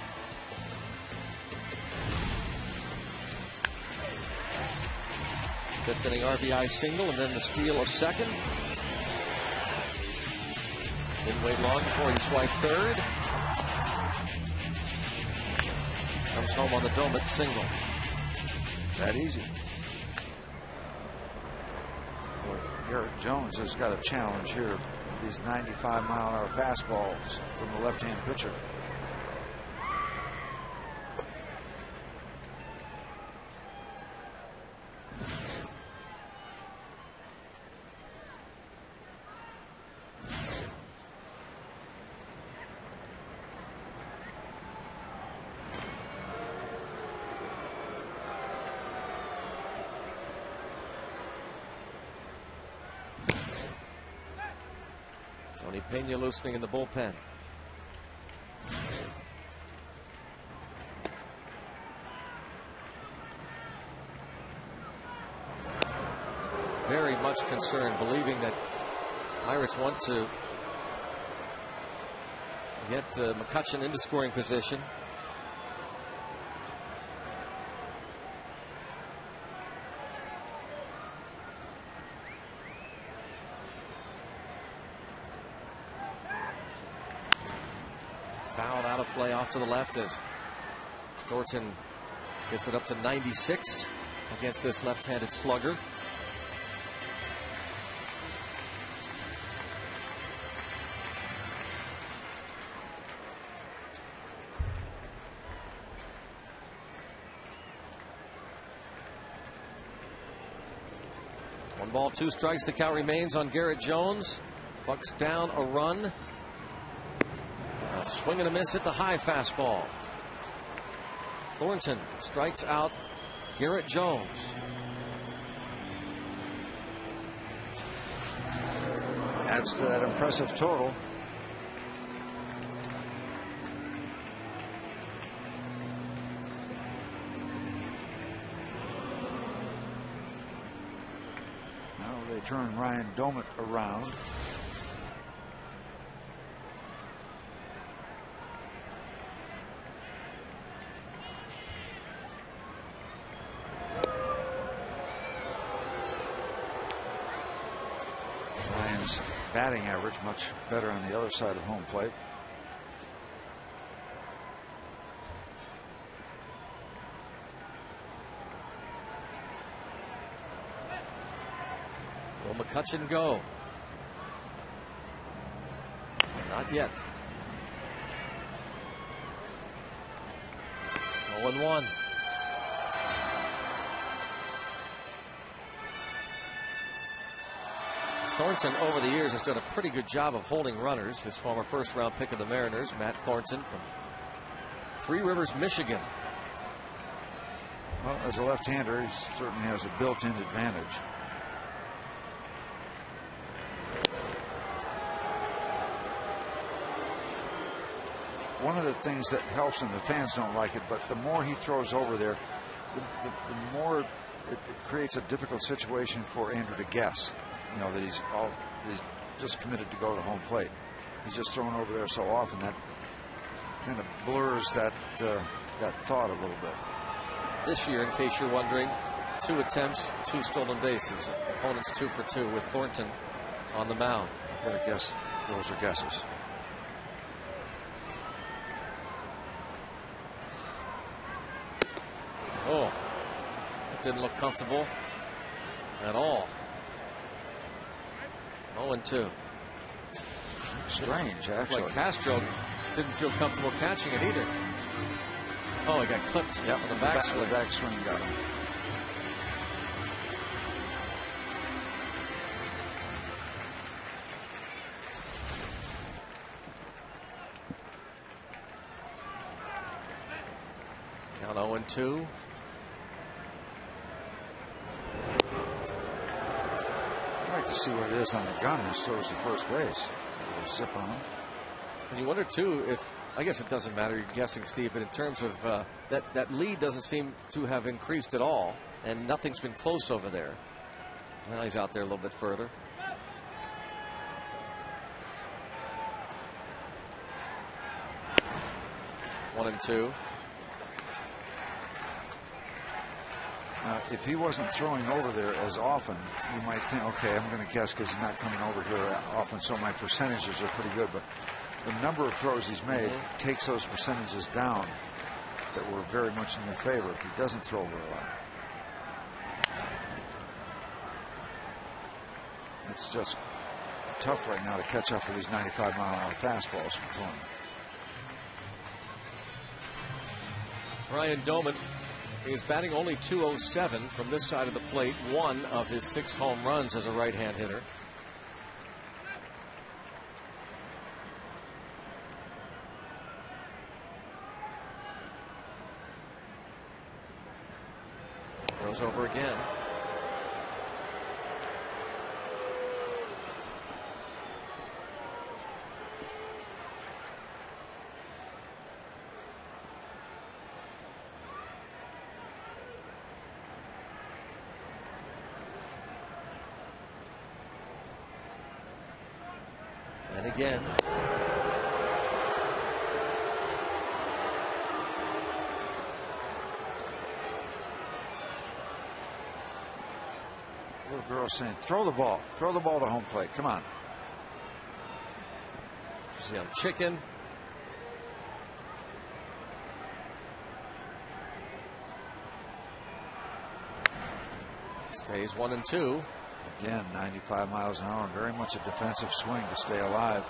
Fifth inning RBI single, and then the steal of second. Didn't wait long before he swiped third. Comes home on the Domet single. That easy. Boy, Garrett Jones has got a challenge here with these 95-mile-an-hour fastballs from the left-hand pitcher. Tony Pena loosening in the bullpen. Very much concerned, believing that Pirates want to get McCutchen into scoring position. Fouled out of play off to the left as Thornton gets it up to 96 against this left-handed slugger. One ball, 2 strikes. The count remains on Garrett Jones. Bucks down a run. A swing and a miss at the high fastball. Thornton strikes out Garrett Jones. Adds to that impressive total. Now they turn Ryan Doumit around. Batting average much better on the other side of home plate. Will McCutchen go? Not yet. 0-1. Thornton over the years has done a pretty good job of holding runners. His former first-round pick of the Mariners, Matt Thornton from Three Rivers, Michigan. Well, as a left-hander, he certainly has a built-in advantage. One of the things that helps him, the fans don't like it, but the more he throws over there, the more it creates a difficult situation for Andrew to guess. You know, that he's just committed to go to home plate. He's just thrown over there so often that kind of blurs that thought a little bit. This year, in case you're wondering, 2 attempts, 2 stolen bases. Opponents 2 for 2 with Thornton on the mound. I've got to guess those are guesses. Oh, it didn't look comfortable at all. 0-2. Strange, actually. Like Castro didn't feel comfortable catching it either. Oh, he got clipped on the backswing. The backswing got him. Count 0-2. I'd like to see what it is on the gun as throws to first base. Zip on him. And you wonder too if, I guess it doesn't matter, you're guessing, Steve, but in terms of that lead doesn't seem to have increased at all, and nothing's been close over there. Now he's out there a little bit further. One and two. If he wasn't throwing over there as often, you might think, okay, I'm going to guess because he's not coming over here often, so my percentages are pretty good. But the number of throws he's made takes those percentages down that were very much in your favor if he doesn't throw over a lot. It's just tough right now to catch up with these 95-mile-an-hour fastballs from Thornton. Ryan Doumit is batting only .207 from this side of the plate, 1 of his 6 home runs as a right-hand hitter. Throws over again. And again. Little girl saying, throw the ball to home plate. Come on. She's young chicken. Stays 1-2. Again, 95 miles an hour. Very much a defensive swing to stay alive.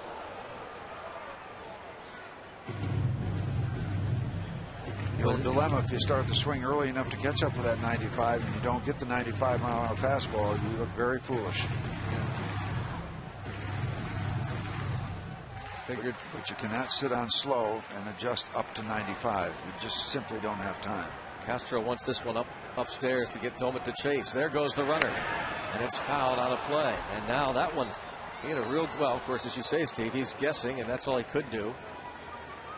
The old dilemma, if you start the swing early enough to catch up with that 95 and you don't get the 95-mile-an-hour fastball, you look very foolish. Figured. But you cannot sit on slow and adjust up to 95. You just simply don't have time. Castro wants this one upstairs to get Domit to chase. There goes the runner. And it's fouled out of play. And now that one, he had a real, well, of course, as you say, Steve, he's guessing, and that's all he could do.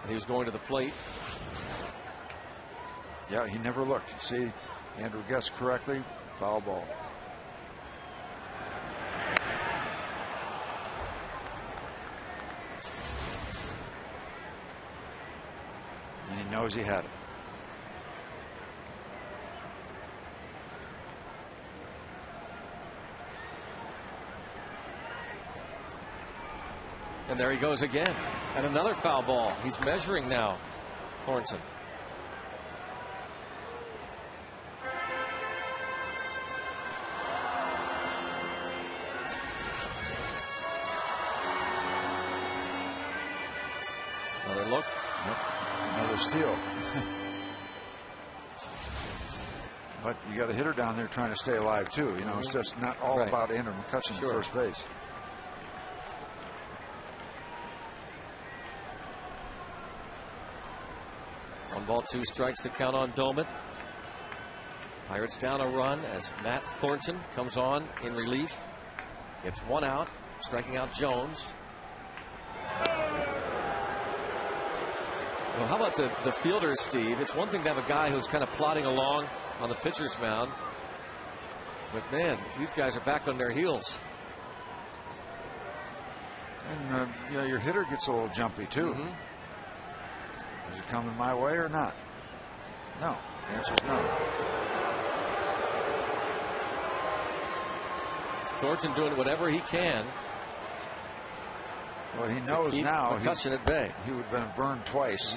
And he was going to the plate. Yeah, he never looked. See, Andrew guessed correctly. Foul ball. And he knows he had it. And there he goes again. And another foul ball. He's measuring now, Thornton. Another look. Yep. Another steal. But you got a hitter down there trying to stay alive too. You know, it's just not all about Andrew McCutchen at first base. One ball, two strikes to count on Domit. Pirates down a run as Matt Thornton comes on in relief. Gets one out, striking out Jones. Well, how about the fielders, Steve? It's one thing to have a guy who's kind of plodding along on the pitcher's mound. But, man, these guys are back on their heels. And, you know, your hitter gets a little jumpy, too. Is it coming my way or not? No. The answer is no. Thornton doing whatever he can. Well, he knows now McCutchen at bay. He would have been burned twice.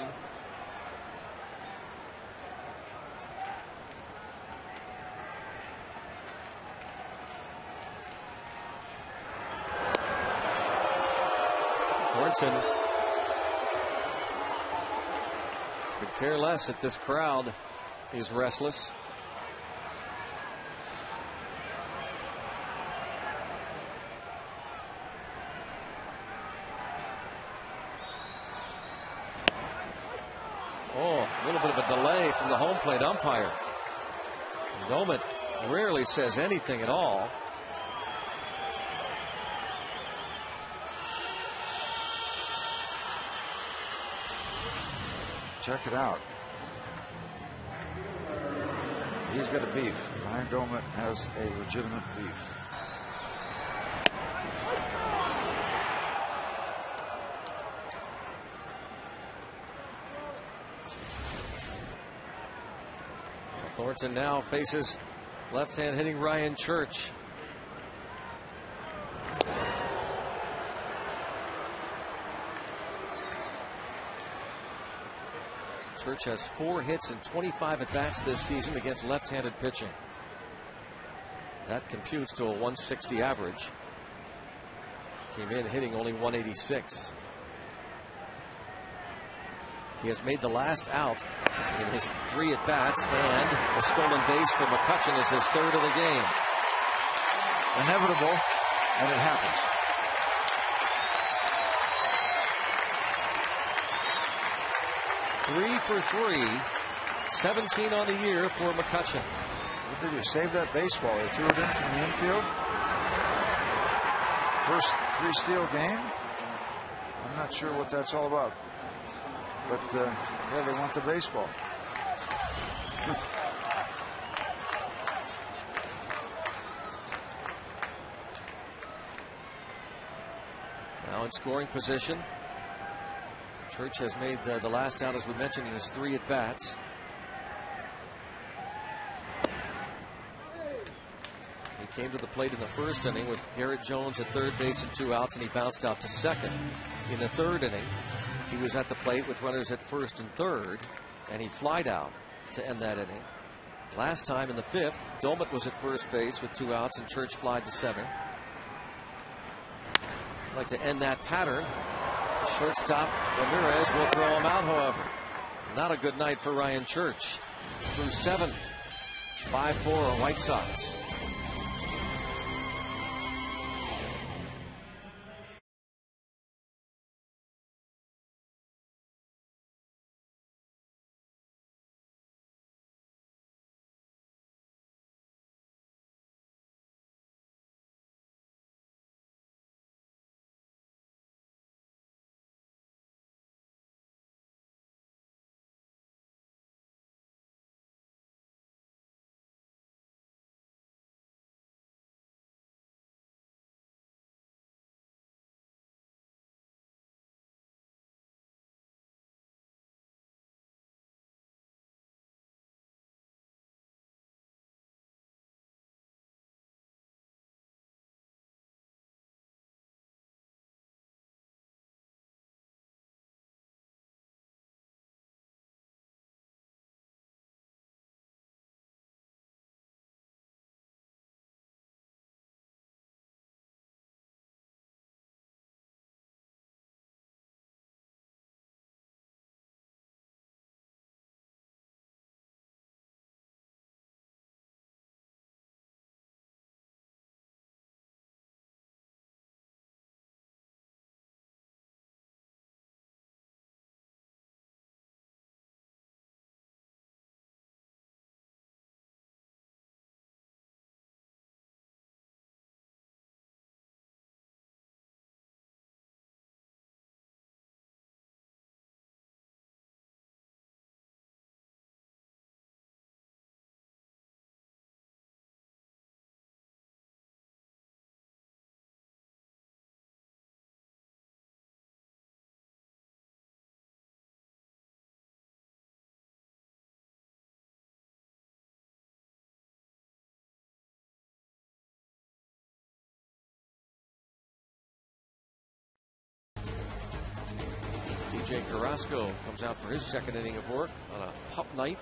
Thornton could care less that this crowd is restless. Oh, a little bit of a delay from the home plate umpire. Domit rarely says anything at all. Check it out. He's got a beef. Ryan Domit has a legitimate beef. Thornton now faces left-hand hitting Ryan Church. Church has 4 hits and 25 at-bats this season against left-handed pitching. That computes to a 160 average. Came in hitting only 186. He has made the last out in his 3 at-bats, and a stolen base for McCutchen is his 3rd of the game. Inevitable, and it happens. Three for 3, 17 on the year for McCutchen. What did he save that baseball? They threw it in from the infield. First 3-steal game. I'm not sure what that's all about. But, yeah, they want the baseball. Now Now in scoring position. Church has made the last out, as we mentioned, in his 3 at-bats. He came to the plate in the first inning with Garrett Jones at third base and 2 outs, and he bounced out to second. In the third inning, he was at the plate with runners at first and third, and he flied out to end that inning. Last time in the 5th, Dolmet was at first base with 2 outs, and Church flied to center. I'd like to end that pattern. Shortstop Ramirez will throw him out, however. Not a good night for Ryan Church. Through 7, 5-4 White Sox. DJ Carrasco comes out for his second inning of work on a pup night.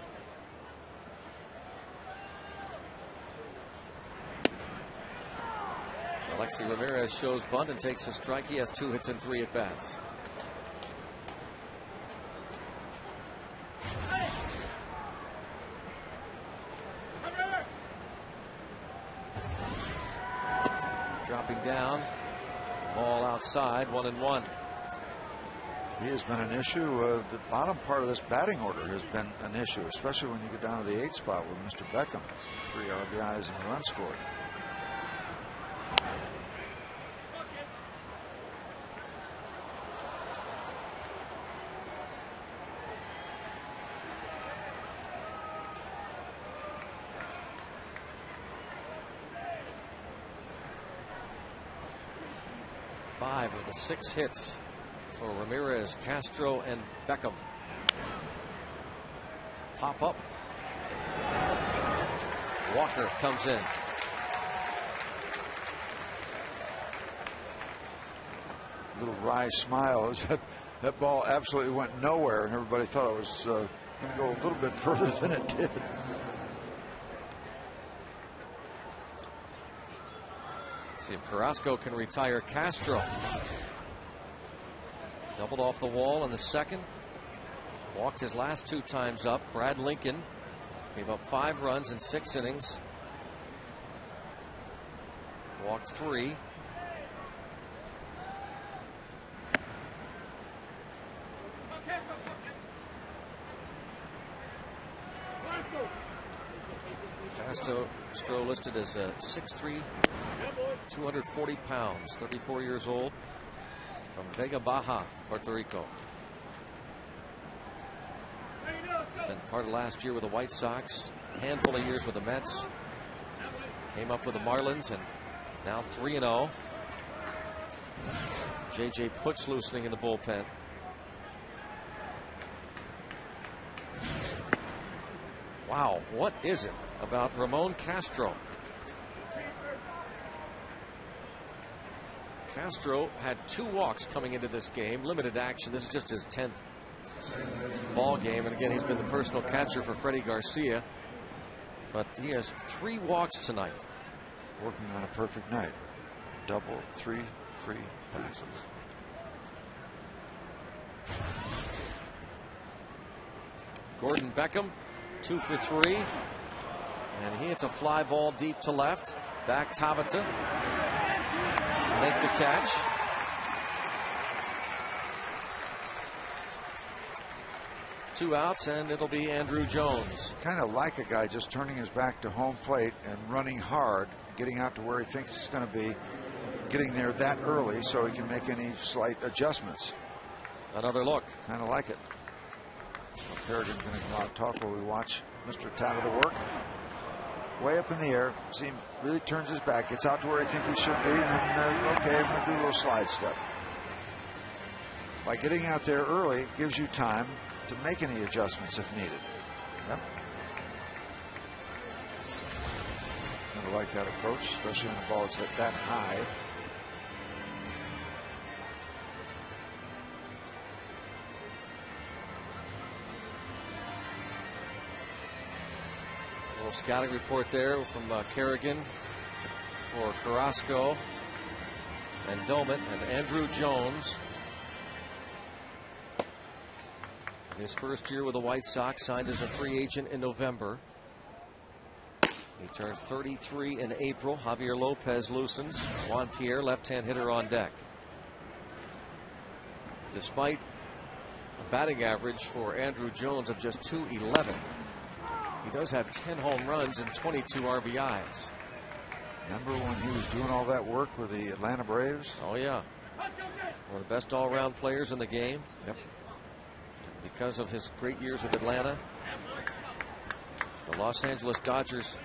Alexi Ramirez shows bunt and takes a strike. He has 2 hits and 3 at-bats. Dropping down. Ball outside, 1-1. He has been an issue. The bottom part of this batting order has been an issue, especially when you get down to the 8th spot with Mr. Beckham. 3 RBIs and a run scored. Five of the 6 hits for Ramirez, Castro, and Beckham. Pop up. Walker comes in. Little wry smile as that ball absolutely went nowhere, and everybody thought it was going to go a little bit further than it did. See if Carrasco can retire Castro. Doubled off the wall in the second. Walked his last 2 times up. Brad Lincoln gave up 5 runs in 6 innings. Walked 3. Castro listed as 6'3", 240 pounds, 34 years old, from Vega Baja, Puerto Rico. He's been part of last year with the White Sox, a handful of years with the Mets. Came up with the Marlins, and now 3-0. J.J. Putz loosening in the bullpen. Wow, what is it about Ramon Castro? Castro had 2 walks coming into this game, limited action. This is just his 10th ball game, and again, he's been the personal catcher for Freddie Garcia. But he has 3 walks tonight. Working on a perfect night. Double, 3 free passes. Gordon Beckham, 2 for 3. And he hits a fly ball deep to left. Back Tabata. Make the catch. Two outs, and it'll be Andruw Jones. Kind of like a guy just turning his back to home plate and running hard, getting out to where he thinks it's going to be, getting there that early so he can make any slight adjustments. Another look. Kind of like it. Well, Kerrigan's going to come out and talk while we watch Mr. Tabata work. Way up in the air. See him really turns his back, gets out to where he thinks he should be, and then, okay, I'm going to do a little slide step. By getting out there early, it gives you time to make any adjustments if needed. Yep. Kind of like that approach, especially when the ball is hit that high. A little scouting report there from Kerrigan for Carrasco and Doman and Andruw Jones. His first year with the White Sox, signed as a free agent in November. He turned 33 in April. Javier Lopez loosens. Juan Pierre, left-hand hitter, on deck. Despite a batting average for Andruw Jones of just .211, he does have 10 home runs and 22 RBIs. Remember when he was doing all that work with the Atlanta Braves? Oh, yeah. One of the best all-around players in the game. Yep. Because of his great years with Atlanta, the Los Angeles Dodgers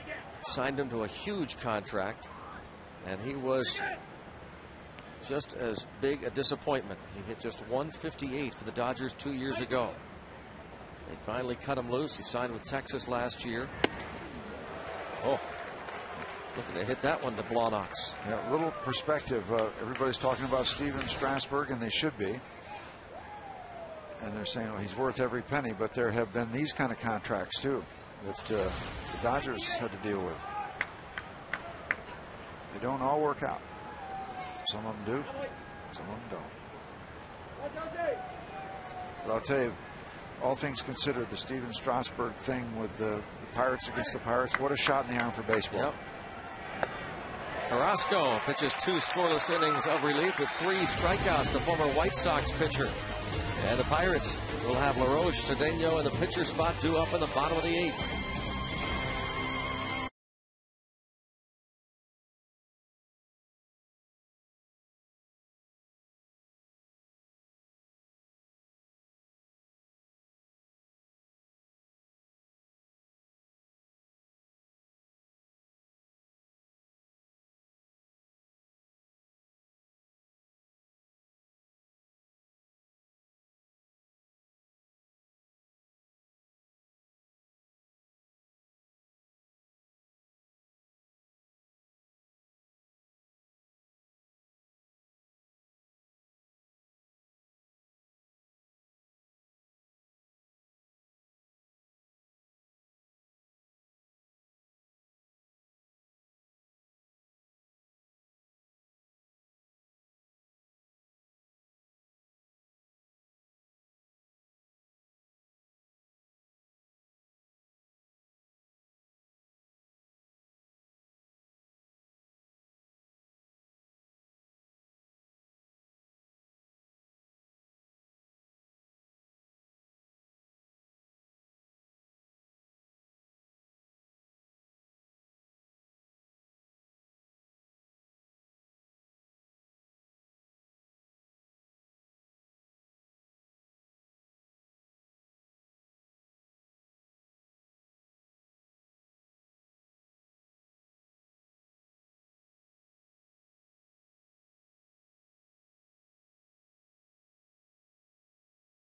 signed him to a huge contract, and he was just as big a disappointment. He hit just .158 for the Dodgers 2 years ago. They finally cut him loose. He signed with Texas last year. Oh, looking to hit that one to Blaunox. Yeah, a little perspective. Everybody's talking about Steven Strasburg, and they should be. And they're saying, well, he's worth every penny, but there have been these kind of contracts too that the Dodgers had to deal with. They don't all work out. Some of them do, some of them don't. But I'll tell you, all things considered, the Steven Strasburg thing with the Pirates against the Pirates, what a shot in the arm for baseball. Yep. Carrasco pitches 2 scoreless innings of relief with 3 strikeouts, the former White Sox pitcher. And the Pirates will have LaRoche Cedeno in the pitcher spot, due up in the bottom of the 8th.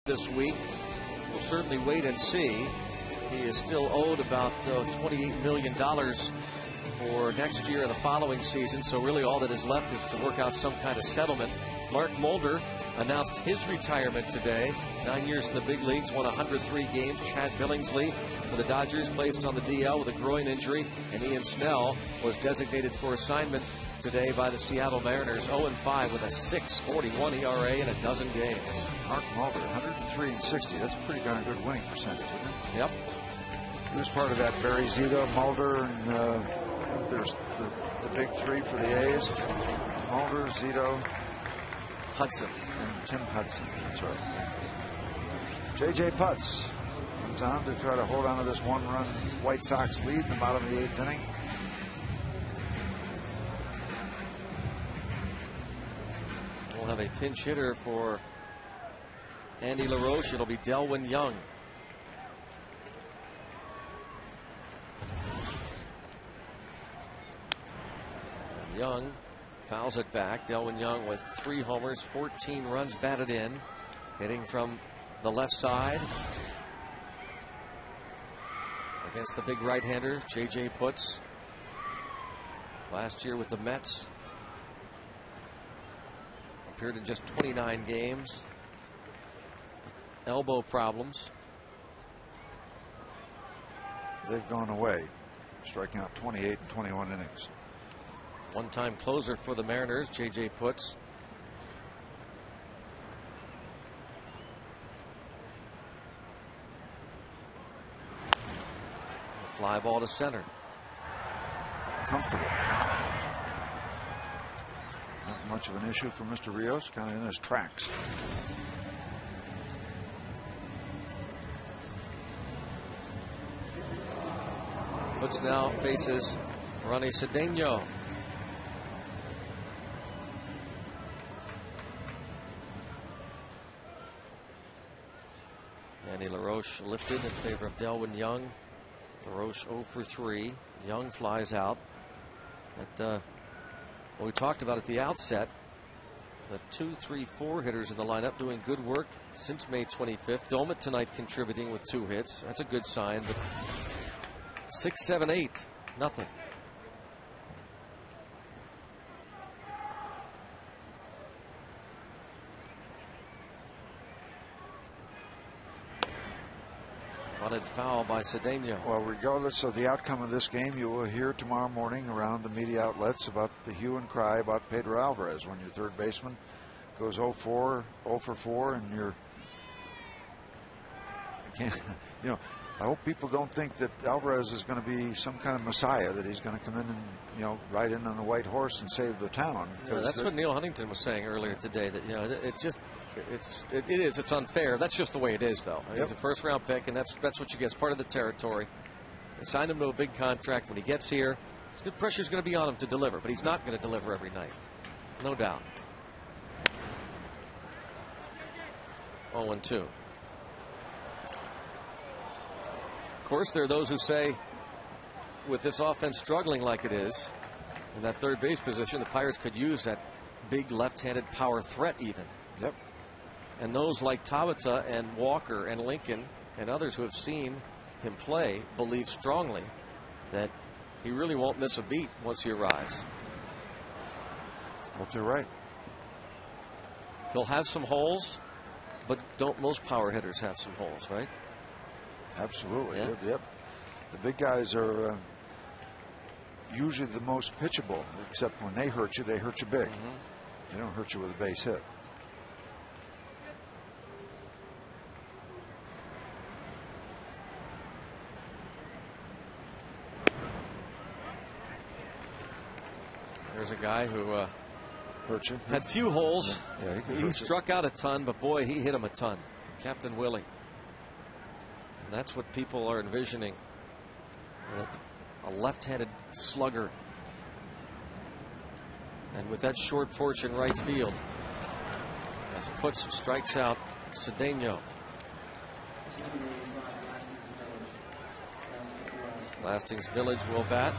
this week. We'll certainly wait and see. He is still owed about $28 million for next year and the following season, so really all that is left is to work out some kind of settlement. Mark Mulder announced his retirement today. 9 years in the big leagues, won 103 games. Chad Billingsley for the Dodgers placed on the DL with a groin injury, and Ian Snell was designated for assignment today by the Seattle Mariners. 0-5 with a 6.41 ERA in a dozen games. Mark Mulder, 103 and 60. That's a pretty darn good winning percentage, isn't it? Yep. He was part of that Barry Zito, Mulder, and there's the big three for the A's. Mulder, Zito, Hudson. And Tim Hudson. That's right. J.J. Putz comes on to try to hold on to this one-run White Sox lead in the bottom of the 8th inning. We'll have a pinch hitter for Andy LaRoche. It'll be Delwyn Young. Young fouls it back. Delwyn Young with 3 homers, 14 runs batted in. Hitting from the left side against the big right-hander, J.J. Putz. Last year with the Mets. Appeared in just 29 games. Elbow problems. They've gone away, striking out 28 and 21 innings. One-time closer for the Mariners, J.J. Putz. Fly ball to center. Comfortable. Not much of an issue for Mr. Rios, kind of in his tracks. Putz now faces Ronnie Cedeno. Andy LaRoche lifted in favor of Delwyn Young. LaRoche 0 for 3. Young flies out. But what we talked about at the outset, the 2, 3, 4 hitters in the lineup doing good work since May 25th. Domet tonight contributing with 2 hits. That's a good sign. But 6, 7, 8, nothing. Wanted foul by Cedeno. Well, regardless of the outcome of this game, you will hear tomorrow morning around the media outlets about the hue and cry about Pedro Alvarez when your third baseman goes 0 for 4, and you know, I hope people don't think that Alvarez is going to be some kind of messiah, that he's going to come in and, you know, ride in on the white horse and save the town. Yeah, that's what Neil Huntington was saying earlier today, that, you know, it's unfair. That's just the way it is, though. Yep. He's a first-round pick, and that's what you get. It's part of the territory. They signed him to a big contract. When he gets here, good pressure's going to be on him to deliver, but he's not going to deliver every night, no doubt. 0-2. Of course, there are those who say, with this offense struggling like it is, in that third base position, the Pirates could use that big left-handed power threat even. Yep. And those like Tabata and Walker and Lincoln and others who have seen him play believe strongly that he really won't miss a beat once he arrives. Hope you're right. He'll have some holes, but don't most power hitters have some holes, right? Absolutely. Yeah. Yep. The big guys are usually the most pitchable, except when they hurt you big. Mm-hmm. They don't hurt you with a base hit. There's a guy who hurt you. Had few holes. Yeah, he struck out a ton, but boy, he hit him a ton. Captain Willie. And that's what people are envisioning. A left-handed slugger. And with that short porch in right field, as Putz strikes out Cedeno. Lastings Village will bat.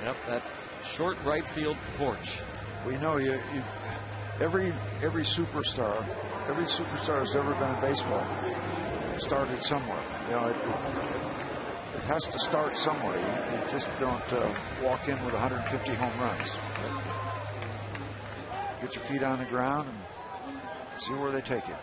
Yep, that short right field porch. We know you every superstar who's ever been in baseball started somewhere. You know, it has to start somewhere. You just don't walk in with 150 home runs. Get your feet on the ground and see where they take you.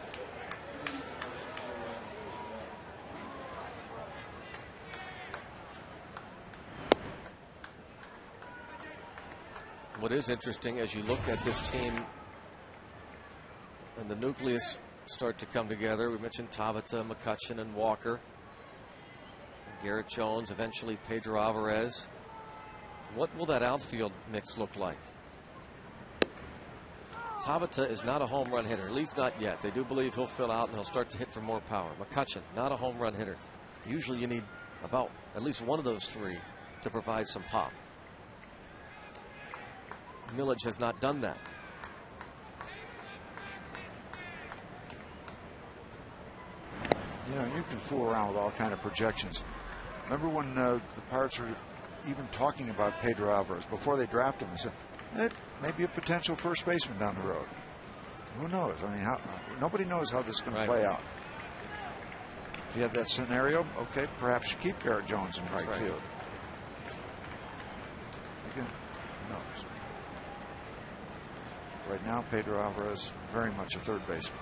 What is interesting as you look at this team and the nucleus start to come together, we mentioned Tabata, McCutchen, and Walker, Garrett Jones, eventually Pedro Alvarez. What will that outfield mix look like? Tabata is not a home run hitter, at least not yet. They do believe he'll fill out and he'll start to hit for more power. McCutchen, not a home run hitter. Usually you need about at least one of those three to provide some pop. Milledge has not done that. You know, you can fool around with all kind of projections. Remember when the Pirates were even talking about Pedro Alvarez before they drafted him? They said, maybe a potential first baseman down the road. Who knows? I mean, nobody knows how this is going to play out. If you have that scenario, okay, perhaps you keep Garrett Jones in right field. Again, who knows? Right now, Pedro Alvarez very much a third baseman.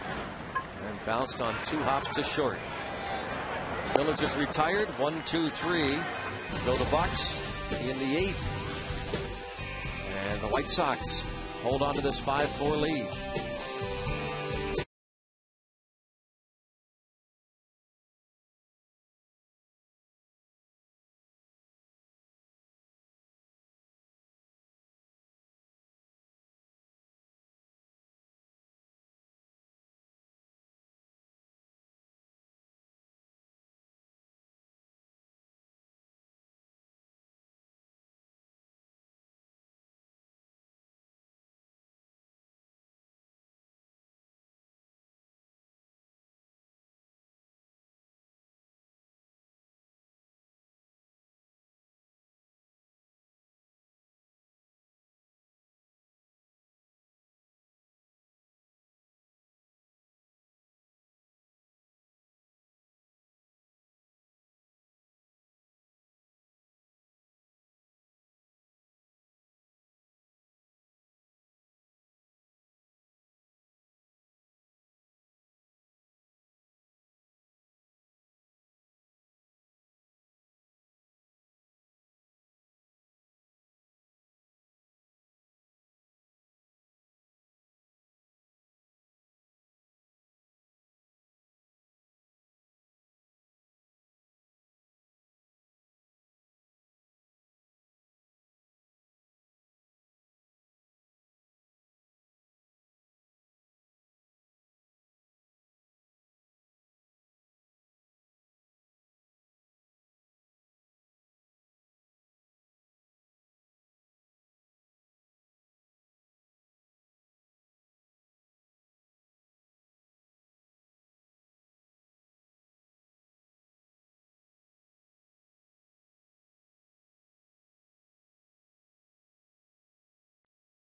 And bounced on 2 hops to short. Milledge is retired. 1, 2, 3. Go the Bucks in the 8th. And the White Sox hold on to this 5-4 lead.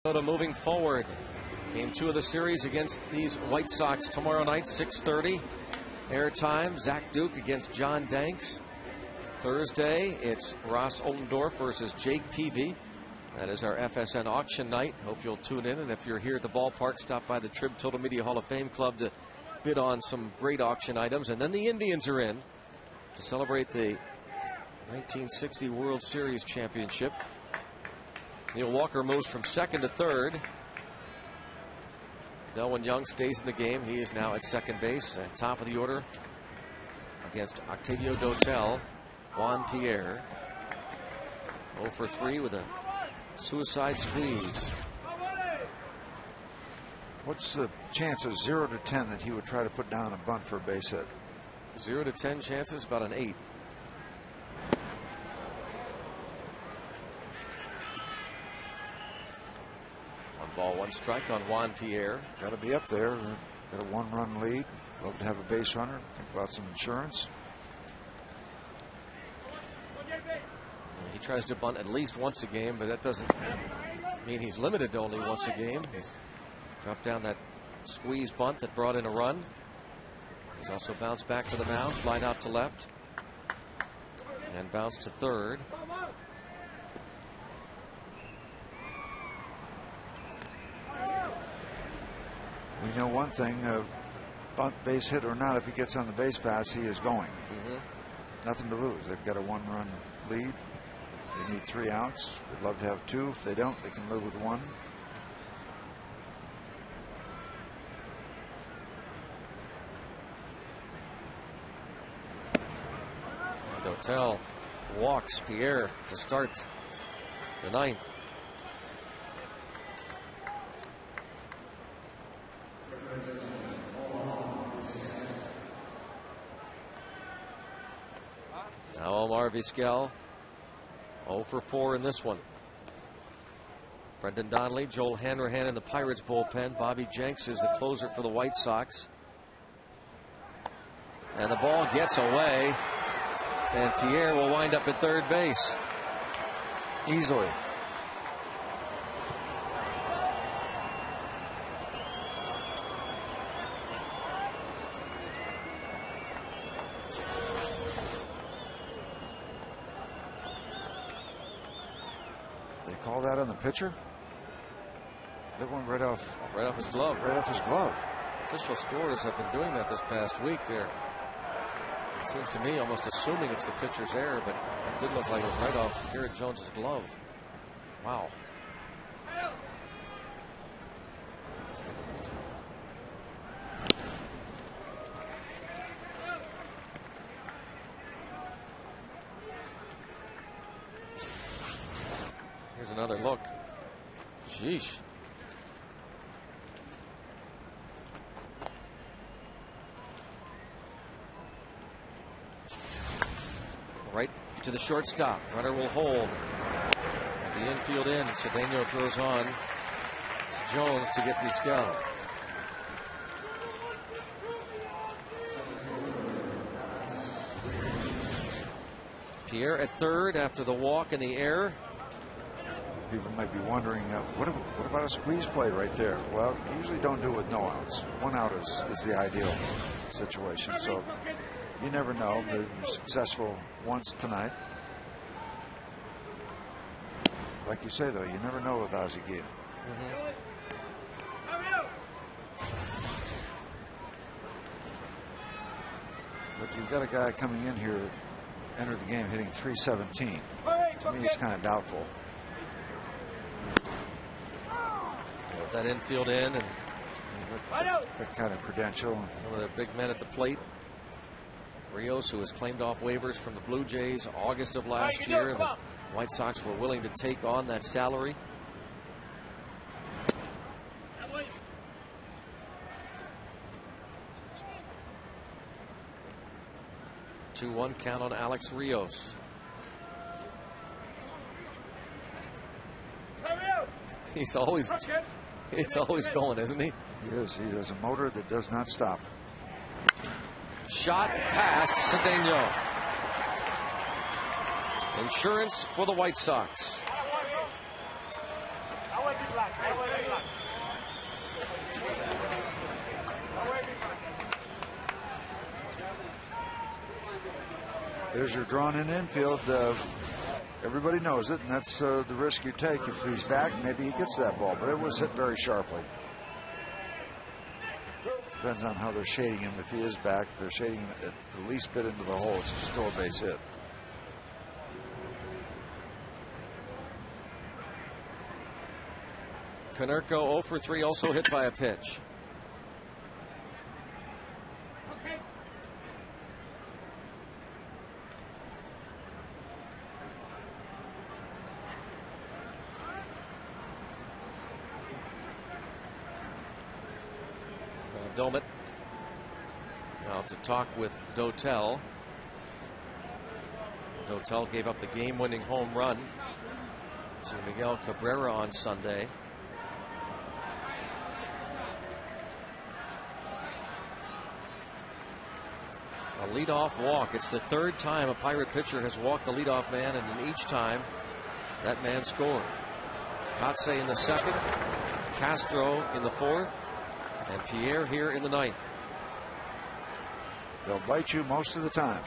Moving forward, game 2 of the series against these White Sox tomorrow night, 6:30 airtime. Zach Duke against John Danks. Thursday, it's Ross Oldendorf versus Jake Peavy. That is our FSN auction night. Hope you'll tune in, and if you're here at the ballpark, stop by the Trib Total Media Hall of Fame Club to bid on some great auction items. And then the Indians are in to celebrate the 1960 World Series championship. Neil Walker moves from second to third. Delwyn Young stays in the game. He is now at second base and top of the order against Octavio Dotel. Juan Pierre 0 for 3 with a suicide squeeze. What's the chance of 0 to 10 that he would try to put down a bunt for a base hit? 0 to 10 chances, about an 8. Ball, 1 strike on Juan Pierre. Got to be up there. Got a 1-run lead. Love to have a base runner. Think about some insurance. He tries to bunt at least once a game, but that doesn't I mean, he's limited to only once a game. He's dropped down that squeeze bunt that brought in a run. He's also bounced back to the mound, flied out to left, and bounced to third. We know one thing, bunt, base hit or not, if he gets on the base paths, he is going. Nothing to lose. They've got a 1-run lead. They need 3 outs. They'd love to have 2. If they don't, they can live with 1. Dotel walks Pierre to start the 9th. Now Omar Vizquel 0 for 4 in this one. Brendan Donnelly, Joel Hanrahan in the Pirates bullpen. Bobby Jenks is the closer for the White Sox. And the ball gets away. And Pierre will wind up at third base. Easily. They call that on the pitcher? That one right off his glove. Right off his glove. Official scorers have been doing that this past week. There, it seems to me, almost assuming it's the pitcher's error, but it did look like it was right off Garrett Jones's glove. Wow. Here's another look. Sheesh. Right to the shortstop. Runner will hold. The infield in. Cedeno throws on. It's Jones to get Vizquel. Pierre at third after the walk and the error. People might be wondering, what about a squeeze play right there? Well, you usually don't do it with no outs. 1 out is the ideal situation. So you never know. They were successful once tonight. Like you say, though, you never know with Ozzie Guillen. But you've got a guy coming in here that entered the game hitting .317. To me, it's kind of doubtful. With that infield in and that kind of credential. One of their big men at the plate. Rios, who was claimed off waivers from the Blue Jays August of last year. The White Sox were willing to take on that salary. Two-one count on Alex Rios. He's always going, isn't he? He is. He has a motor that does not stop. Shot past Cedeno. Insurance for the White Sox. There's your drawn in infield. Everybody knows it, and that's the risk you take. If he's back, maybe he gets that ball, but it was hit very sharply. Depends on how they're shading him. If he is back, if they're shading him at the least bit into the hole, it's still a base hit. Konerko 0 for 3, also hit by a pitch. Domit now to talk with Dotel. Dotel gave up the game-winning home run to Miguel Cabrera on Sunday. A leadoff walk. It's the third time a Pirate pitcher has walked the leadoff man, and in each time that man scored. Kotze in the second, Castro in the fourth, and Pierre here in the ninth. They'll bite you most of the time.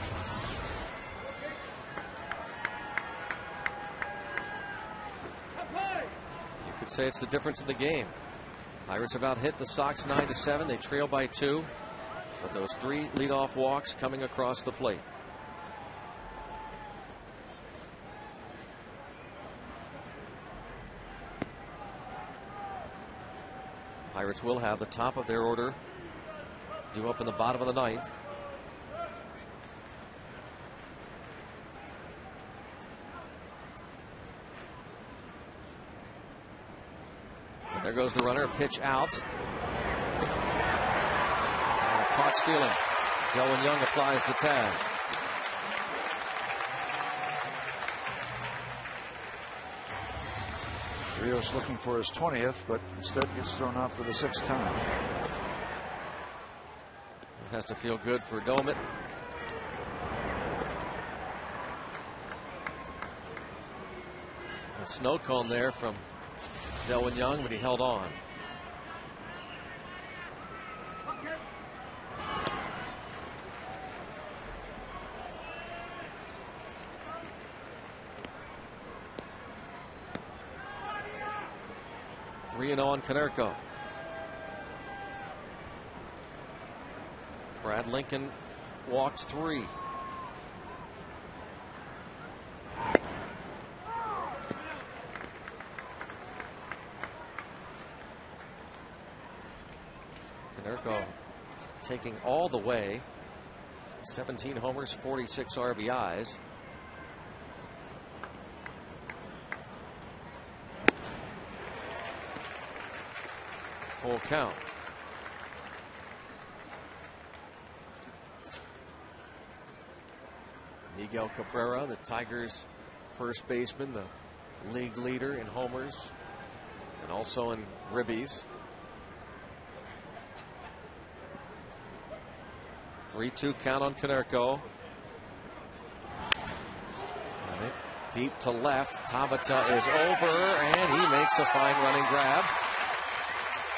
You could say it's the difference in the game. Pirates about hit the Sox 9-7. They trail by 2. But those 3 leadoff walks coming across the plate. Pirates will have the top of their order due up in the bottom of the ninth. And there goes the runner. Pitch out. And caught stealing. Delwin Young applies the tag. Rios looking for his 20th, but instead gets thrown out for the 6th time. It has to feel good for Doumit. A snow cone there from Delwin Young, but he held on. On Konerko. Brad Lincoln walked 3. Konerko taking all the way. 17 homers, 46 RBIs. Full count. Miguel Cabrera, the Tigers' first baseman, the league leader in homers and also in ribbies. 3-2 count on Konerko. Deep to left. Tabata is over, and he makes a fine running grab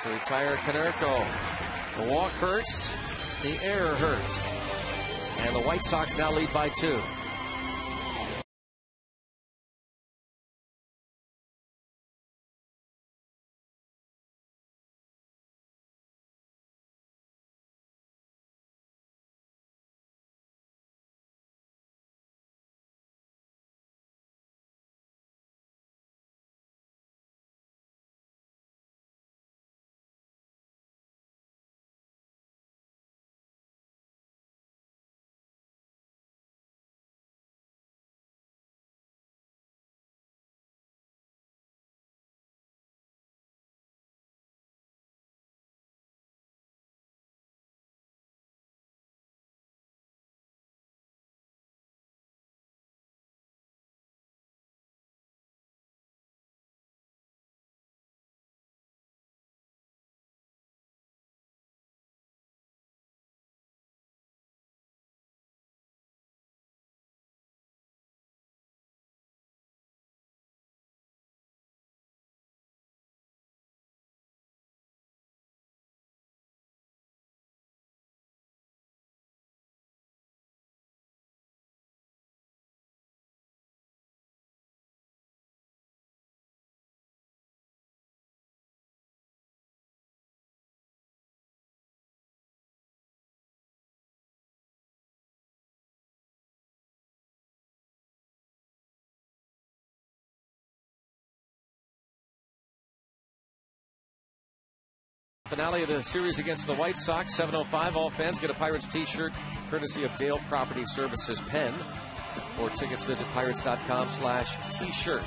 to retire Konerko. The walk hurts, the error hurts, and the White Sox now lead by 2. Finale of the series against the White Sox, 7:05. All fans get a Pirates t-shirt courtesy of Dale Property Services Penn. For tickets, visit pirates.com/t-shirt.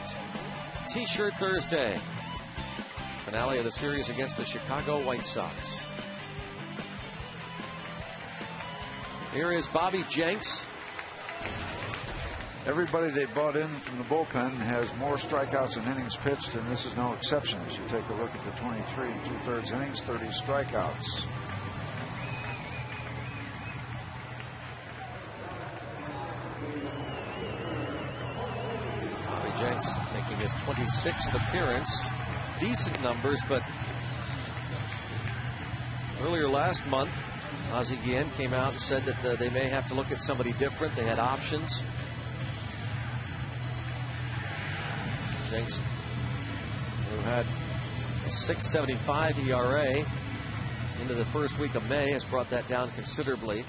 T-shirt Thursday. Finale of the series against the Chicago White Sox. Here is Bobby Jenks. Everybody they brought in from the bullpen has more strikeouts and innings pitched, and this is no exception. As you take a look at the 23 2/3 innings, 30 strikeouts. Bobby Jenks making his 26th appearance decent numbers, but earlier last month, Ozzie Guillen came out and said that they may have to look at somebody different. They had options. Jenks, who had a 6.75 ERA into the first week of May, has brought that down considerably.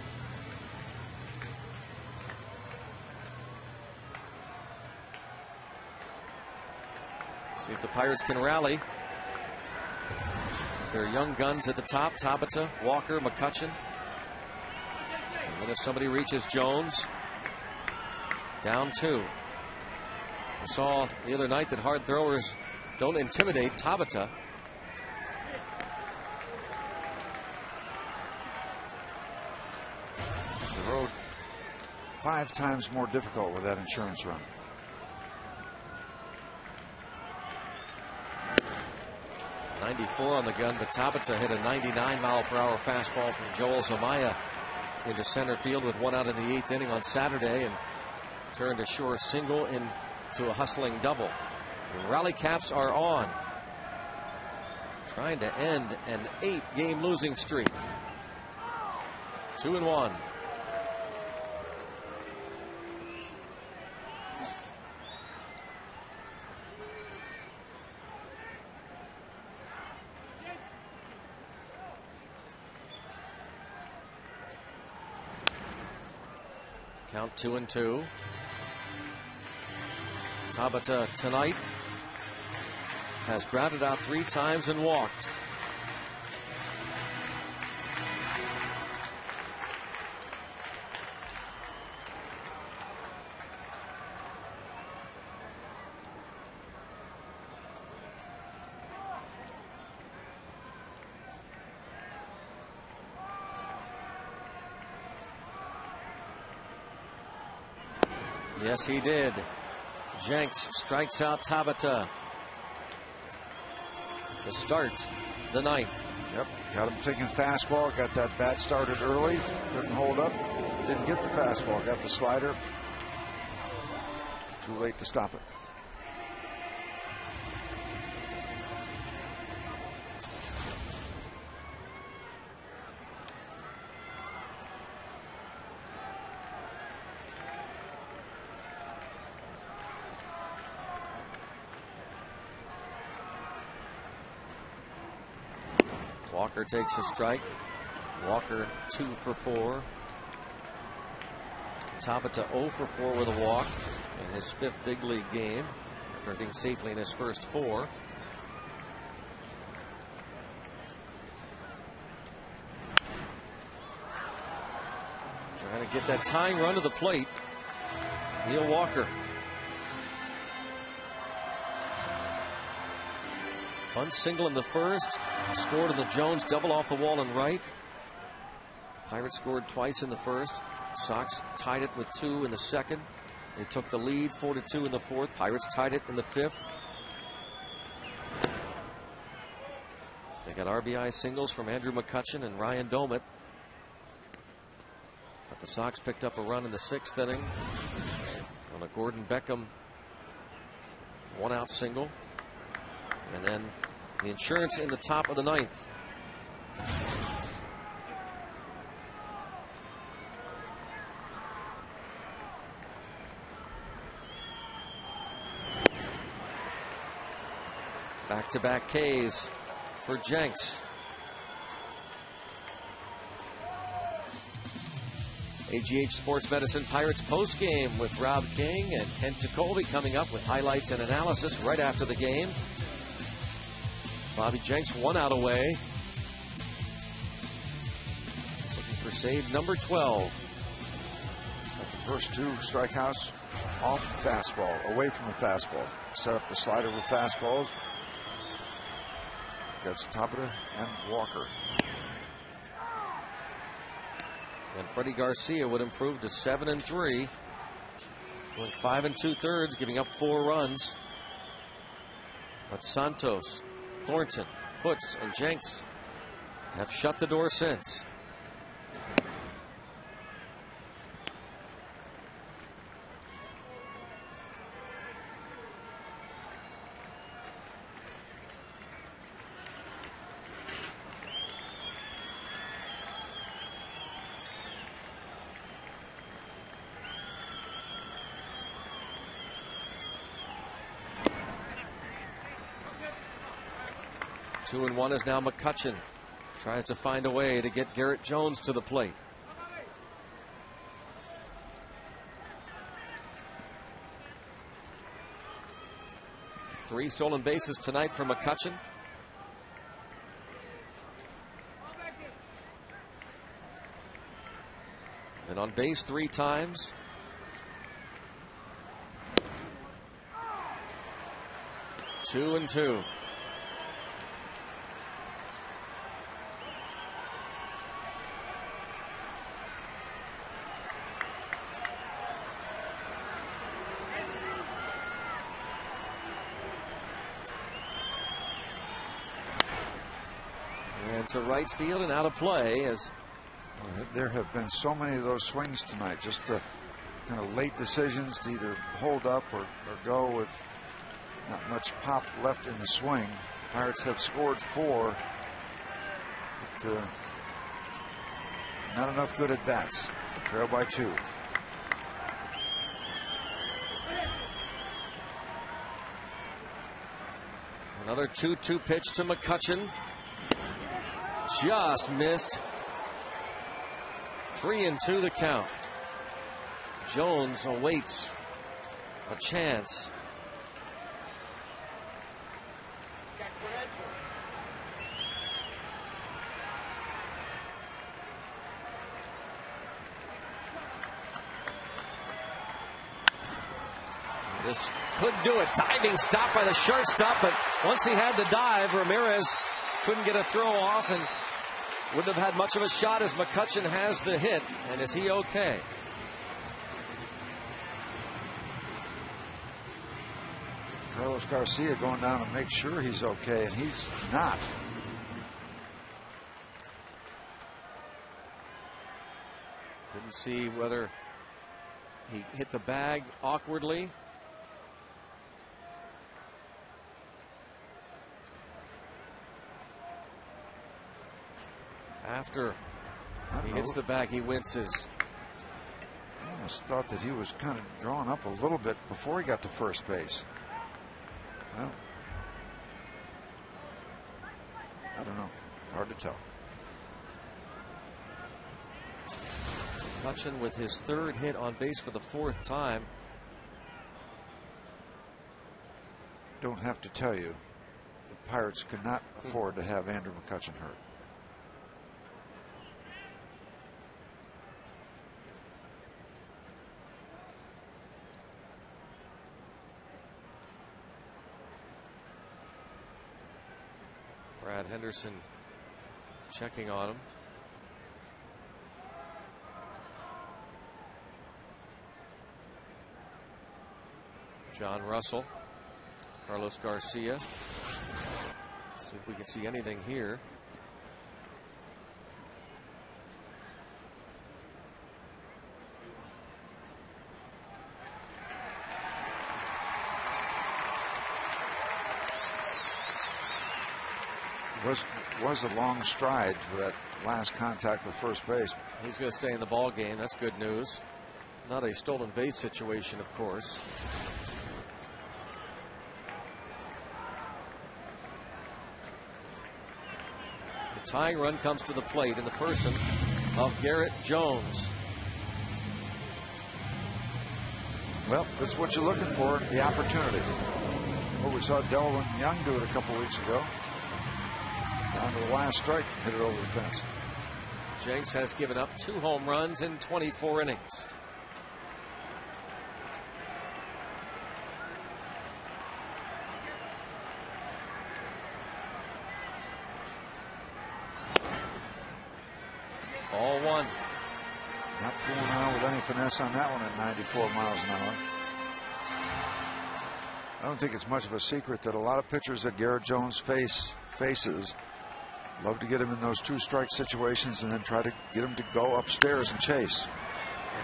See if the Pirates can rally. Their young guns at the top, Tabata, Walker, McCutchen. And then if somebody reaches Jones, down 2. We saw the other night that hard throwers don't intimidate Tabata. The road 5 times more difficult with that insurance run. .94 on the gun, but Tabata hit a 99-mile-per-hour fastball from Joel Zumaya into center field with 1 out in the 8th inning on Saturday, and turned a sure single into a hustling double. The rally caps are on, trying to end an 8-game losing streak. 2-1. Count 2-2. Tabata tonight has grounded out 3 times and walked. Yes, he did. Jenks strikes out Tabata to start the 9th. Yep, got him thinking fastball, got that bat started early, couldn't hold up, didn't get the fastball, got the slider. Too late to stop it. Walker takes a strike. Walker 2 for 4. Tabata 0 for 4 with a walk in his 5th big league game after being safely in his first 4. Trying to get that tying run to the plate. Neil Walker. Bunt single in the first. Scored in the Jones double off the wall and right. Pirates scored twice in the first. Sox tied it with 2 in the second. They took the lead 4-2 in the fourth. Pirates tied it in the 5th. They got RBI singles from Andrew McCutchen and Ryan Domit. But the Sox picked up a run in the 6th inning on a Gordon Beckham 1-out single. And then the insurance in the top of the 9th. Back-to-back Ks for Jenks. AGH Sports Medicine Pirates postgame with Rob King and Kent Jacoby coming up with highlights and analysis right after the game. Bobby Jenks 1 out away. Looking for save number 12. The first 2 strikeouts off the fastball, away from the fastball. Set up the slider with fastballs. Gets Tabata and Walker. And Freddie Garcia would improve to 7-3. Going 5 2/3, giving up 4 runs. But Santos, Thornton, Putz, and Jenks have shut the door since. 2-1 is now McCutchen. Tries to find a way to get Garrett Jones to the plate. Three stolen bases tonight for McCutchen. And on base 3 times. Two and two. And to right field and out of play as there have been so many of those swings tonight, just kind of late decisions to either hold up or go with not much pop left in the swing. Pirates have scored 4, but not enough good at bats. Trail by 2. Another 2-2 pitch to McCutchen. Just missed. 3-2 the count. Jones awaits a chance. This could do it. Diving stop by the shortstop, but once he had the dive, Ramirez couldn't get a throw off and wouldn't have had much of a shot as McCutchen has the hit. And is he okay? Carlos Garcia going down to make sure he's okay, and he's not. Didn't see whether he hit the bag awkwardly. After he hits the bag, he winces. I almost thought that he was kind of drawing up a little bit before he got to first base. Well, I don't know. Hard to tell. McCutchen with his 3rd hit on base for the 4th time. Don't have to tell you, the Pirates could not afford to have Andrew McCutchen hurt. Brad Henderson checking on him. John Russell, Carlos Garcia. See if we can see anything here. Was a long stride for that last contact with first base. He's going to stay in the ball game. That's good news. Not a stolen base situation, of course. The tying run comes to the plate in the person of Garrett Jones. Well, that's what you're looking for, the opportunity. Well, we saw Delvin Young do it a couple weeks ago. Down to the last strike, hit it over the fence. Jenks has given up 2 home runs in 24 innings. All 1. Not fooling around with any finesse on that one at 94 miles an hour. I don't think it's much of a secret that a lot of pitchers that Garrett Jones faces love to get him in those 2-strike situations and then try to get him to go upstairs and chase.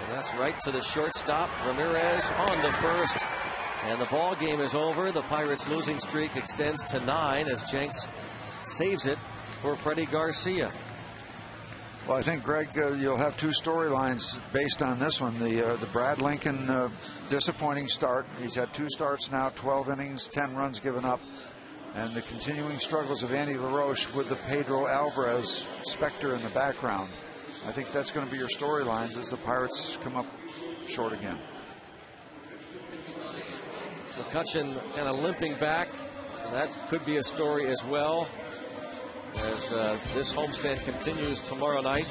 And that's right to the shortstop. Ramirez on to first. And the ball game is over. The Pirates' losing streak extends to 9 as Jenks saves it for Freddie Garcia. Well, I think, Greg, you'll have 2 storylines based on this one. The Brad Lincoln disappointing start. He's had 2 starts now, 12 innings, 10 runs given up. and the continuing struggles of Andy LaRoche with the Pedro Alvarez specter in the background. I think that's going to be your storylines as the Pirates come up short again. McCutchen kind of limping back. That could be a story as well, as this homestand continues tomorrow night.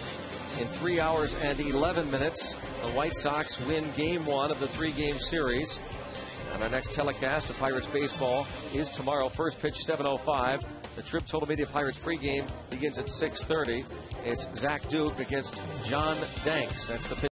In 3 hours and 11 minutes, the White Sox win Game 1 of the 3-game series. And our next telecast of Pirates baseball is tomorrow. First pitch, 7:05. The Trib Total Media Pirates pregame begins at 6:30. It's Zach Duke against John Danks. That's the pitch.